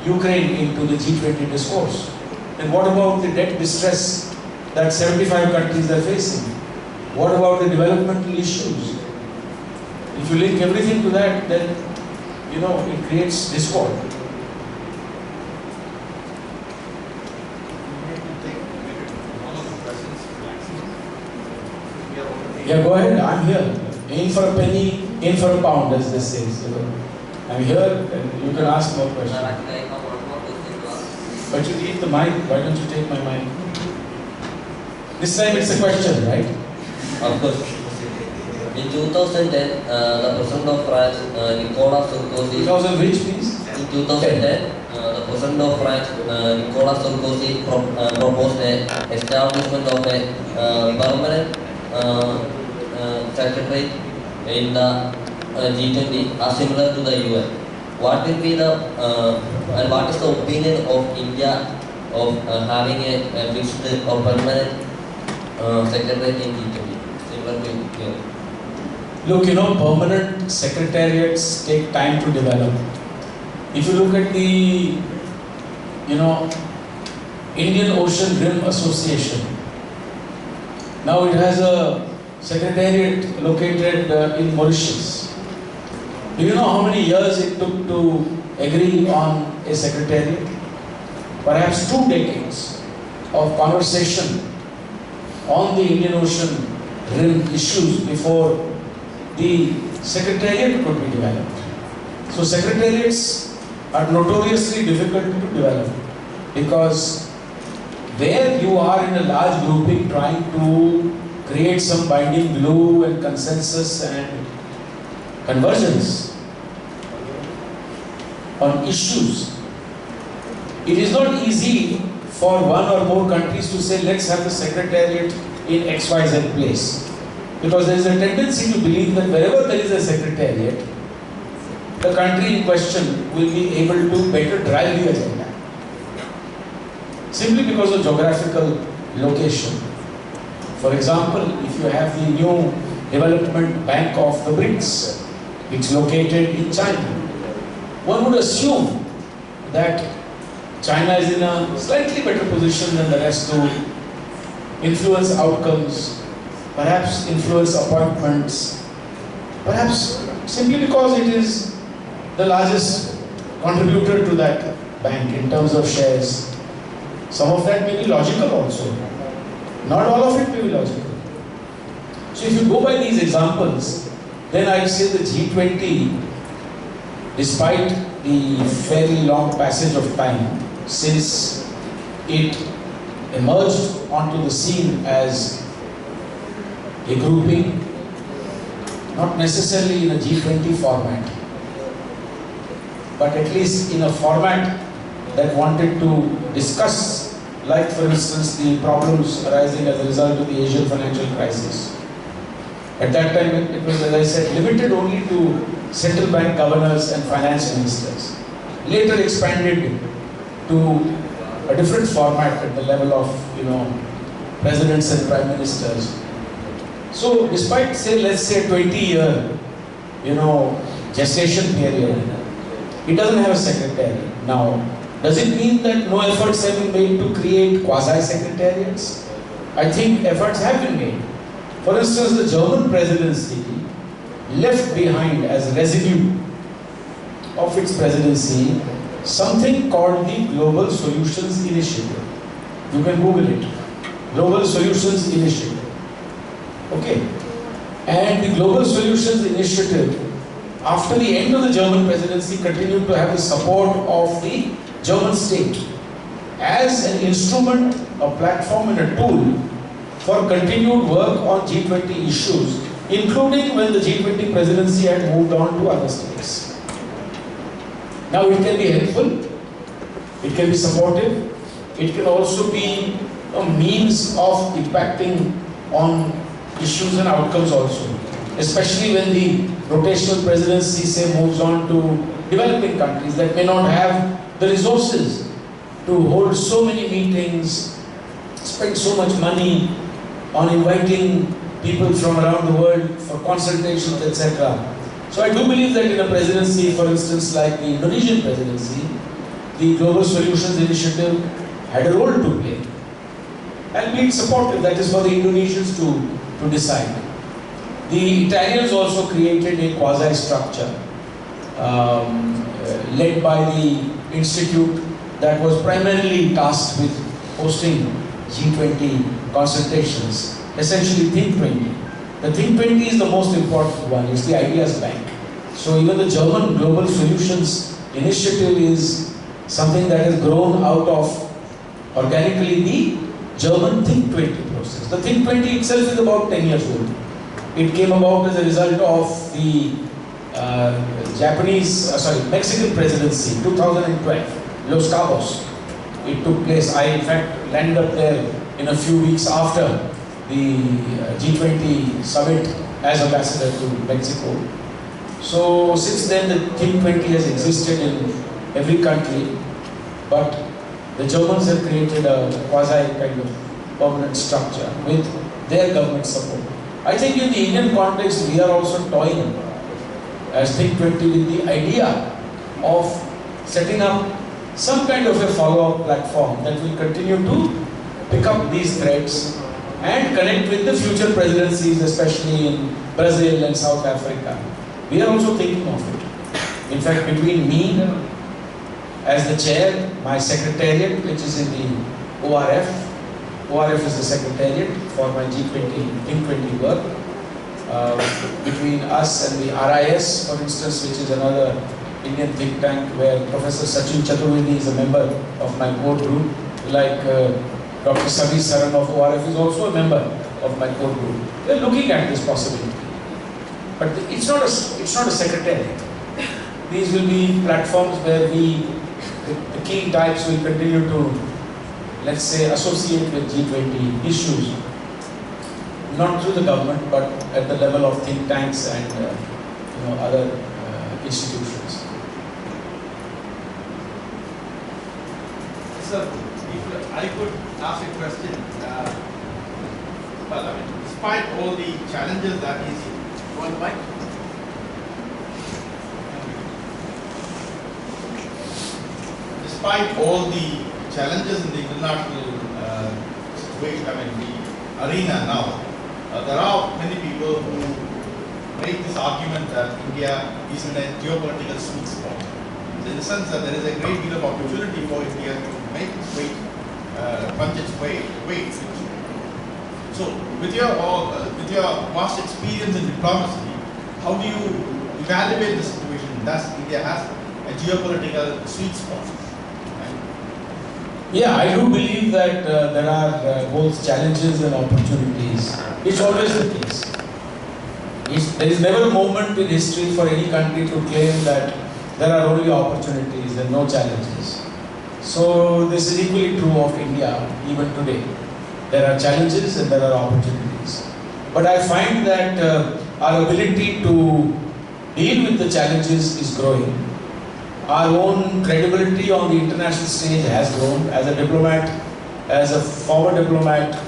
Ukraine into the G20 discourse. And what about the debt distress that 75 countries are facing? What about the developmental issues? If you link everything to that, then it creates discord. Yeah, go ahead. I'm here. Aim for a penny. in for a pound, as they say. So I'm here and you can ask more questions. But you need the mic, why don't you take my mic? This time it's a question, right? Of course. In 2010, the President of France, Nicolas Sarkozy... 2000 which, please? In 2010, the President of France, Nicolas Sarkozy, proposed the establishment of a permanent secretary in the G20, similar to the UN. What will be the and what is the opinion of India of having a fixed or permanent secretary in G20, similar to UN? Look, permanent secretariats take time to develop. If you look at the, Indian Ocean Rim Association, now it has a secretariat located in Mauritius. Do you know how many years it took to agree on a secretariat? Perhaps 2 decades of conversation on the Indian Ocean Rim issues before the secretariat could be developed. So secretariats are notoriously difficult to develop because where you are in a large grouping trying to create some binding glue and consensus and convergence on issues, it is not easy for one or more countries to say, let's have the secretariat in XYZ place. Because there is a tendency to believe that wherever there is a secretariat, the country in question will be able to better drive the agenda. Simply because of geographical location. For example, if you have the new development bank of the BRICS, it's located in China. One would assume that China is in a slightly better position than the rest to influence outcomes, perhaps influence appointments, perhaps simply because it is the largest contributor to that bank in terms of shares. Some of that may be logical also. Not all of it may be logical. So if you go by these examples, then I'd say the G20, despite the fairly long passage of time since it emerged onto the scene as a grouping, not necessarily in a G20 format, but at least in a format that wanted to discuss, like for instance, the problems arising as a result of the Asian financial crisis. At that time, it was, as I said, limited only to central bank governors and finance ministers. Later expanded to a different format at the level of, presidents and prime ministers. So, despite, let's say, 20-year, gestation period, it doesn't have a secretary. Now, does it mean that no efforts have been made to create quasi-secretariats? I think efforts have been made. For instance, the German presidency left behind as residue of its presidency something called the Global Solutions Initiative. You can Google it. Global Solutions Initiative. Okay. And the Global Solutions Initiative, after the end of the German presidency, continued to have the support of the German state as an instrument, a platform and a tool for continued work on G20 issues, including when the G20 presidency had moved on to other states. Now it can be helpful, it can be supportive, it can also be a means of impacting on issues and outcomes also, especially when the rotational presidency, say, moves on to developing countries that may not have the resources to hold so many meetings, spend so much money on inviting people from around the world for consultations, etc. So I do believe that in a presidency, for instance, like the Indonesian presidency, the Global Solutions Initiative had a role to play. And be supportive, that is for the Indonesians to decide. The Italians also created a quasi-structure led by the institute that was primarily tasked with hosting G20 consultations, essentially T20. The Think 20 is the most important one. It's the ideas bank. So even the German Global Solutions Initiative is something that has grown out of organically the German Think 20 process. The Think 20 itself is about 10 years old. It came about as a result of the Mexican presidency, 2012, Los Cabos. It took place. I in fact landed up there in a few weeks after the G20 summit as ambassador to Mexico. So since then the Think 20 has existed in every country, but the Germans have created a quasi kind of permanent structure with their government support. I think in the Indian context we are also toying as Think 20 with the idea of setting up some kind of a follow-up platform that will continue to pick up these threads and connect with the future presidencies, especially in Brazil and South Africa. We are also thinking of it. In fact, between me as the chair, my secretariat, which is in the ORF is the secretariat for my G20, Think 20 work. Between us and the RIS, for instance, which is another Indian think tank where Professor Sachin Chaturvedi is a member of my core group, like Dr. Sabi Saran of ORF is also a member of my core group. We are looking at this possibility. But it's not a secretariat. These will be platforms where the key types will continue to, let's say, associate with G20 issues, not through the government, but at the level of think tanks and other institutions. Sir, if I could ask a question. Despite all the challenges that is going by, despite all the challenges in the international situation, the arena now, there are many people who make this argument that India is in a geopolitical sweet spot. In the sense that there is a great deal of opportunity for India to make its weight, punch its weight. So, with your vast experience in diplomacy, how do you evaluate the situation? Does India has a geopolitical sweet spot? Yeah, I do believe that there are both challenges and opportunities. It's always the case. There is never a moment in history for any country to claim that there are only opportunities and no challenges. So this is equally true of India even today. There are challenges and there are opportunities. But I find that our ability to deal with the challenges is growing. Our own credibility on the international stage has grown as a diplomat, as a former diplomat,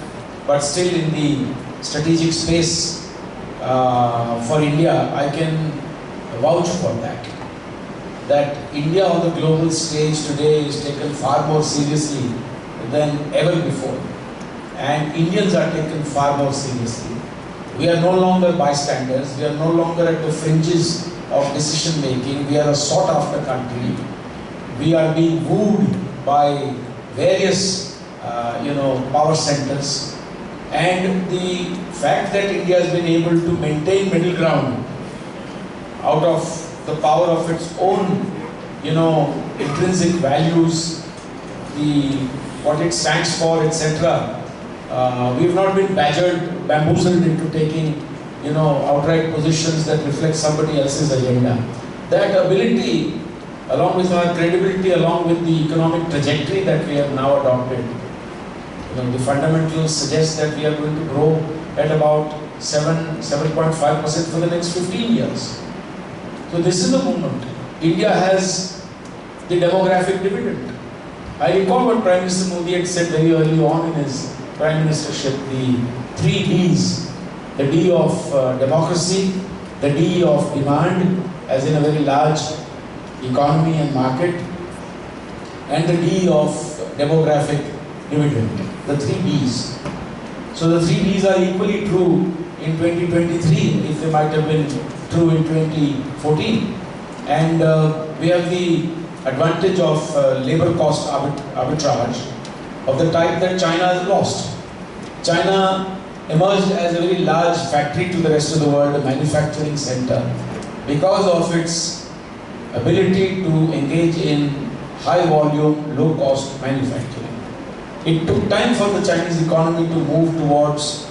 but still in the strategic space for India. I can vouch for that. That India on the global stage today is taken far more seriously than ever before. And Indians are taken far more seriously. We are no longer bystanders. We are no longer at the fringes of decision making. We are a sought after country. We are being wooed by various power centers. And the fact that India has been able to maintain middle ground out of the power of its own, intrinsic values, what it stands for, etc. We have not been bamboozled into taking, outright positions that reflect somebody else's agenda. That ability, along with our credibility, along with the economic trajectory that we have now adopted, the fundamentals suggest that we are going to grow at about 7.5% for the next 15 years. So this is the moment. India has the demographic dividend. I recall what Prime Minister Modi had said very early on in his Prime Ministership, the 3 Ds. The D of democracy, the D of demand, as in a very large economy and market, and the D of demographic dividend. The 3 Ds. So the 3 Ds are equally true in 2023, if they might have been true in 2014. And we have the advantage of labor cost arbitrage of the type that China has lost. China emerged as a very large factory to the rest of the world, a manufacturing center, because of its ability to engage in high volume, low cost manufacturing. It took time for the Chinese economy to move towards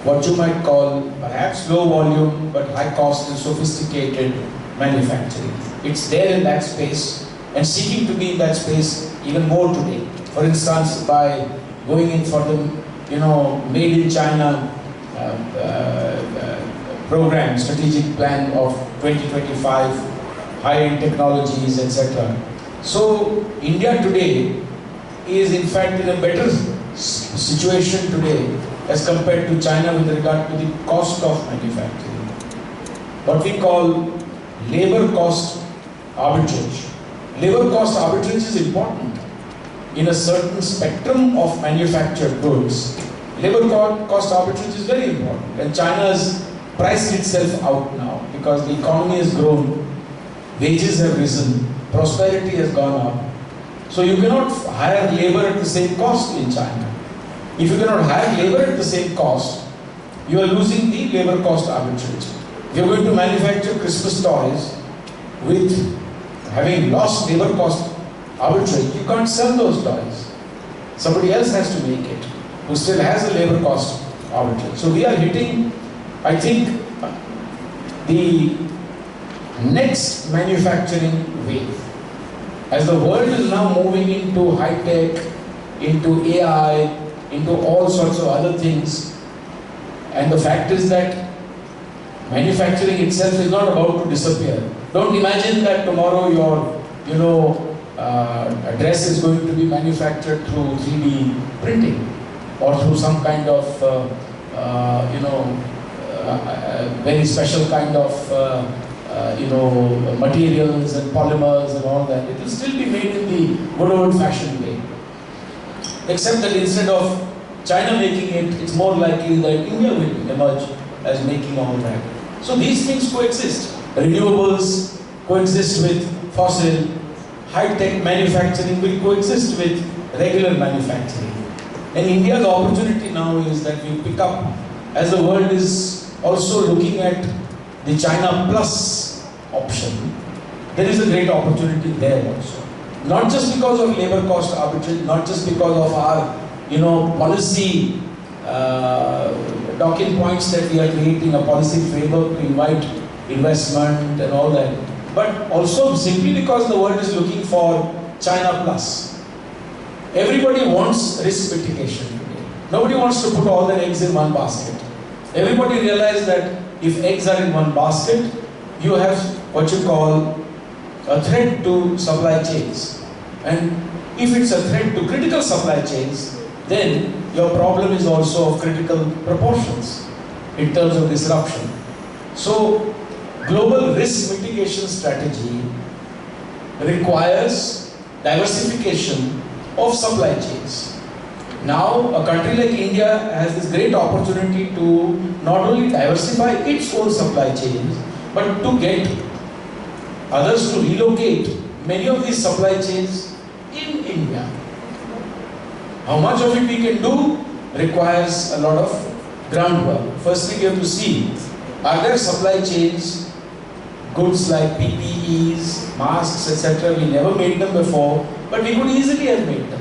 what you might call perhaps low volume but high cost and sophisticated manufacturing. It's there in that space and seeking to be in that space even more today. For instance, by going in for the made in China program, strategic plan of 2025, high-end technologies, etc. So India today is in fact in a better situation today as compared to China with regard to the cost of manufacturing. What we call labor cost arbitrage. Labor cost arbitrage is important. In a certain spectrum of manufactured goods, labor cost arbitrage is very important. And China has priced itself out now because the economy has grown, wages have risen, prosperity has gone up. So you cannot hire labor at the same cost in China. If you cannot hire labor at the same cost, you are losing the labor cost arbitrage. If you are going to manufacture Christmas toys with having lost labor cost arbitrage, you can't sell those toys. Somebody else has to make it, who still has a labor cost arbitrage. So we are hitting, I think, the next manufacturing wave. As the world is now moving into high tech, into AI, into all sorts of other things, and the fact is that manufacturing itself is not about to disappear. Don't imagine that tomorrow your, dress is going to be manufactured through 3D printing or through some kind of, very special kind of, materials and polymers and all that. It will still be made in the good old-fashioned way. Except that instead of China making it, it's more likely that India will emerge as making all that. So these things coexist. Renewables coexist with fossil, high-tech manufacturing will coexist with regular manufacturing. And India's opportunity now is that we pick up, as the world is also looking at the China Plus option, there is a great opportunity there also. Not just because of labor cost arbitrage, not just because of our, policy docking points that we are creating, a policy framework to invite investment and all that, but also simply because the world is looking for China Plus. Everybody wants risk mitigation today. Nobody wants to put all their eggs in one basket. Everybody realizes that if eggs are in one basket, you have what you call a threat to supply chains. And if it's a threat to critical supply chains, then your problem is also of critical proportions in terms of disruption. So, global risk mitigation strategy requires diversification of supply chains. Now, a country like India has this great opportunity to not only diversify its own supply chains, but to get others to relocate many of these supply chains in India. How much of it we can do requires a lot of groundwork. Firstly, we have to see, are there supply chains, goods like PPEs, masks, etc. We never made them before, but we could easily have made them.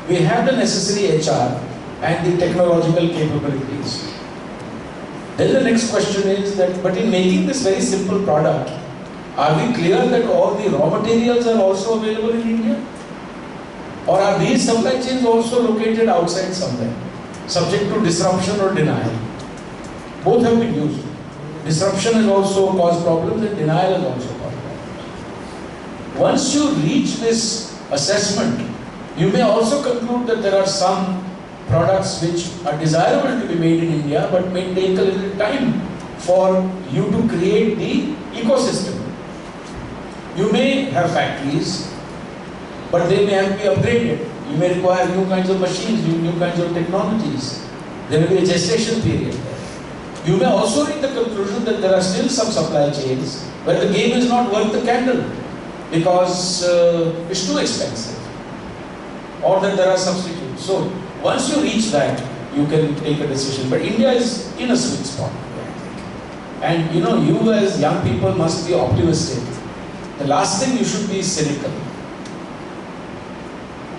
We have the necessary HR and the technological capabilities. Then the next question is that, but in making this very simple product, are we clear that all the raw materials are also available in India? Or are these supply chains also located outside somewhere, subject to disruption or denial? Both have been used. Disruption has also caused problems and denial has also caused problems. Once you reach this assessment, you may also conclude that there are some products which are desirable to be made in India but may take a little time for you to create the ecosystem. You may have factories, but they may have to be upgraded. You may require new kinds of machines, new kinds of technologies. There will be a gestation period there. You may also reach the conclusion that there are still some supply chains where the game is not worth the candle because it's too expensive, or that there are substitutes. So once you reach that, you can take a decision. But India is in a sweet spot. And you know, you as young people must be optimistic. The last thing you should be cynical.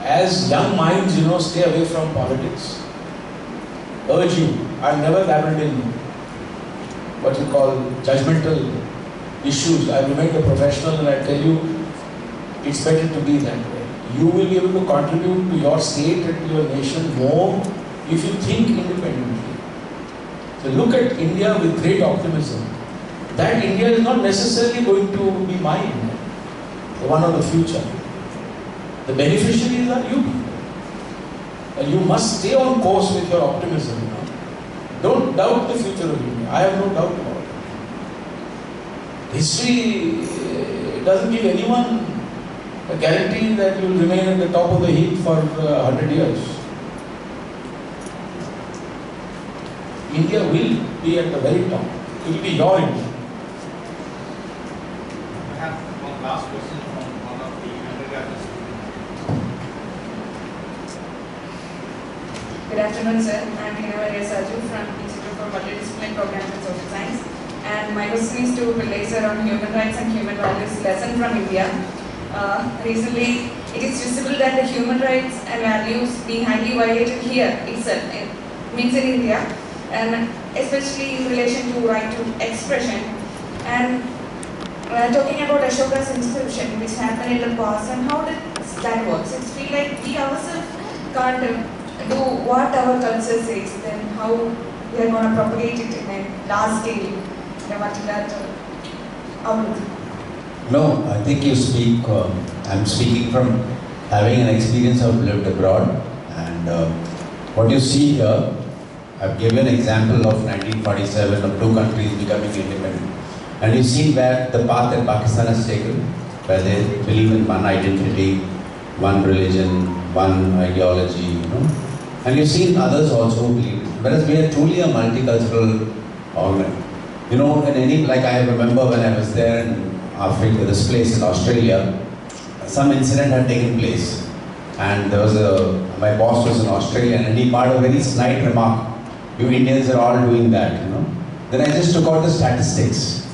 As young minds, you know, stay away from politics. Urge you. I've never dabbled in what you call judgmental issues. I remain a professional and I tell you, it's better to be that way. You will be able to contribute to your state and to your nation more if you think independently. So look at India with great optimism. That India is not necessarily going to be mine, the one of the future. The beneficiaries are you people. And you must stay on course with your optimism. You know? Don't doubt the future of India. I have no doubt about it. History doesn't give anyone a guarantee that you will remain at the top of the heap for 100 years. India will be at the very top. It will be your India. I have one last question from one of the undergraduate students. Good afternoon, sir. I'm Manohar Parrikar from Institute for Multidisciplinary Programs in Social Science. And my question is to Pillay sir on human rights and human values lesson from India. Recently, it is visible that the human rights and values being highly violated here itself, means in India, and especially in relation to right to expression. And talking about Ashoka's inscription, which happened in the past, and how does that work? It feels like we ourselves can't do what our culture says, then how we are going to propagate it in a large scale in a multilateral outlook. No, I think you speak, I'm speaking from having an experience of lived abroad, and what you see here, I've given an example of 1947 of two countries becoming independent. And you see where the path that Pakistan has taken, where they believe in one identity, one religion, one ideology, you know. And you've seen others also believe it. Whereas we are truly a multicultural organ. You know, in any, like I remember when I was there in Africa, this place in Australia, some incident had taken place. And there was my boss was in Australia and he made a very snide remark. You Indians are all doing that, you know. Then I just took out the statistics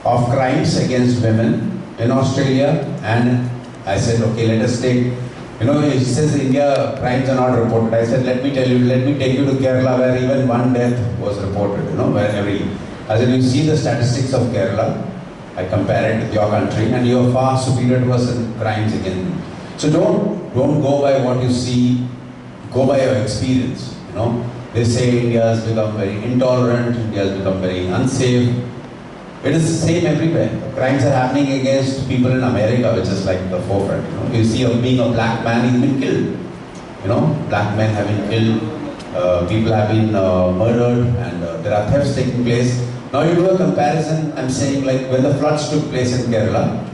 of crimes against women in Australia, and I said, okay, let us take, you know, he says India crimes are not reported. I said, let me tell you, let me take you to Kerala where even one death was reported, you know, where as in you see the statistics of Kerala, I compare it with your country, and you are far superior to us in crimes again. So don't go by what you see, go by your experience, you know. They say India has become very intolerant, India has become very unsafe. It is the same everywhere. Crimes are happening against people in America, which is like the forefront. You know, you see being a black man, he's been killed. You know, black men have been killed, people have been murdered, and there are thefts taking place. Now you do a comparison. I'm saying like when the floods took place in Kerala,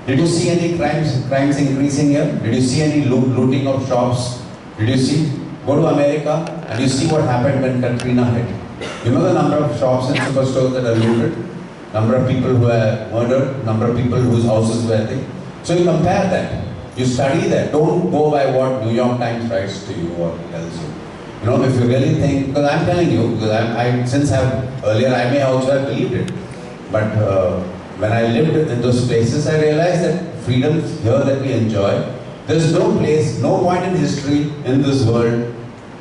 did you see any crimes increasing here? Did you see any looting of shops? Did you see? Go to America and you see what happened when Katrina hit. You know the number of shops and superstores that are looted, number of people who were murdered, number of people whose houses were there. So you compare that, you study that. Don't go by what New York Times writes to you or tells you. You know, if you really think, because I'm telling you, because since earlier I may also have believed it, but when I lived in those places, I realized that freedom here that we enjoy, there's no place, no point in history in this world.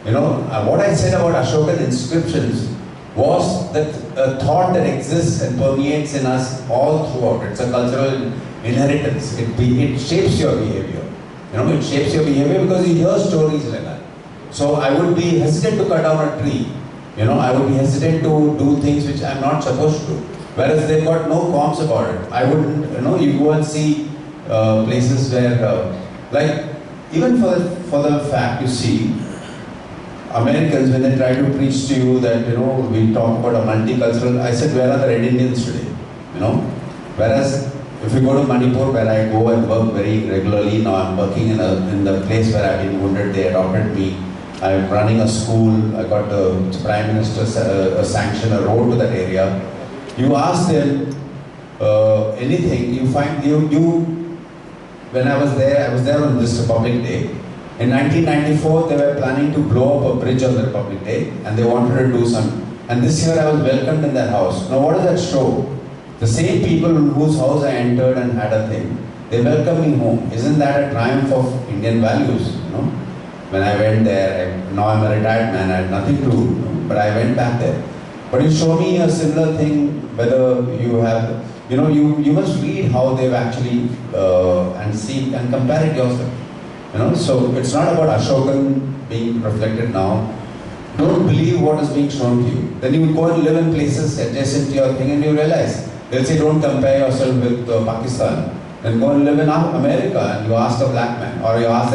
You know, what I said about Ashokan inscriptions was that a thought that exists and permeates in us all throughout. It's a cultural inheritance. It shapes your behavior. You know, it shapes your behavior because you hear stories like that. So I would be hesitant to cut down a tree. You know, I would be hesitant to do things which I'm not supposed to. Whereas they've got no qualms about it. I wouldn't, you know, you go and see places where, like, even for the fact, you see, Americans, when they try to preach to you that, you know, we talk about a multicultural, I said, where are the Red Indians today? You know? Whereas, if you go to Manipur, where I go and work very regularly, now I'm working in the place where I've been wounded, they adopted me. I'm running a school, I got the Prime Minister sanction a road to that area. You ask them anything, you find, when I was there on this Republic Day, In 1994, they were planning to blow up a bridge on the Republic Day, and they wanted to do some. And this year I was welcomed in their house. Now what does that show? The same people in whose house I entered and had a thing, they welcomed me home. Isn't that a triumph of Indian values? You know? When I went there, now I'm a retired man, I had nothing to do, but I went back there. But you show me a similar thing, whether you have, you must read how they've actually, and see and compare it yourself. So it's not about Ashokan being reflected now. Don't believe what is being shown to you. Then you will go and live in places adjacent to your thing and you realize. They'll say don't compare yourself with Pakistan. Then go and live in America and you ask a black man, or you ask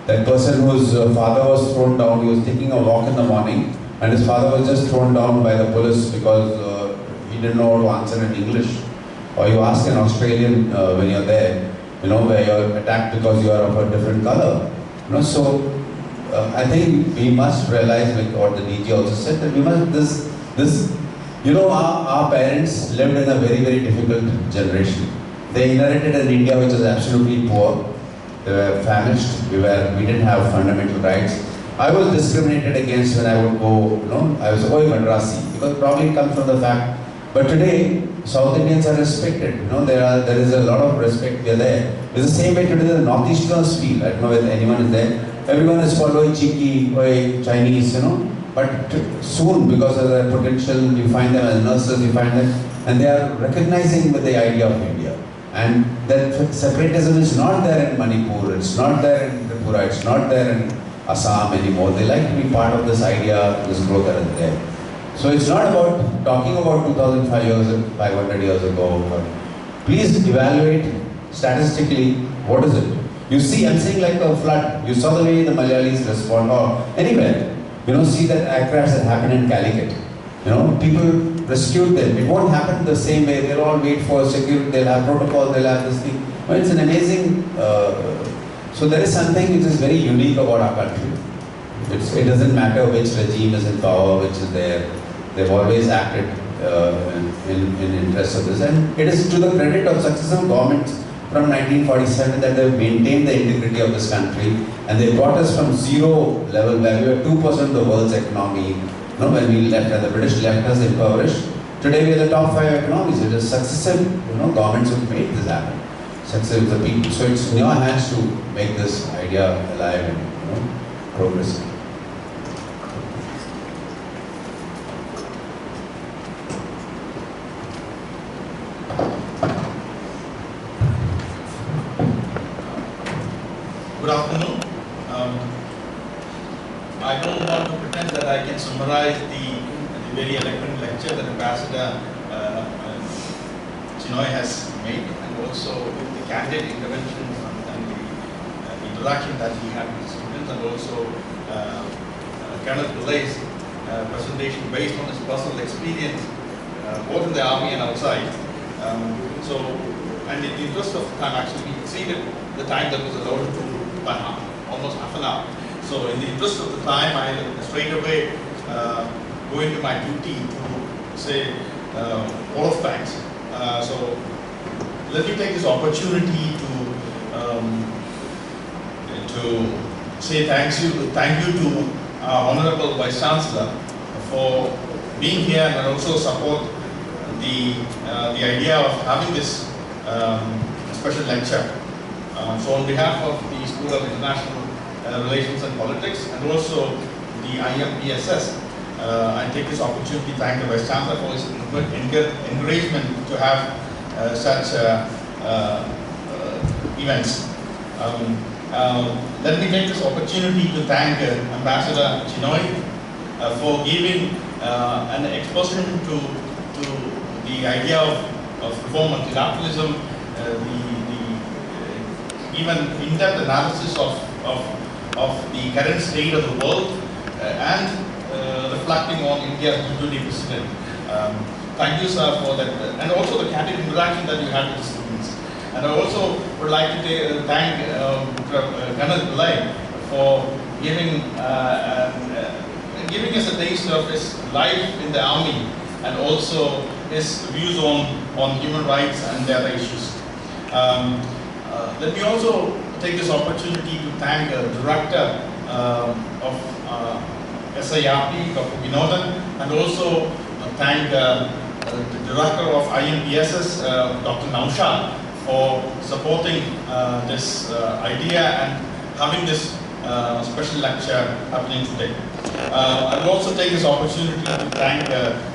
that person whose father was thrown down, he was taking a walk in the morning and his father was just thrown down by the police because he didn't know how to answer in English. Or you ask an Australian when you're there, where you're attacked because you are of a different color. So I think we must realize, like what the DG also said, that we must, our parents lived in a very, very difficult generation. They inherited an India which was absolutely poor. They were famished. We didn't have fundamental rights. I was discriminated against when I would go, I was a Madrasi, because probably it comes from the fact. But today, South Indians are respected. There is a lot of respect there. It's the same way today the Northeasterners feel. I don't know whether anyone is there. Everyone is called Oi Chiki, Oi Chinese, But soon, because of their potential, you find them as nurses, you find them, and they are recognizing with the idea of India. And that separatism is not there in Manipur, it's not there in Tripura, it's not there in Assam anymore. They like to be part of this idea, this growth that is there. So it's not about talking about 500 years ago. Please evaluate statistically, what is it? You see, I'm saying like a flood. You saw the way the Malayalis respond, or anywhere. See that air crash that happened in Calicut. People rescued them. It won't happen the same way. They'll all wait for security, they'll have protocol, they'll have this thing. Well, it's an amazing, so there is something which is very unique about our country. It doesn't matter which regime is in power, which is there. They've always acted in interest of this. And it is to the credit of successive governments from 1947 that they've maintained the integrity of this country, and they brought us from zero level where we were 2% of the world's economy. When we left, and the British left us impoverished. Today we are the top 5 economies. It is successive, governments who made this happen. Successive the people. So it's in your hands to make this idea alive and progressive. Good afternoon. I don't want to pretend that I can summarize the very eloquent lecture that Ambassador Chinoy has made, and also with the candid intervention and the interaction that he had with students, and also Colonel Pillay's presentation based on his personal experience, both in the army and outside. And in the interest of time, actually we exceeded the time that was allowed to by almost half an hour. So in the interest of the time, I straight away go into my duty to say all of thanks. So let me take this opportunity to say thank you to our Honorable Vice-Chancellor for being here and also support the idea of having this special lecture. So on behalf of the School of International Relations and Politics, and also the IMPSS, I take this opportunity to thank the Vice-Chancellor for his encouragement to have such events. Let me take this opportunity to thank Ambassador Chinoy for giving an exposition to the idea of reform multilateralism, even in-depth analysis of the current state of the world, and reflecting on India's G20 president. Thank you, sir, for that, and also the candid interaction that you had with the students. And I also would like to thank Colonel Pillay for giving us a taste of his life in the army, and also his views on human rights and the other issues. Let me also take this opportunity to thank the Director of SIRP, Dr. Vinodan, and also thank the Director of IMPSS, Dr. Naushad, for supporting this idea and having this special lecture happening today. I will also take this opportunity to thank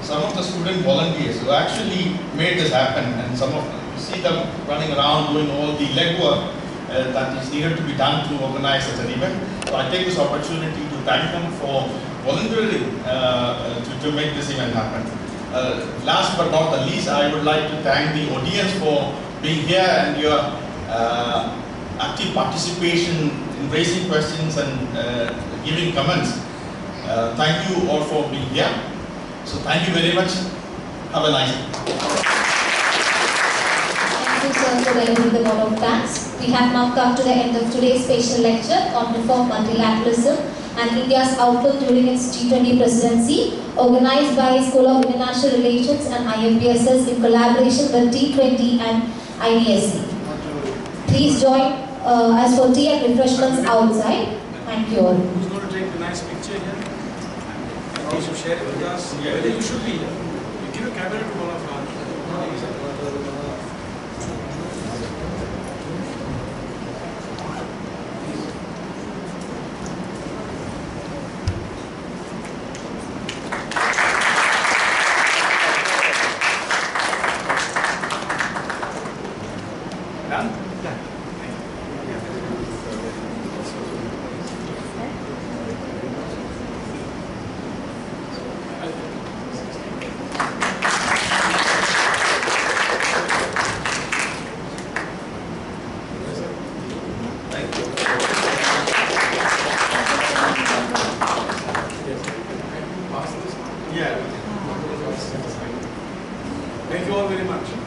some of the student volunteers who actually made this happen, and some of you see them running around doing all the legwork that is needed to be done to organize such an event. So I take this opportunity to thank them for volunteering to make this event happen. Last but not the least, I would like to thank the audience for being here and your active participation in raising questions and giving comments. Thank you all for being here. So thank you very much. Have a nice day. Thank you, sir, for delivering the vote of thanks. We have now come to the end of today's special lecture on reform multilateralism and India's outlook during its G20 presidency, organized by School of International Relations and IMPSS in collaboration with T20 and IDSA. Please join us for tea and refreshments outside. Thank you all. Who's going to take the nice picture here? And also share it with us. Yeah, whether you should be here. You give a camera to one of our. Thank you all very much.